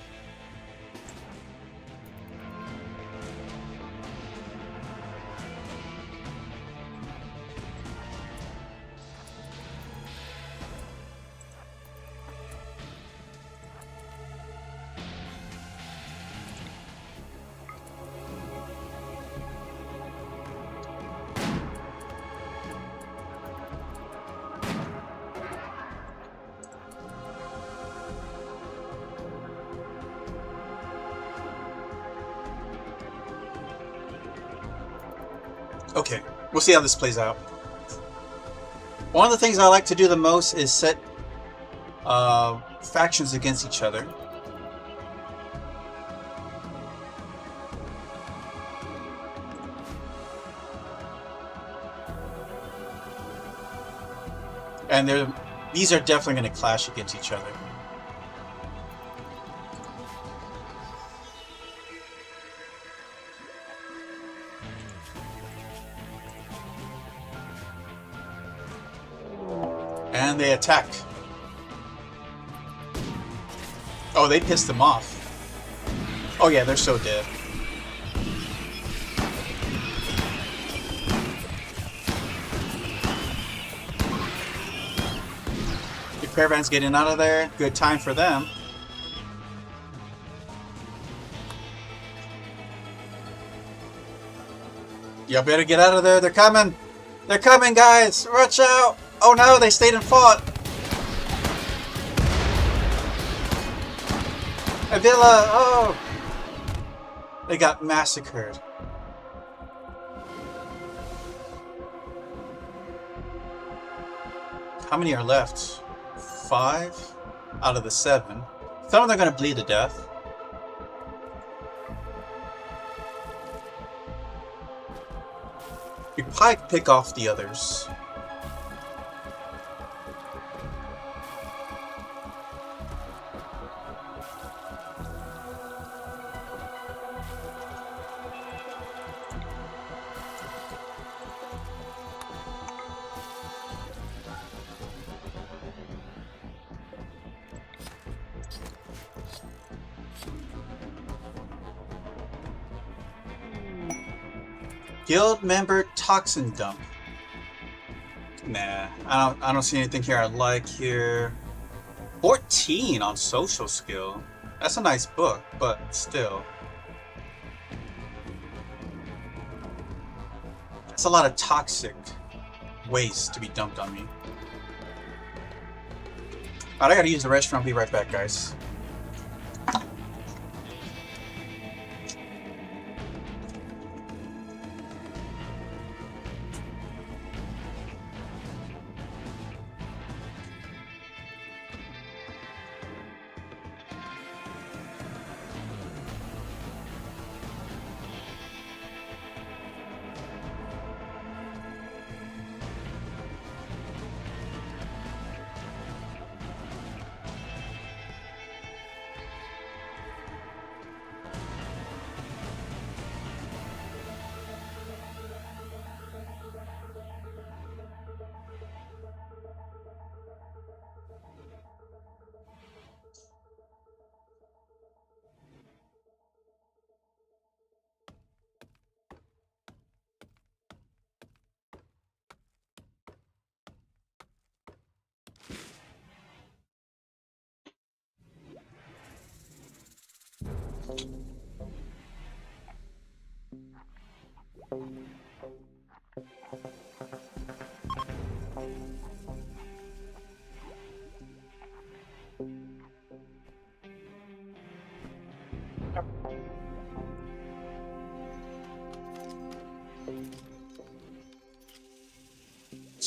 Okay, we'll see how this plays out. One of the things I like to do the most is set factions against each other. And these are definitely going to clash against each other. And they attack. Oh, they pissed them off. Oh yeah, they're so dead. Your caravan's getting out of there. Good time for them. Y'all better get out of there. They're coming. They're coming, guys. Watch out. Oh no, they stayed and fought. Avila, oh. They got massacred. How many are left? 5 out of the 7. Some of them are going to bleed to death. You probably pick off the others. Guild member toxin dump. Nah, I don't see anything here I like here. 14 on social skill. That's a nice book, but still. That's a lot of toxic waste to be dumped on me. Alright, I gotta use the restroom. I'll be right back, guys.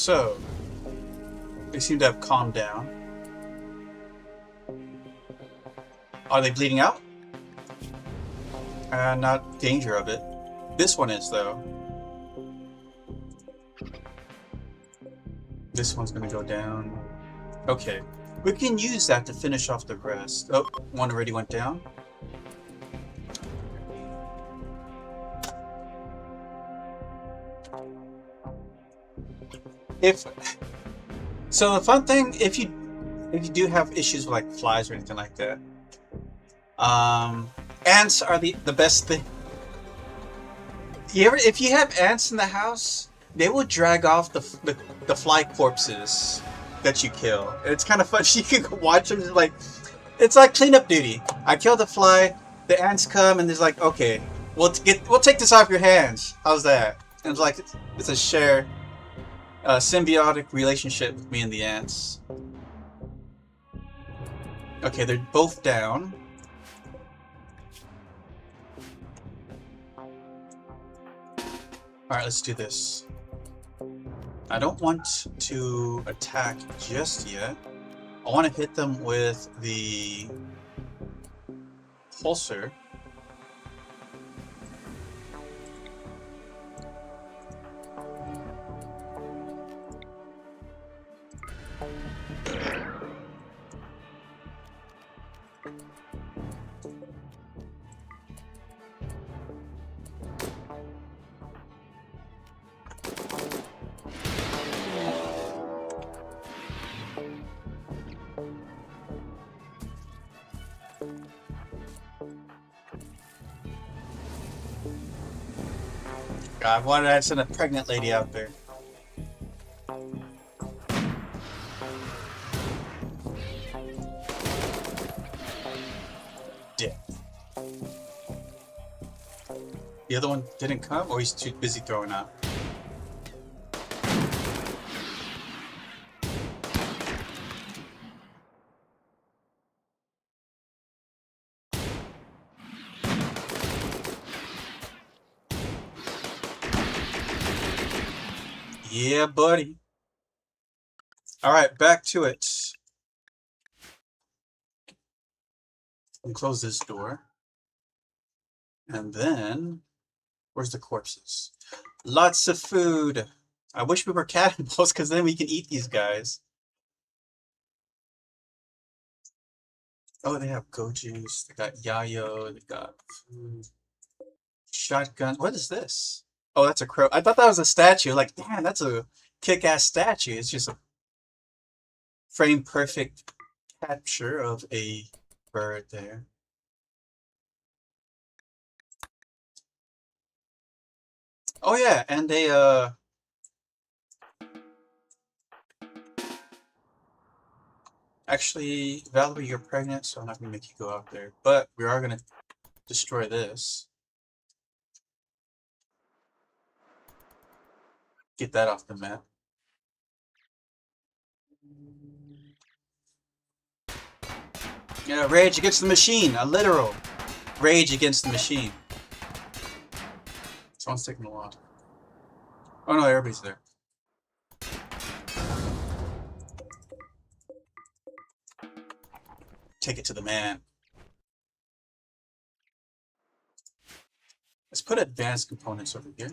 So, they seem to have calmed down. Are they bleeding out? Not danger of it. This one is, though. This one's gonna go down. Okay. We can use that to finish off the rest. Oh, one already went down. So the fun thing, if you do have issues with like flies or anything like that, ants are the best thing. If you have ants in the house, they will drag off the fly corpses that you kill. And it's kind of fun. You can watch them. It's like cleanup duty. I kill the fly. The ants come and there's like, okay, we'll take this off your hands. How's that? And it's like it's a shared symbiotic relationship with me and the ants. Okay, they're both down. Alright, let's do this. I don't want to attack just yet. I want to hit them with the pulsar. God, why did I send a pregnant lady out there? Dead. The other one didn't come, or he's too busy throwing up? Yeah, buddy. Alright, back to it. And close this door. And then, where's the corpses? Lots of food. I wish we were cannibals, because then we can eat these guys. Oh, they have go juice. They got yayo. They got food. Shotgun. What is this? Oh, that's a crow. I thought that was a statue. Like, damn, that's a kick-ass statue. It's just a frame perfect capture of a bird there. Oh yeah, and they actually, Valerie, you're pregnant, so I'm not gonna make you go out there. But we are gonna destroy this. Get that off the map. Yeah, rage against the machine. A literal rage against the machine. Someone's taking a lot. Oh no, everybody's there. Take it to the man. Let's put advanced components over here.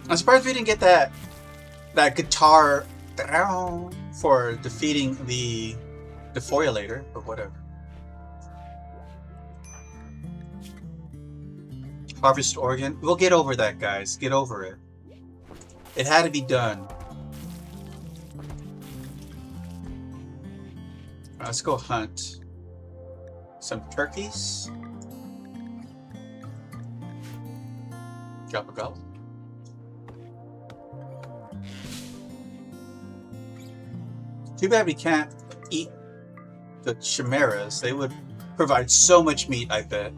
I'm surprised we didn't get that guitar down for defeating the defibrillator, or whatever. Harvest organ. We'll get over that, guys. Get over it. It had to be done. Let's go hunt some turkeys. Drop a gobble. Too bad we can't eat the chimeras. They would provide so much meat, I bet.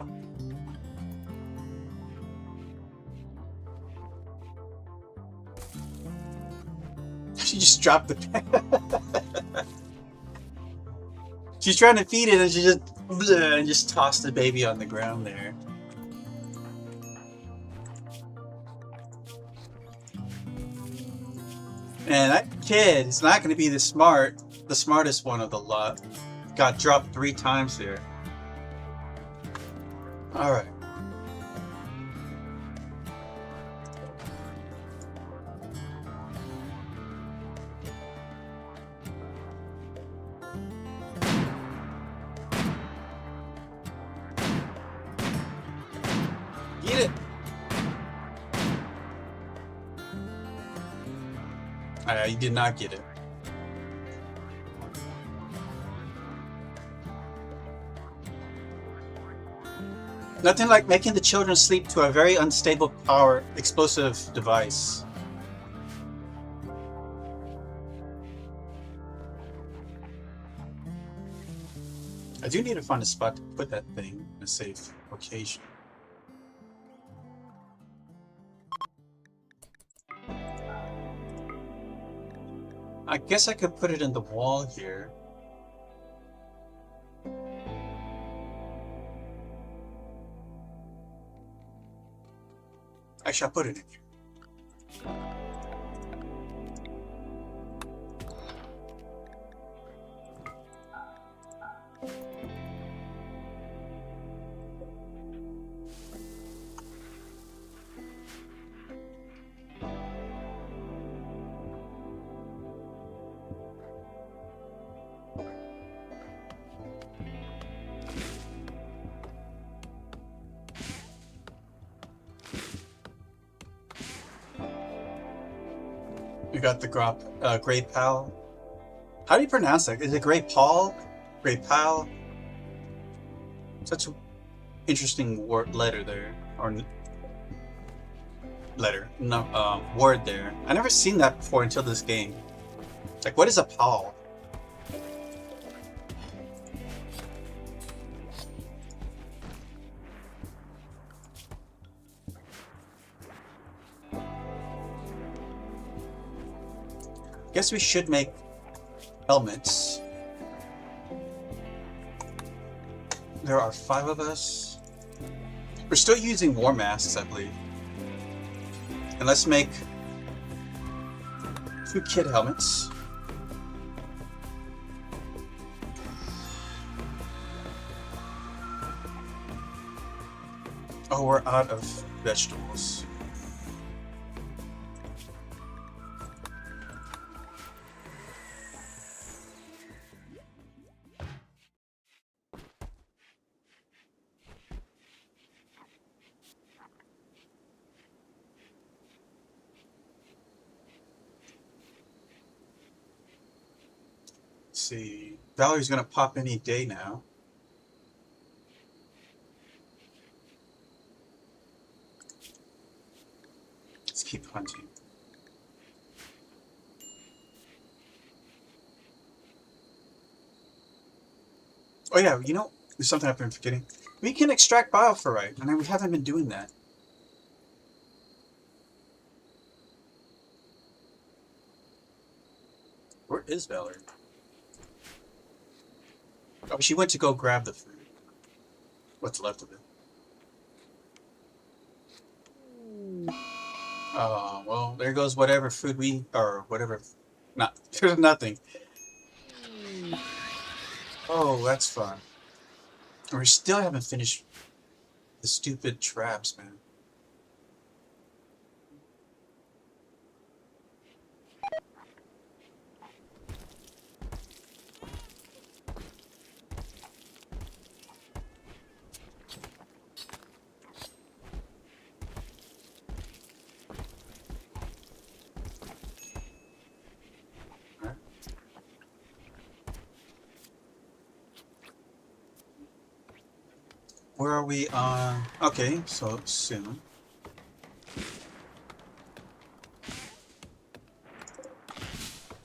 She just dropped the pen. She's trying to feed it and she just and just tossed the baby on the ground there. And that kid is not going to be the smartest one of the lot. Got dropped 3 times here. All right. Get it. You did not get it. Nothing like making the children sleep to a very unstable power explosive device. I do need to find a spot to put that thing in a safe location. I guess I could put it in the wall here. Actually, I'll put it in here. We got the Grey Pal. How do you pronounce that? Is it Grey Paul? Grey Pal? Such an interesting letter there. Or letter. No, word there. I never seen that before until this game. Like, what is a Pal? Guess we should make helmets. There are 5 of us. We're still using war masks, I believe. And let's make 2 kid helmets. Oh, we're out of vegetables. See, Valerie's gonna pop any day now. Let's keep hunting. Oh yeah, you know, there's something I've been forgetting. We can extract bioferrite, and we haven't been doing that. Where is Valerie? Oh, she went to go grab the food. What's left of it? Oh, well, there goes whatever food or whatever, there's nothing. Oh, that's fun. And we still haven't finished the stupid traps, man. Where are we on? Okay, so soon.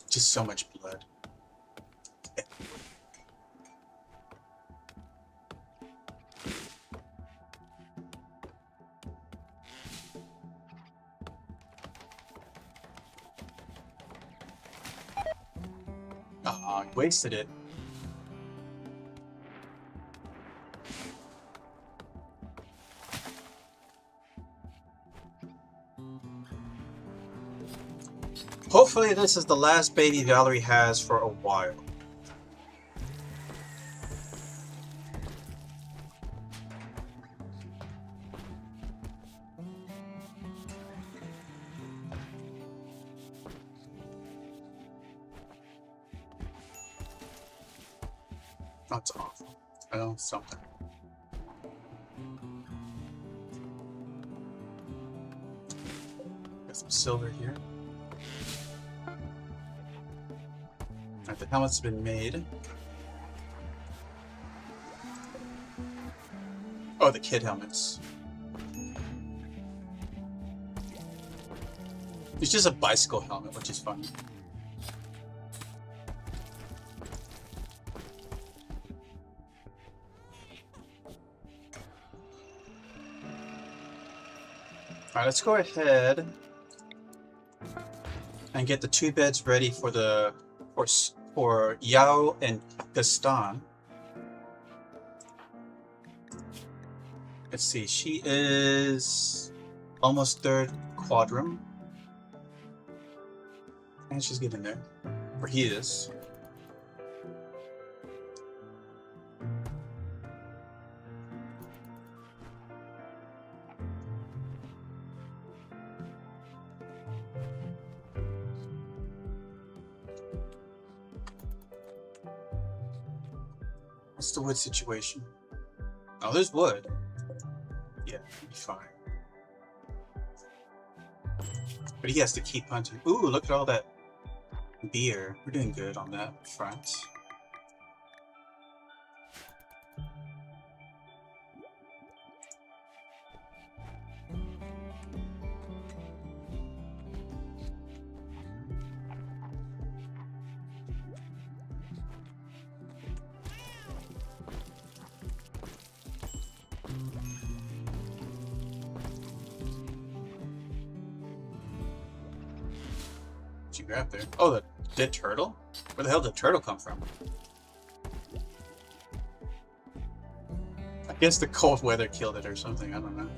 Just so much blood. I wasted it. hopefully this is the last baby Valerie has for a while. That's awful. I know something. Got some silver here. Alright, the helmet's been made. Oh, the kid helmets. It's just a bicycle helmet, which is fun. Alright, let's go ahead and get the 2 beds ready for the for Yao and Gaston. Let's see, she is almost 3rd quadrum. And she's getting there. Or he is. What's the wood situation? Oh, there's wood. Yeah, he'll be fine. But he has to keep hunting. Ooh, look at all that beer. We're doing good on that front. What'd you grab there? Oh, the dead turtle? Where the hell did the turtle come from? I guess the cold weather killed it or something, I don't know.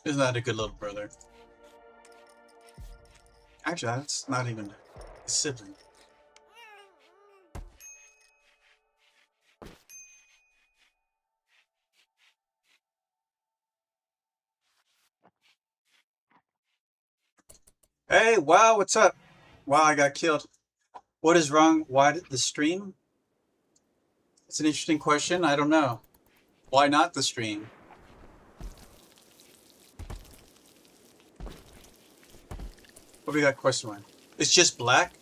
Isn't that a good little brother? Actually, that's not even a sibling. Hey, wow, what's up? Wow, I got killed. What is wrong? Why did the stream? It's an interesting question. I don't know. Why not the stream? What we got question one? It's just black?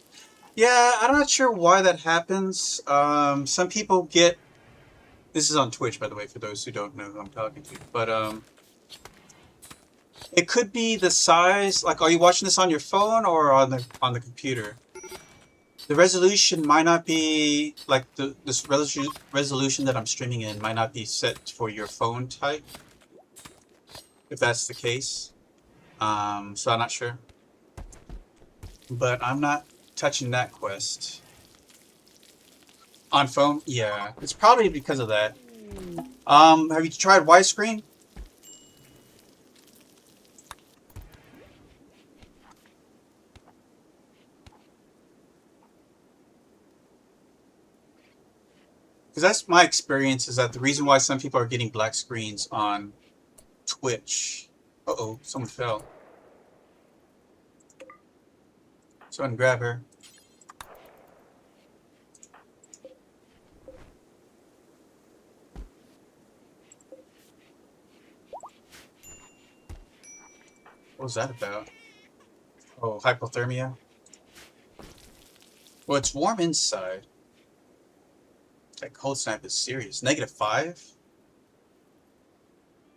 Yeah, I'm not sure why that happens. Some people get... This is on Twitch, by the way, for those who don't know who I'm talking to. But, it could be the size. Like, are you watching this on your phone or on the computer? The resolution might not be... Like, this resolution that I'm streaming in might not be set for your phone type. If that's the case. So I'm not sure. But I'm not touching that quest. On phone? Yeah. It's probably because of that. Have you tried widescreen? Because that's my experience, is that the reason why some people are getting black screens on Twitch... Uh-oh, someone fell. Someone grab her. What was that about? Oh, hypothermia? Well, it's warm inside. That cold snap is serious. -5?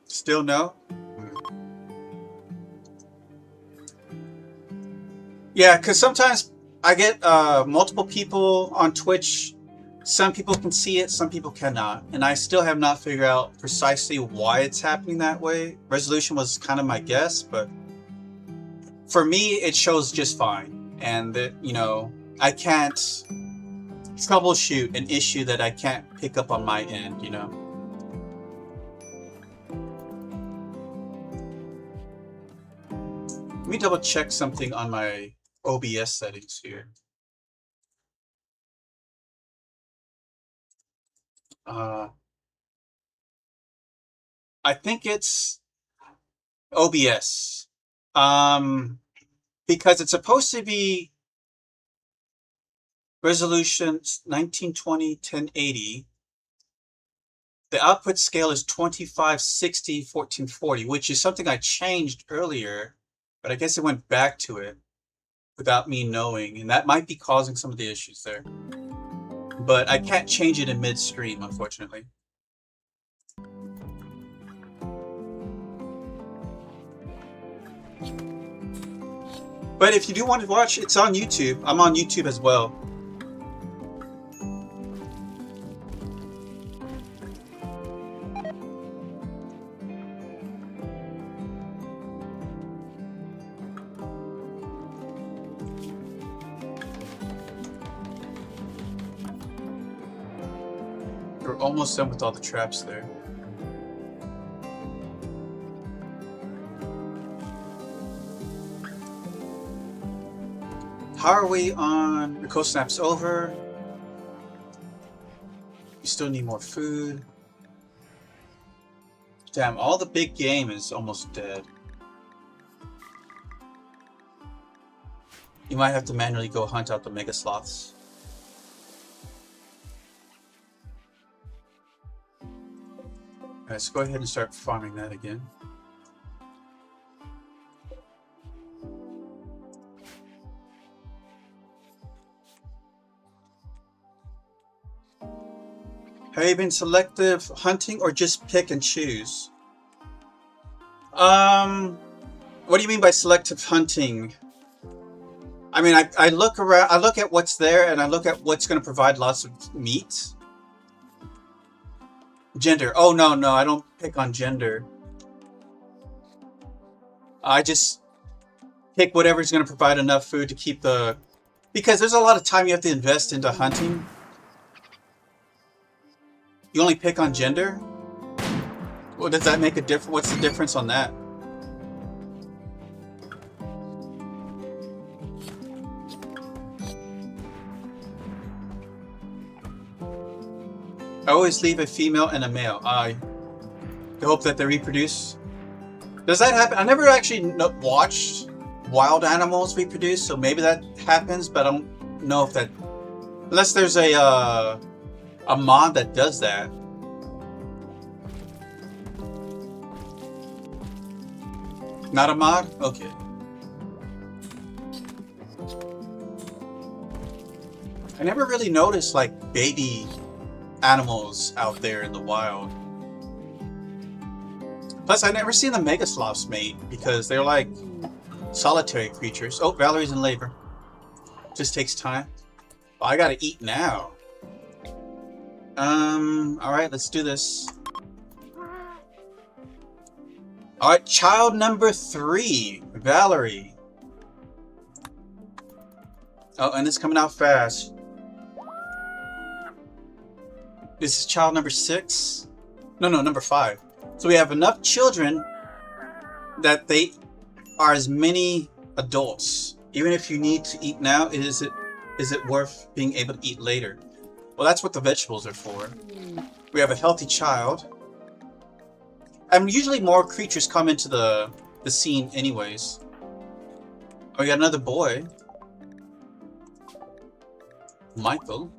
Still no? Yeah, because sometimes I get multiple people on Twitch. Some people can see it, some people cannot, and I still have not figured out precisely why it's happening that way. Resolution was kind of my guess, but for me, it shows just fine, and that I can't troubleshoot an issue that I can't pick up on my end. Let me double check something on my OBS settings here. I think it's OBS. Because it's supposed to be resolution 1920 1080. The output scale is 2560 1440, which is something I changed earlier, but I guess it went back to it without me knowing, and that might be causing some of the issues there. But I can't change it in mid-stream, unfortunately. But if you do want to watch, it's on YouTube. I'm on YouTube as well. We're almost done with all the traps there. How are we on? The coast snap's over. We still need more food. Damn, all the big game is almost dead. You might have to manually go hunt out the mega sloths. Alright, let's go ahead and start farming that again. Have you been selective hunting or just pick and choose? What do you mean by selective hunting? I mean, I look around, I look at what's there, and I look at what's going to provide lots of meat. Gender. Oh, no, I don't pick on gender. I just pick whatever's going to provide enough food to keep the... Because there's a lot of time you have to invest into hunting. You only pick on gender? Well, does that make a difference? What's the difference on that? I always leave a female and a male. I hope that they reproduce. Does that happen? I never actually watched wild animals reproduce, so maybe that happens, but I don't know if that... Unless there's a mod that does that. Not a mod? Okay. I never really noticed like baby animals out there in the wild. Plus, I never seen the mega sloths mate because they're like solitary creatures. Oh, Valerie's in labor. Just takes time. Oh, I gotta eat now. Alright, let's do this. Alright, child number 3, Valerie. Oh, and it's coming out fast. This is child number 6? No, number 5. So we have enough children that they are as many adults. Even if you need to eat now, is it worth being able to eat later? Well, that's what the vegetables are for. We have a healthy child. And usually more creatures come into the scene anyways. Oh, we got another boy. Michael.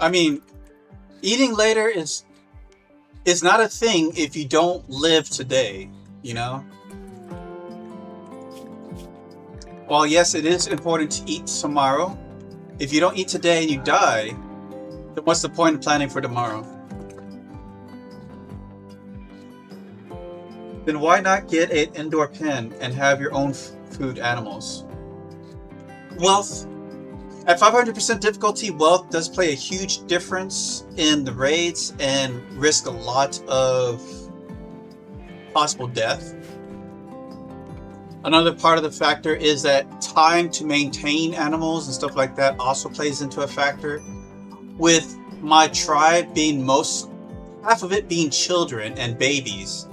I mean, eating later is not a thing if you don't live today, you know? While yes, it is important to eat tomorrow, if you don't eat today and you die, then what's the point of planning for tomorrow? then why not get an indoor pen and have your own food animals? Wealth. At 500% difficulty, wealth does play a huge difference in the raids and risk a lot of possible death. Another part of the factor is that time to maintain animals and stuff like that also plays into a factor. With my tribe being half of it being children and babies,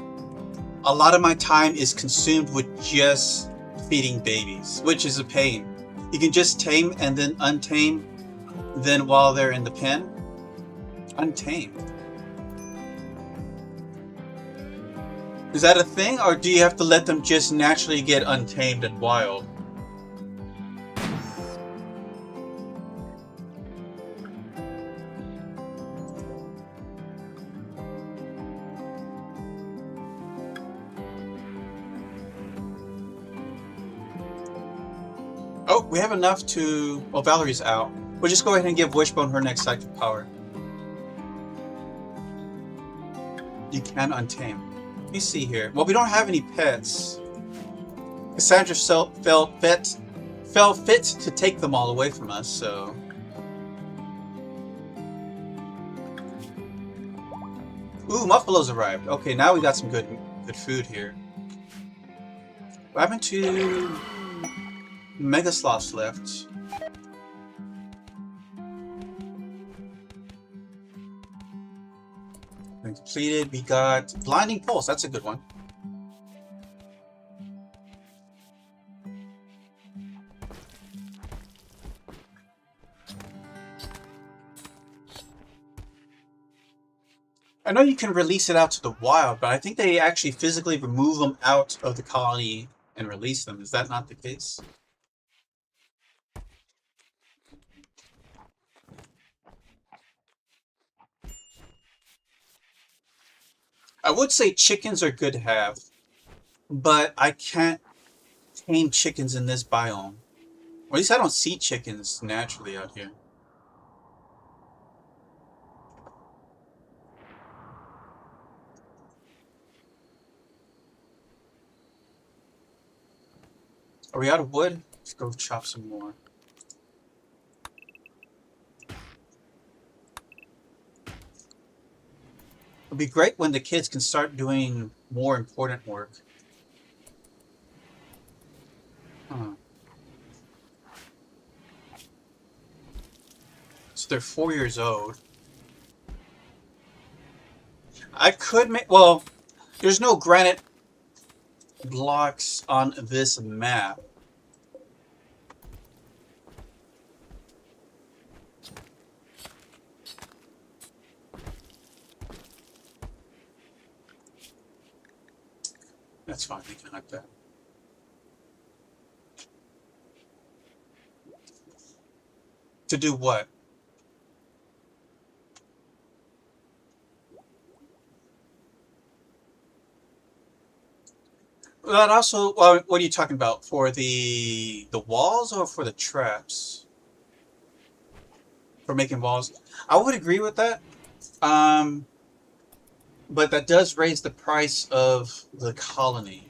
a lot of my time is consumed with just feeding babies, which is a pain. You can just tame and then untame, then while they're in the pen, untamed. Is that a thing, or do you have to let them just naturally get untamed and wild? Oh, we have enough to... Well, Valerie's out. We'll just go ahead and give Wishbone her next psychic power. You can untame. Let me see here. Well, we don't have any pets. Cassandra felt fit to take them all away from us, so... Ooh, Muffalo's arrived. Okay, now we got some good food here. What happened to... Mega Sloths left? Completed. We got Blinding Pulse. That's a good one. I know you can release it out to the wild, but I think they actually physically remove them out of the colony and release them. Is that not the case? I would say chickens are good to have, but I can't tame chickens in this biome. Or at least I don't see chickens naturally out here. Are we out of wood? Let's go chop some more. It'll be great when the kids can start doing more important work. Huh. So they're 4 years old. I could make... Well, there's no granite blocks on this map. That's fine, we can like that. To do what? That also, what are you talking about? For the walls or for the traps? For making walls? I would agree with that. But that does raise the price of the colony.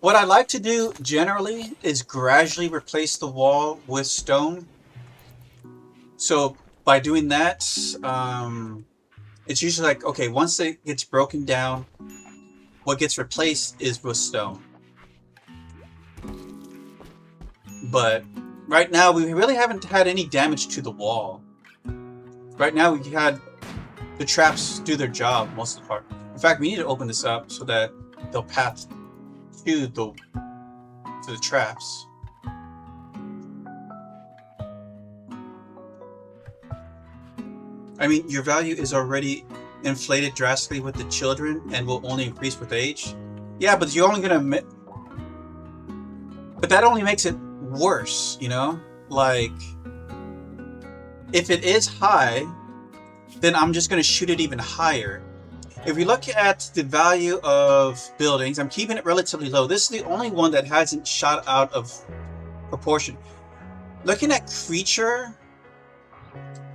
What I like to do generally is gradually replace the wall with stone. So by doing that, it's usually like, okay, once it gets broken down, what gets replaced is with stone. But right now, we really haven't had any damage to the wall. Right now, we had the traps do their job most of the part. In fact, we need to open this up so that they'll path to the traps. I mean, your value is already inflated drastically with the children and will only increase with age. Yeah, but you're only gonna... But that only makes it worse, you know? Like, if it is high, then I'm just gonna shoot it even higher. If we look at the value of buildings, I'm keeping it relatively low. This is the only one that hasn't shot out of proportion. Looking at creature,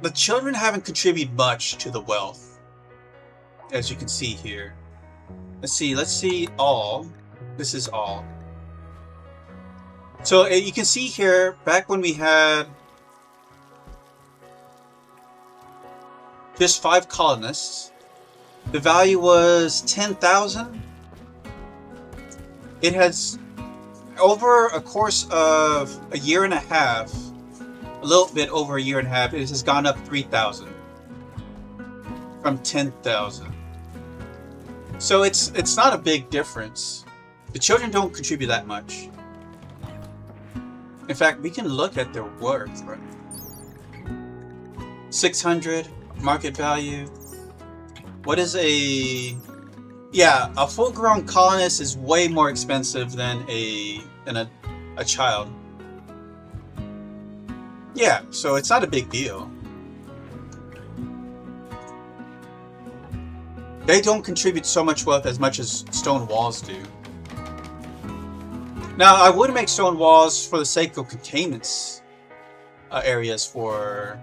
the children haven't contributed much to the wealth, as you can see here. Let's see all. This is all. So you can see here, back when we had just 5 colonists, the value was 10,000. It has, over a course of a year and a half, a little bit over a year and a half, it has gone up 3,000 from 10,000. So it's not a big difference. The children don't contribute that much. In fact, we can look at their worth, right? 600 market value. What is a... Yeah, a full-grown colonist is way more expensive than a child. Yeah, so it's not a big deal. They don't contribute so much wealth as much as stone walls do. Now, I would make stone walls for the sake of containment areas for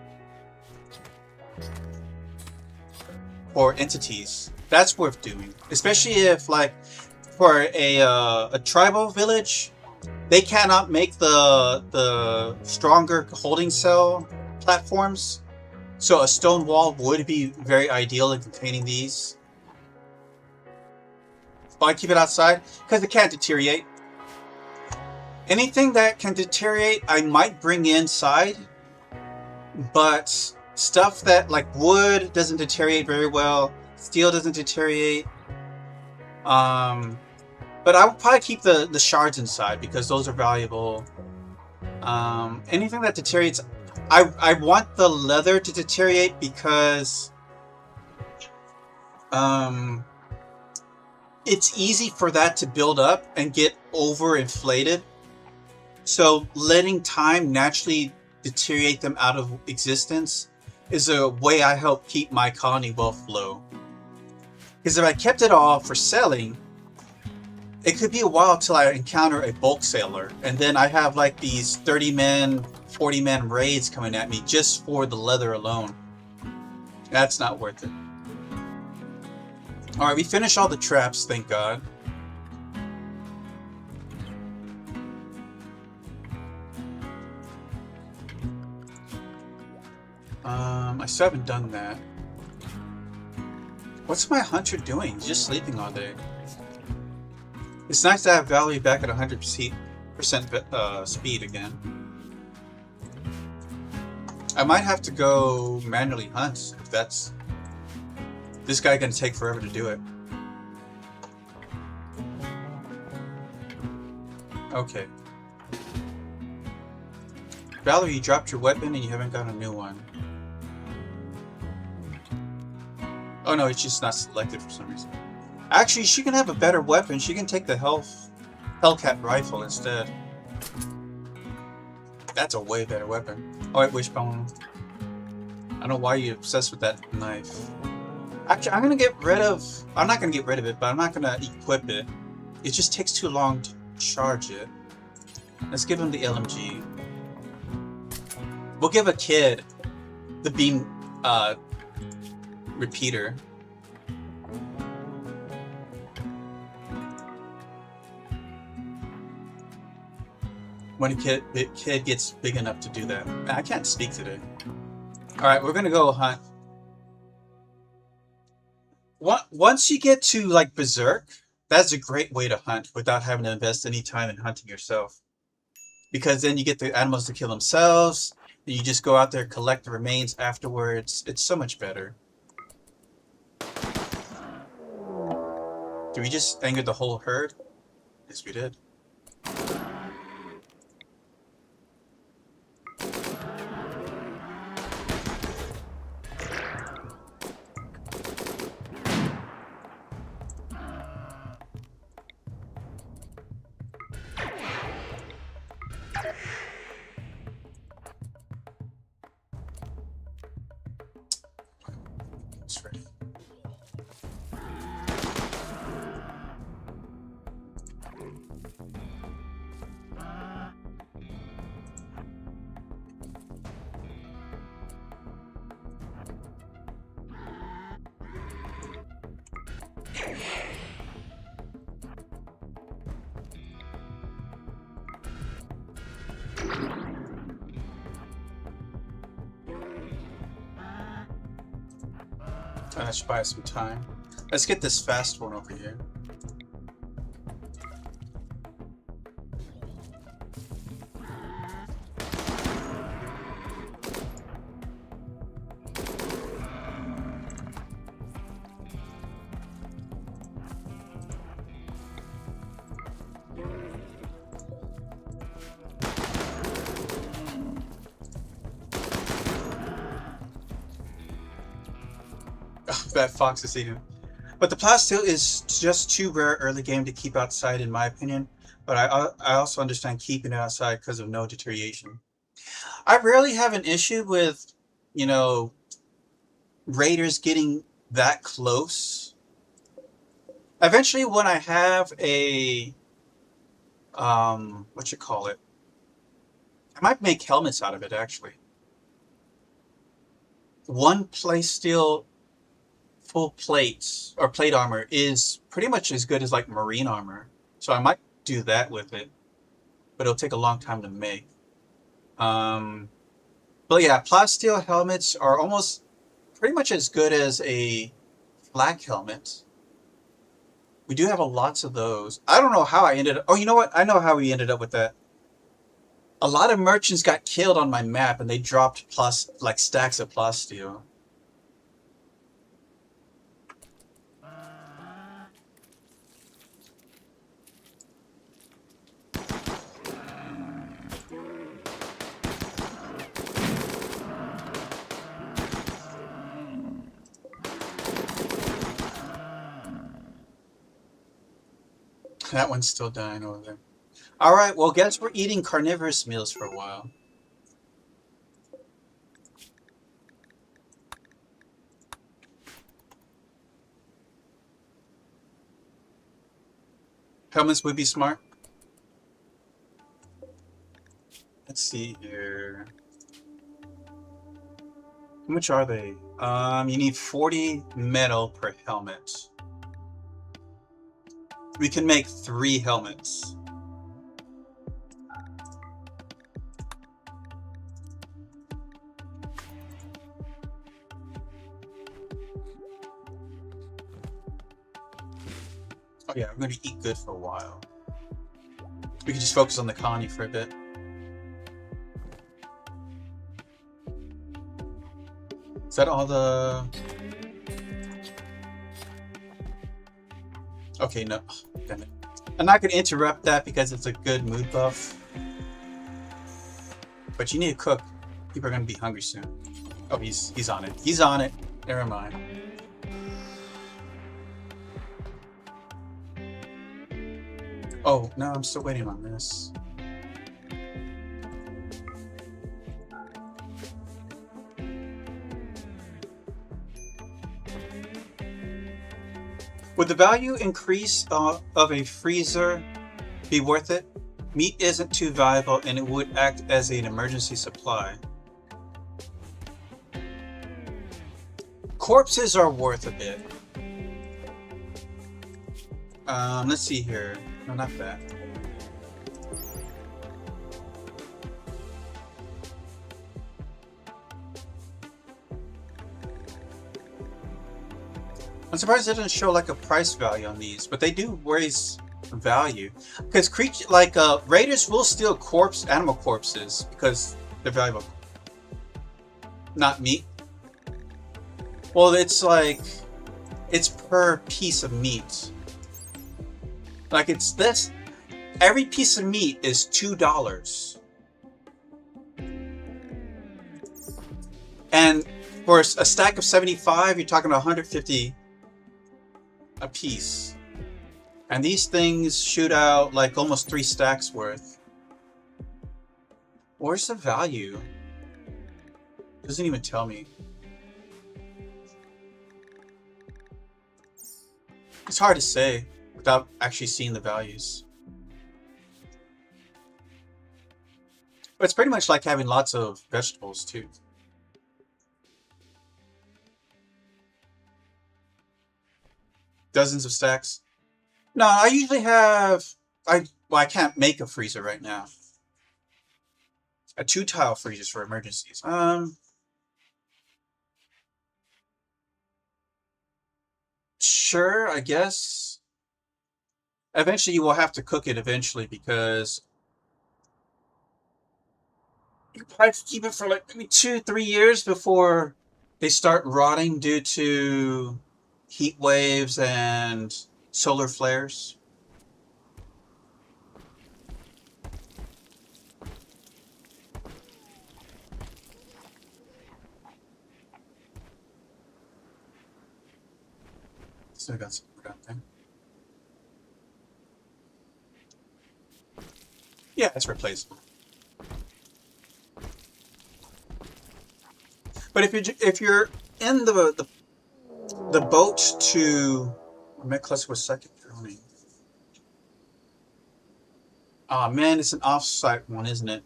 entities. That's worth doing, especially if, like, for a tribal village, they cannot make the stronger holding cell platforms. So a stone wall would be very ideal in containing these. Why keep it outside? Because it can't deteriorate. Anything that can deteriorate, I might bring inside. But stuff that, like wood, doesn't deteriorate very well. Steel doesn't deteriorate. But I would probably keep the shards inside because those are valuable. Anything that deteriorates, I want the leather to deteriorate because it's easy for that to build up and get overinflated. So letting time naturally deteriorate them out of existence is a way I help keep my colony wealth low. Because if I kept it all for selling, it could be a while till I encounter a bulk sailor, and then I have like these 30-man, 40-man raids coming at me just for the leather alone. That's not worth it. Alright, we finished all the traps, thank God. I still haven't done that. What's my hunter doing? He's just sleeping all day. It's nice to have Valerie back at 100% speed again. I might have to go manually hunt if that's... This guy gonna take forever to do it. Okay. Valerie, you dropped your weapon and you haven't got a new one. Oh no, it's just not selected for some reason. Actually, she can have a better weapon. She can take the Hellcat rifle instead. That's a way better weapon. Oh wait, Wishbone. I don't know why you're obsessed with that knife. Actually, I'm gonna get rid of... I'm not gonna get rid of it, but I'm not gonna equip it. It just takes too long to charge it. Let's give him the LMG. We'll give a kid the beam repeater. When a kid gets big enough to do that. I can't speak today. Alright, we're gonna go hunt. Once you get to like Berserk, that's a great way to hunt without having to invest any time in hunting yourself. Because then you get the animals to kill themselves, and you just go out there, collect the remains afterwards. It's so much better. Did we just anger the whole herd? Yes, we did. That should buy us some time. Let's get this fast one over here. That fox is eating. But the plasteel is just too rare early game to keep outside, in my opinion. But I also understand keeping it outside because of no deterioration. I rarely have an issue with, you know, raiders getting that close. Eventually, when I have a, what you call it, I might make helmets out of it, actually. One plasteel full plates or plate armor is pretty much as good as like marine armor. So I might do that with it, but it'll take a long time to make. But yeah, plasteel helmets are almost pretty much as good as a flak helmet. We do have lots of those. I don't know how I ended up. Oh, you know what? I know how we ended up with that. A lot of merchants got killed on my map, and they dropped like stacks of plasteel. That one's still dying over there. All right, well, guess we're eating carnivorous meals for a while. Helmets would be smart. Let's see here. How much are they? You need 40 metal per helmet. We can make 3 helmets. Oh yeah, we're going to eat good for a while. We can just focus on the colony for a bit. Is that all the... Okay, no. Oh, damn it. I'm not going to interrupt that because it's a good mood buff. But you need to cook. People are going to be hungry soon. Oh, he's on it. He's on it. Never mind. Oh, no, I'm still waiting on this. Would the value increase of a freezer be worth it? Meat isn't too valuable and it would act as an emergency supply. Corpses are worth a bit. Let's see here. No, not that. I'm surprised it didn't show like a price value on these, but they do raise value. Because raiders will steal animal corpses because they're valuable. Not meat. Well, it's per piece of meat. Like it's this. Every piece of meat is $2. And for a stack of 75, you're talking 150 a piece. And these things shoot out like almost 3 stacks worth. Where's the value? It doesn't even tell me. It's hard to say without actually seeing the values. But it's pretty much like having lots of vegetables too. Dozens of stacks. No, I usually have... I can't make a freezer right now. A 2-tile freezer for emergencies. Sure, I guess. Eventually you will have to cook it eventually because you probably have to keep it for like maybe 2-3 years before they start rotting due to heat waves and solar flares. Still got some wood out there. Yeah, it's replaceable. But if you're in the boat to Meklas was second droning. Oh man, it's an off-site one, isn't it?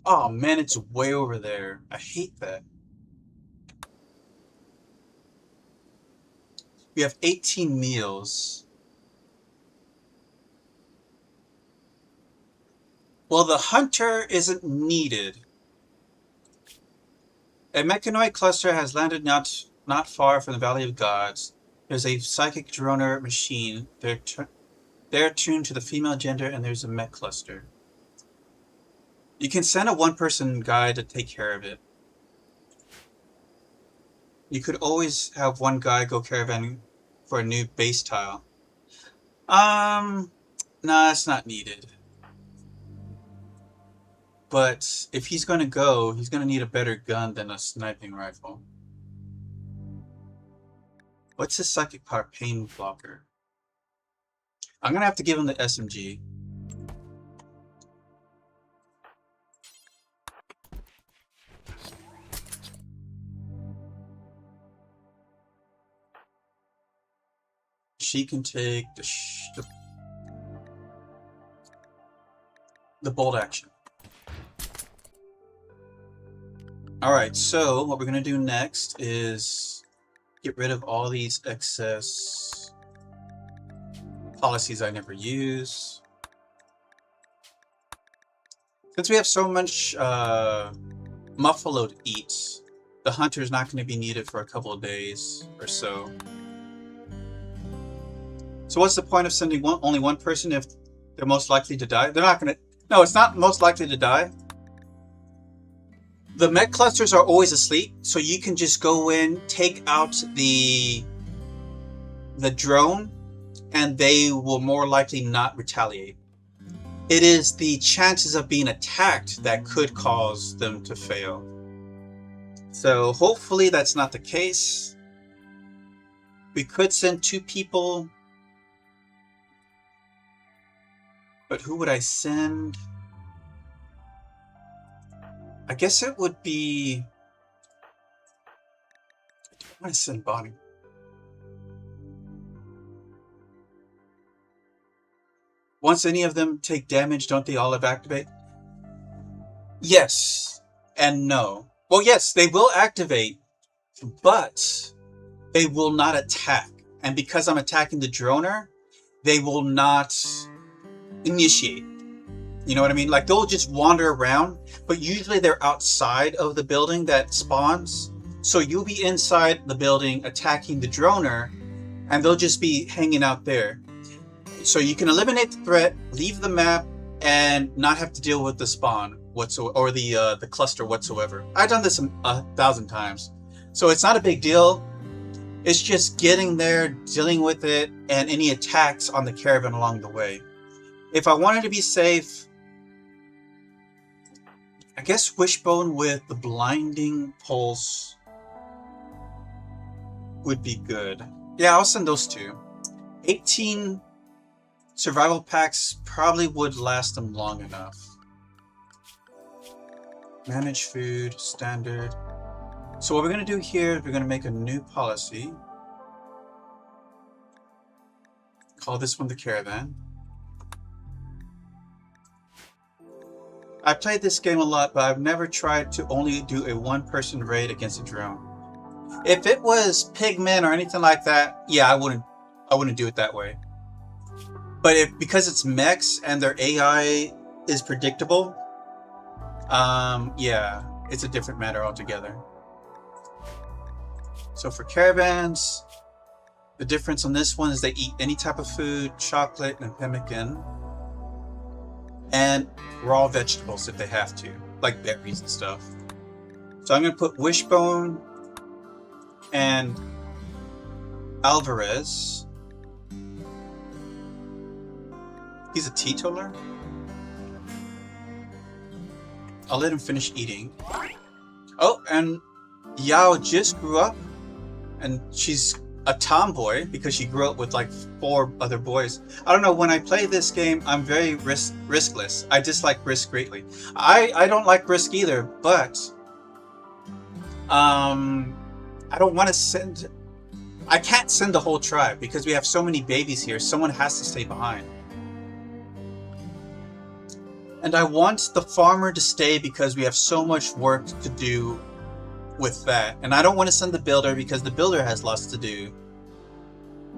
Oh man, it's way over there. I hate that. We have 18 meals. Well, the hunter isn't needed. A mechanoid cluster has landed not far from the Valley of Gods. There's a psychic droner machine. They're tuned to the female gender, and there's a mech cluster. You can send a one-person guy to take care of it. You could always have one guy go caravan for a new base tile. Nah, it's not needed. But if he's going to go, he's going to need a better gun than a sniping rifle. What's his psychic power? Pain blocker. I'm going to have to give him the SMG. She can take the bolt action. Alright, so what we're going to do next is get rid of all these excess policies I never use. Since we have so much muffalo to eat, the hunter is not going to be needed for a couple of days or so. So what's the point of sending only one person if they're most likely to die? They're not going to... No, it's not most likely to die. The mech clusters are always asleep, so you can just go in, take out the drone, and they will more likely not retaliate. It is the chances of being attacked that could cause them to fail. So hopefully that's not the case. We could send 2 people. But who would I send? I guess it would be... I don't want to send Bonnie. Once any of them take damage, don't they all activate? Yes and no. Well, yes, they will activate, but they will not attack. And because I'm attacking the droner, they will not initiate. You know what I mean? Like, they'll just wander around, but usually they're outside of the building that spawns. So you'll be inside the building attacking the droner, and they'll just be hanging out there. So you can eliminate the threat, leave the map, and not have to deal with the spawn whatsoever, or the cluster whatsoever. I've done this 1,000 times, so it's not a big deal. It's just getting there, dealing with it, and any attacks on the caravan along the way. If I wanted to be safe, I guess Wishbone with the blinding pulse would be good. Yeah, I'll send those 2. 18 survival packs probably would last them long enough. Manage food, standard. So what we're going to do here is we're going to make a new policy. Call this one the caravan. I played this game a lot, but I've never tried to only do a one-person raid against a drone. If it was pigmen or anything like that, yeah, I wouldn't do it that way. But because it's mechs and their AI is predictable, Yeah, it's a different matter altogether. So for caravans, the difference on this one is they eat any type of food, chocolate and pemmican, and raw vegetables if they have to, like berries and stuff. So I'm going to put Wishbone and Alvarez. He's a teetotaler. I'll let him finish eating. Oh, and Yao just grew up, and she's a tomboy because she grew up with like 4 other boys. I don't know, when I play this game, I'm very riskless. I dislike risk greatly. I don't like risk either, but I don't want to send... I can't send the whole tribe because we have so many babies here. Someone has to stay behind. And I want the farmer to stay because we have so much work to do with that. And I don't want to send the builder because the builder has lots to do.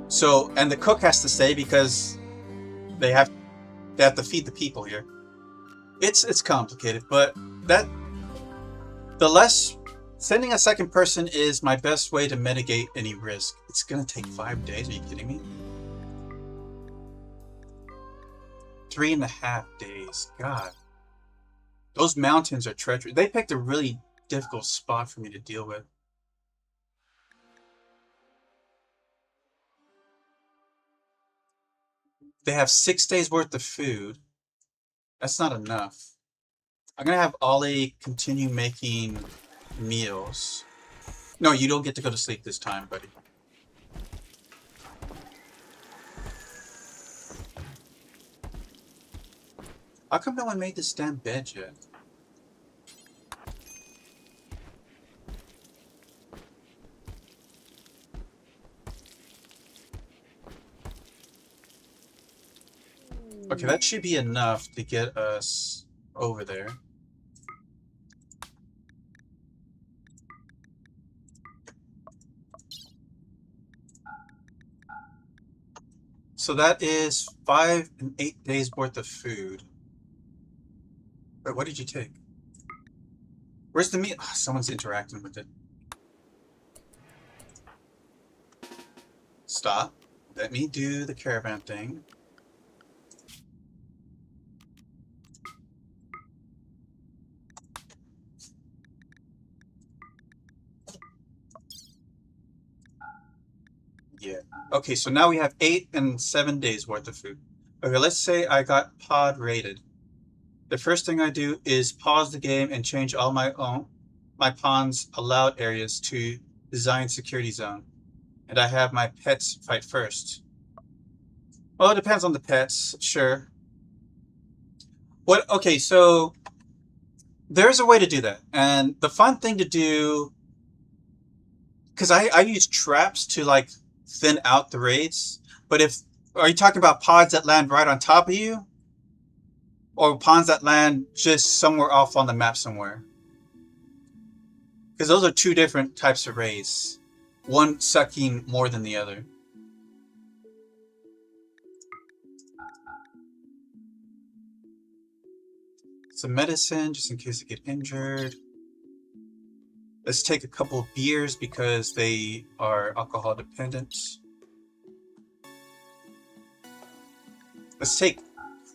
So, and the cook has to stay because they have to feed the people here. It's complicated, but sending a second person is my best way to mitigate any risk. It's gonna take 5 days, are you kidding me? 3.5 days, God. Those mountains are treacherous. They picked a really difficult spot for me to deal with. They have 6 days worth of food. That's not enough. I'm gonna have Ollie continue making meals. No, you don't get to go to sleep this time, buddy. How come no one made this damn bed yet? Okay, that should be enough to get us over there. So that is 5 and 8 days worth of food. Wait, what did you take? Where's the meat? Oh, someone's interacting with it. Stop. Let me do the caravan thing. Yeah. Okay, so now we have 8 and 7 days worth of food. Okay, let's say I got pod rated. The first thing I do is pause the game and change all my pawn's allowed areas to design security zone. And I have my pets fight first. Well, it depends on the pets, sure. Okay, so there's a way to do that. And the fun thing to do, because I use traps to like thin out the raids. But are you talking about pods that land right on top of you? Or pawns that land just somewhere off on the map somewhere? Because those are 2 different types of raids. One sucking more than the other. Some medicine, just in case I get injured. Let's take a couple of beers because they are alcohol dependent. Let's take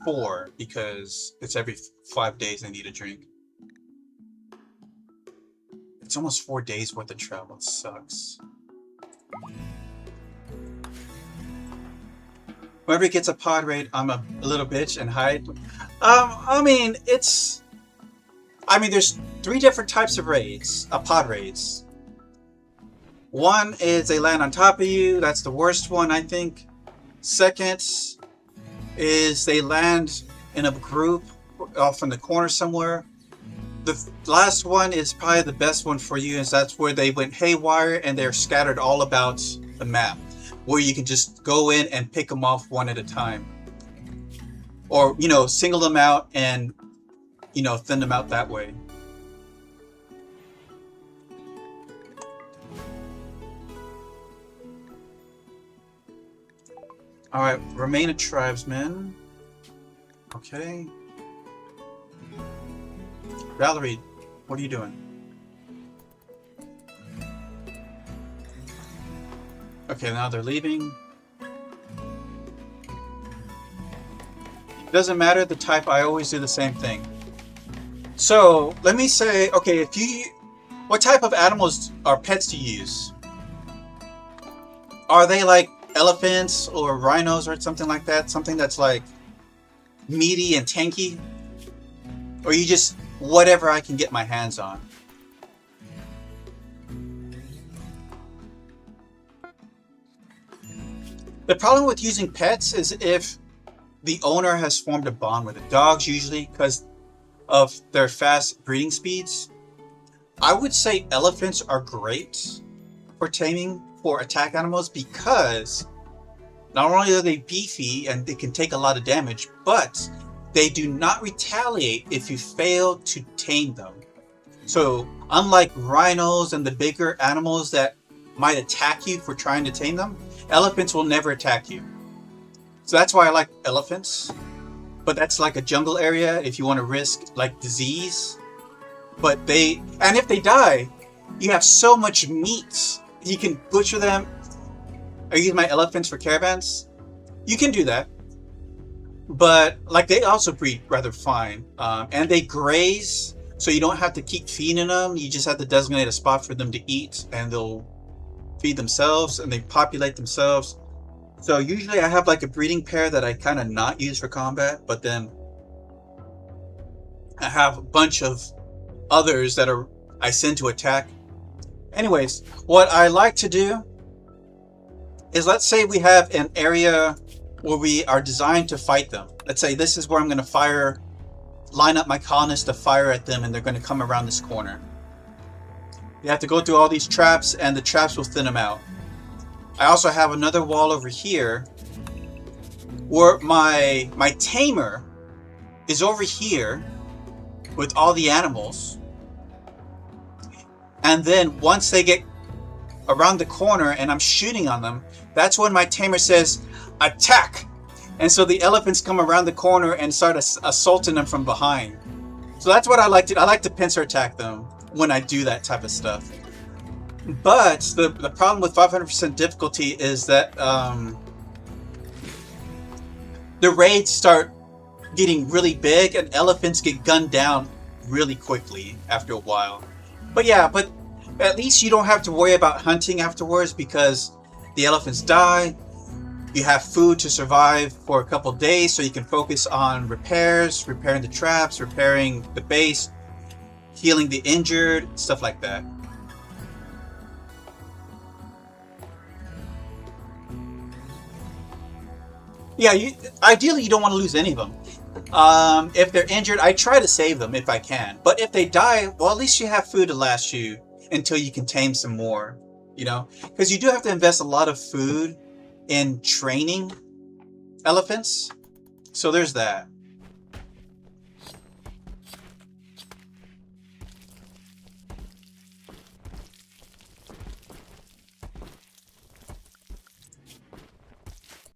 4 because it's every 5 days I need a drink. It's almost 4 days worth of travel. It sucks. Whoever gets a pod raid, I'm a little bitch and hide. There's 3 different types of raids, pod raids. One is they land on top of you. That's the worst one, I think. Second is they land in a group off in the corner somewhere. The last one is probably the best one for you, is that's where they went haywire and they're scattered all about the map, where you can just go in and pick them off one at a time. Or, single them out and, thin them out that way. Alright, remain a tribesman. Okay. Valerie, what are you doing? Okay, now they're leaving. Doesn't matter the type, I always do the same thing. So, let me say, okay, what type of animals or pets do you use? Are they like elephants or rhinos or something like that? Something that's like meaty and tanky? Or you just whatever I can get my hands on? The problem with using pets is if the owner has formed a bond with the dogs, usually because of their fast breeding speeds. I would say elephants are great for taming for attack animals because not only are they beefy and they can take a lot of damage, but they do not retaliate if you fail to tame them. So unlike rhinos and the bigger animals that might attack you for trying to tame them, elephants will never attack you. So that's why I like elephants. But that's like a jungle area if you want to risk like disease. But if they die, you have so much meat. You can butcher them. I use my elephants for caravans. You can do that. But like they also breed rather fine. And they graze, so you don't have to keep feeding them. You just have to designate a spot for them to eat and they'll feed themselves and they populate themselves. So usually I have like a breeding pair that I kind of not use for combat, but then I have a bunch of others that I send to attack. Anyways, what I like to do is, let's say we have an area where we are designed to fight them. Let's say this is where I'm going to line up my colonists to fire at them, and they're going to come around this corner. You have to go through all these traps, and the traps will thin them out. I also have another wall over here where my tamer is over here with all the animals. And then once they get around the corner and I'm shooting on them, that's when my tamer says, attack! And so the elephants come around the corner and start assaulting them from behind. So that's what I like to pincer attack them when I do that type of stuff. But the problem with 500% difficulty is that the raids start getting really big and elephants get gunned down really quickly after a while. But yeah, but at least you don't have to worry about hunting afterwards because the elephants die. You have food to survive for a couple days, so you can focus on repairs, repairing the traps, repairing the base, healing the injured, stuff like that. Yeah, ideally you don't want to lose any of them. If they're injured, I try to save them if I can. But if they die, well, at least you have food to last you until you can tame some more, you know? Because you do have to invest a lot of food in training elephants. So there's that.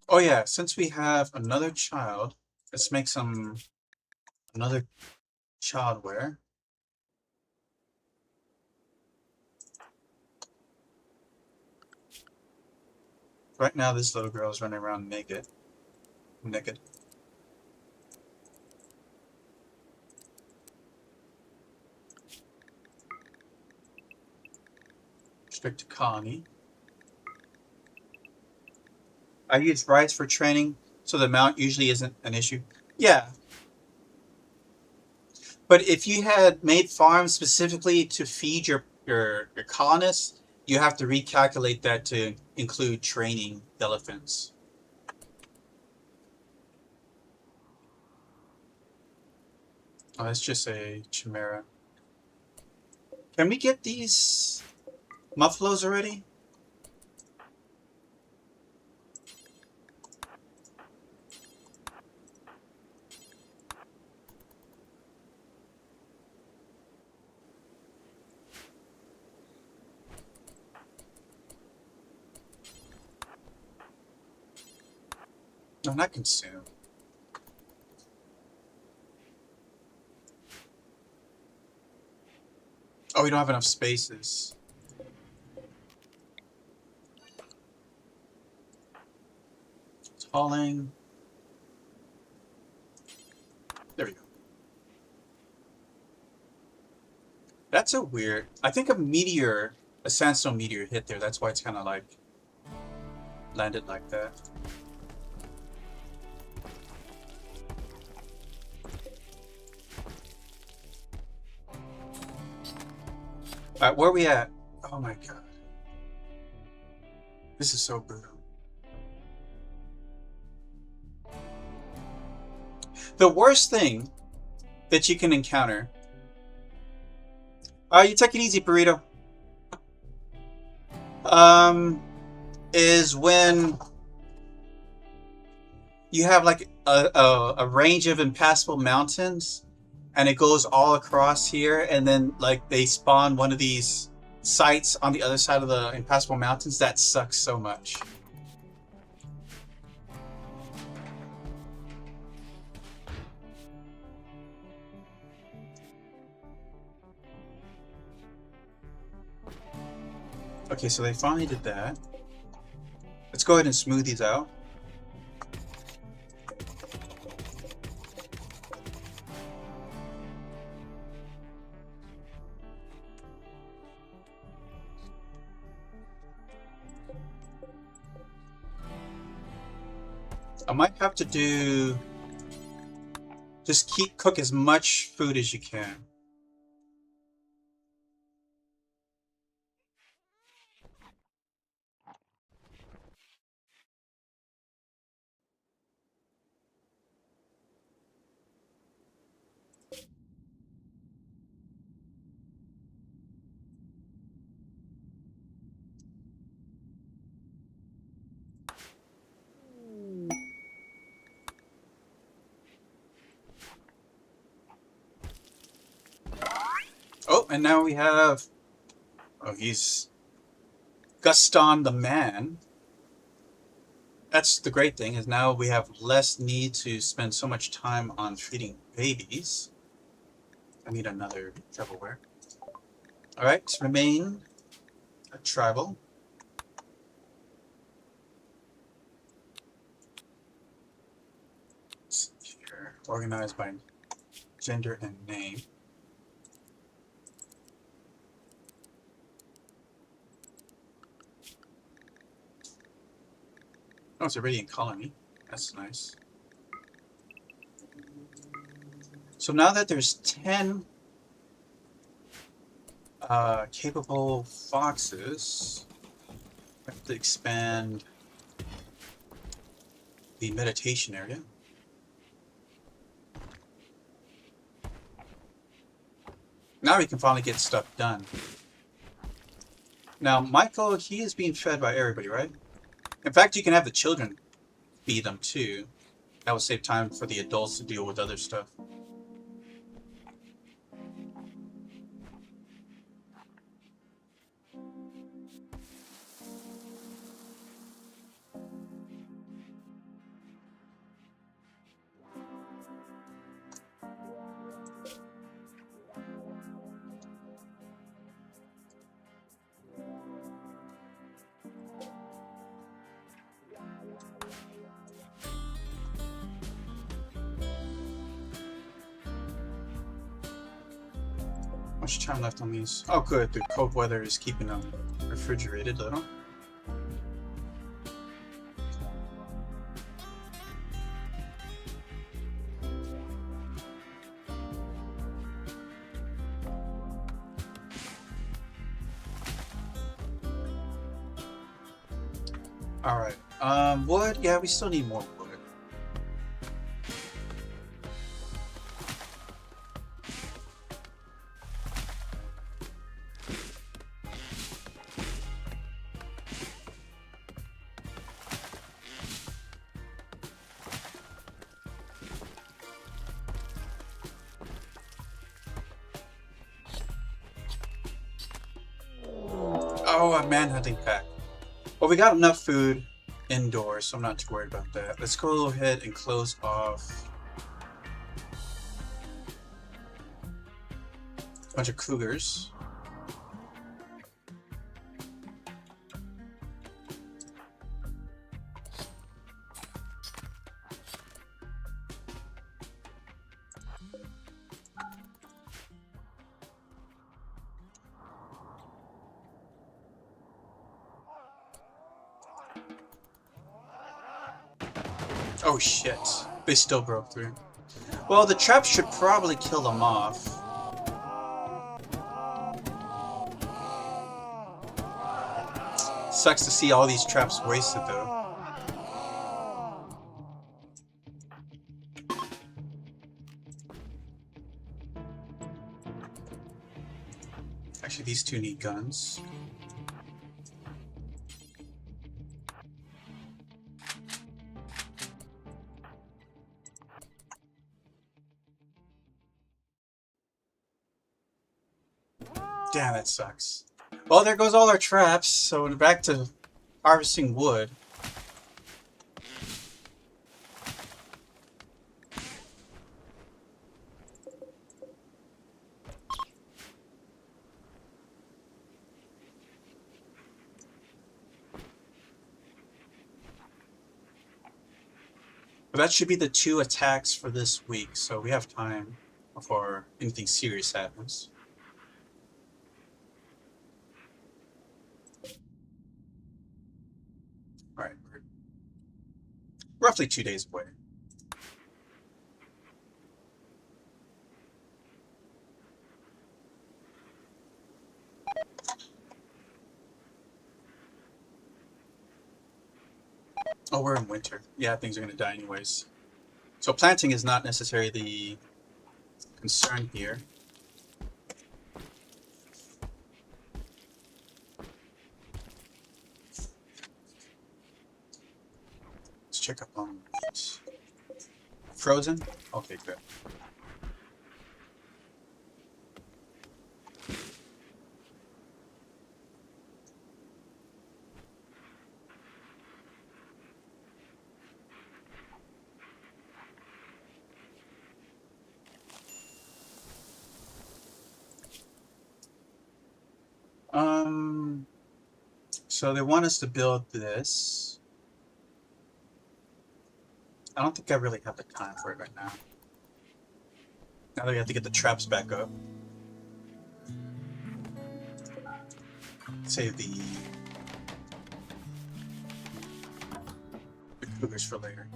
Oh yeah, since we have another child, let's make another childware. Right now this little girl is running around naked. Restrict to colony. I use rice for training, so the amount usually isn't an issue. Yeah. But if you had made farms specifically to feed your colonists, you have to recalculate that to include training elephants. Oh, that's just a chimera. Can we get these muffaloes already? No, not consume. Oh, we don't have enough spaces. Hauling. There we go. That's a weird... I think a sandstone meteor hit there. That's why it's kind of like landed like that. Alright, where are we at? Oh my god. This is so brutal. The worst thing that you can encounter... you take it easy, Burrito. Is when you have like a range of impassable mountains and it goes all across here, and then like they spawn one of these sites on the other side of the impassable mountains. That sucks so much. Okay, so they finally did that. Let's go ahead and smooth these out. I might have to do... Just cook as much food as you can. Oh, and now we have... Oh, he's... Gaston the Man. That's the great thing, is now we have less need to spend so much time on feeding babies. I need another travelware. Alright, remain a tribal. Let's see here. Organized by gender and name. Oh, it's a radiant colony. That's nice. So now that there's 10 capable foxes, I have to expand the meditation area. Now we can finally get stuff done. Now, Michael, he is being fed by everybody, right? In fact, you can have the children feed them too. That will save time for the adults to deal with other stuff. Much time left on these? Oh good, the cold weather is keeping them refrigerated a little. Alright, wood? Yeah, we still need more wood. Oh, a manhunting pack. Well, we got enough food indoors, so I'm not too worried about that. Let's go ahead and close off a bunch of cougars. Oh shit. They still broke through. Well, the traps should probably kill them off. Sucks to see all these traps wasted though. Actually, these two need guns. Damn, that sucks. Well, there goes all our traps, so we're back to harvesting wood. But that should be the 2 attacks for this week, so we have time before anything serious happens. Alright, we're roughly 2 days away. Oh, we're in winter. Yeah, things are going to die anyways. So planting is not necessarily the concern here. Let's check up on it. Frozen? Okay, good. So they want us to build this. I don't think I really have the time for it right now. Now that we have to get the traps back up. Save the cougars for later.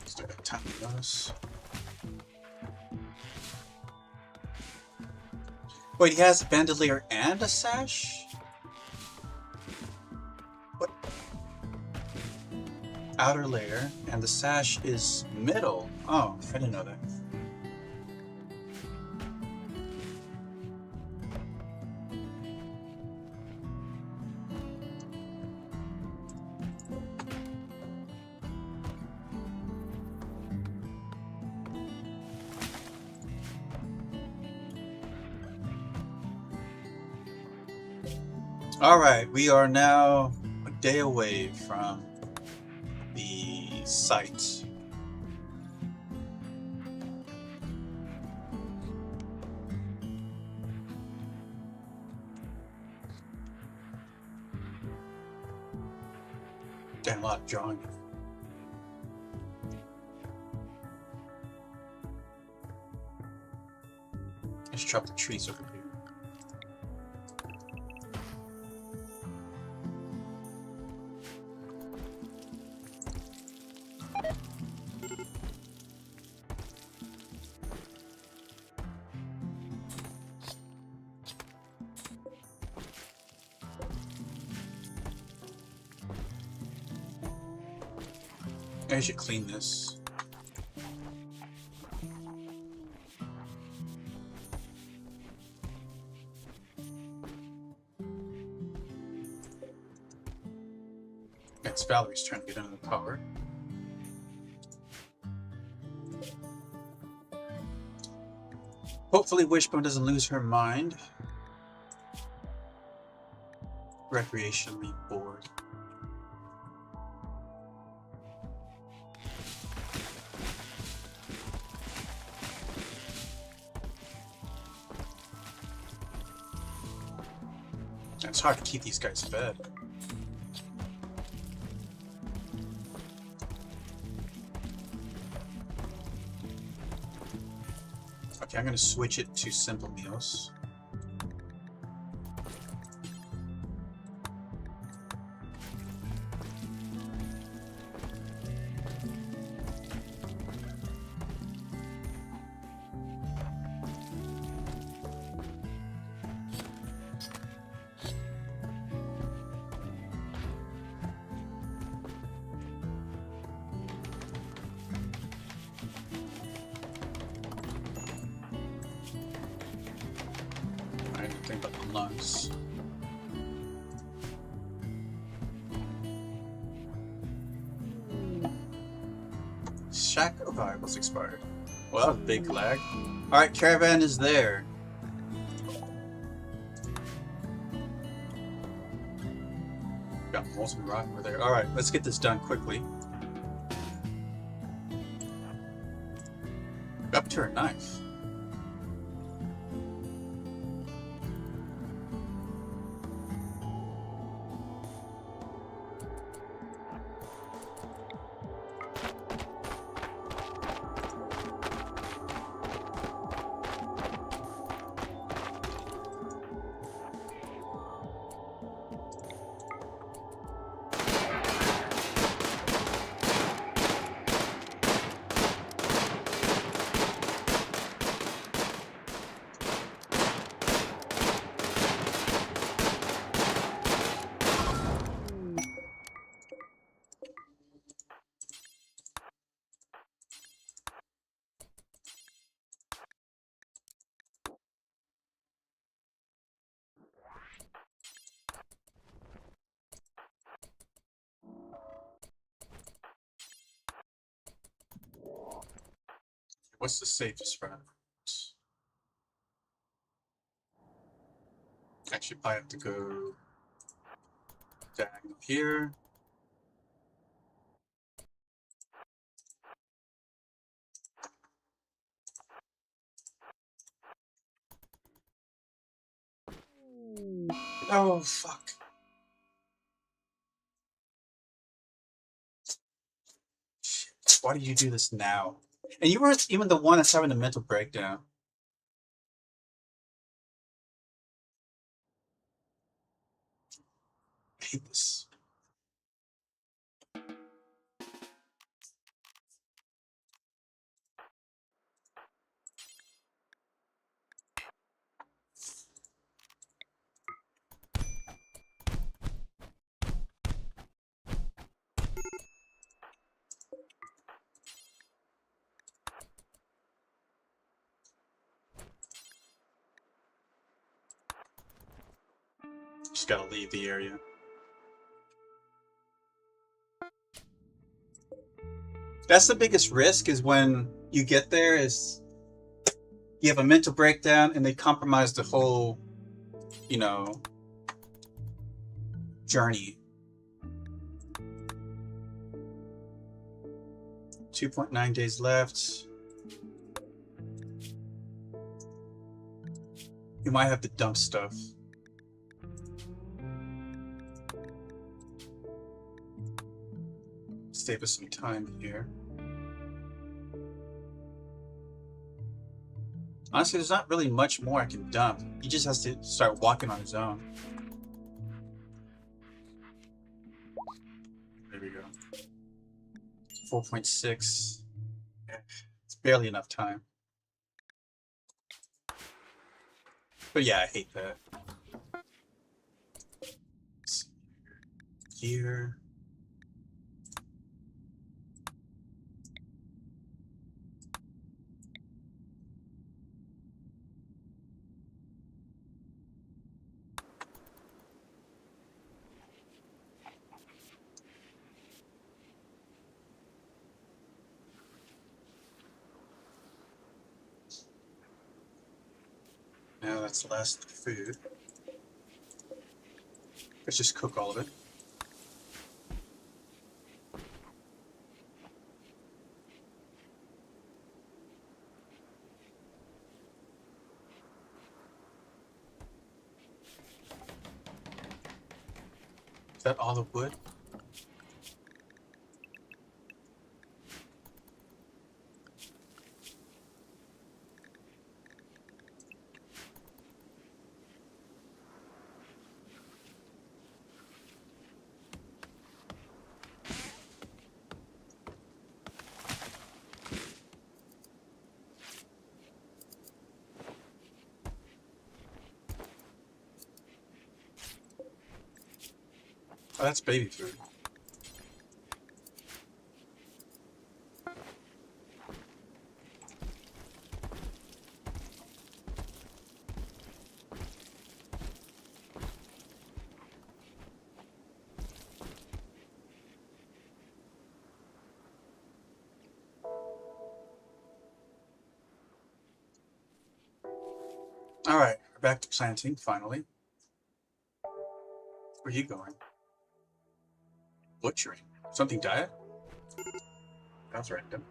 Still got time for those. Wait, he has a bandolier and a sash? What? Outer layer, and the sash is middle. Oh, I didn't know that. Alright, we are now a day away from the site. Damn, a lot of drawing. Let's chop the trees over here. I should clean this. It's Valerie's trying to get under the power. Hopefully Wishbone doesn't lose her mind. Recreationally bored. It's hard to keep these guys fed. Okay, I'm gonna switch it to simple meals. I didn't think about the lungs. Shack of Rivals expired. Well, that was a big lag. Alright, caravan is there. Got molten rock over there. Alright, let's get this done quickly. Up to her knife. What's the safest route? Actually, I have to go down here. Oh, fuck. Shit. Why did you do this now? And you weren't even the one that's having a mental breakdown. I hate this. Just gotta leave the area. That's the biggest risk, is when you get there, is you have a mental breakdown and they compromise the whole, you know, journey. 2.9 days left. You might have to dump stuff. Save us some time here. Honestly, there's not really much more I can dump. He just has to start walking on his own. There we go. 4.6. It's barely enough time. But yeah, I hate that. Here. That's the last food. Let's just cook all of it. Is that all the wood? Oh, that's baby food. All right, we're back to planting finally. Where are you going? Butchering. Something died? That's random.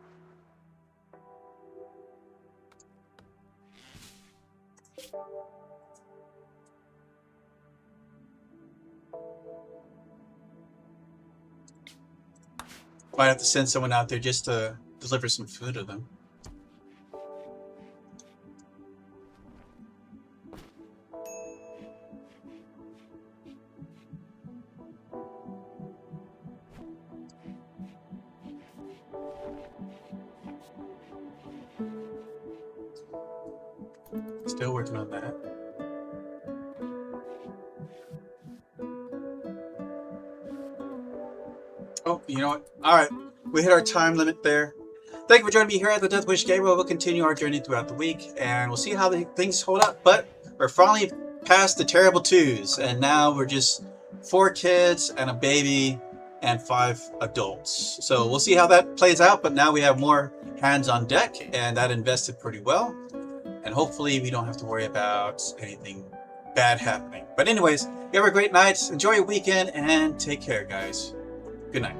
Might have to send someone out there just to deliver some food to them. Still working on that. Oh, you know what? Alright, we hit our time limit there. Thank you for joining me here at the Death Wish Game. We'll continue our journey throughout the week, and we'll see how things hold up. But we're finally past the terrible twos, and now we're just 4 kids and a baby and 5 adults. So we'll see how that plays out, but now we have more hands on deck, and that invested pretty well. And hopefully we don't have to worry about anything bad happening. But anyways, you have a great night, enjoy your weekend, and take care, guys. Good night.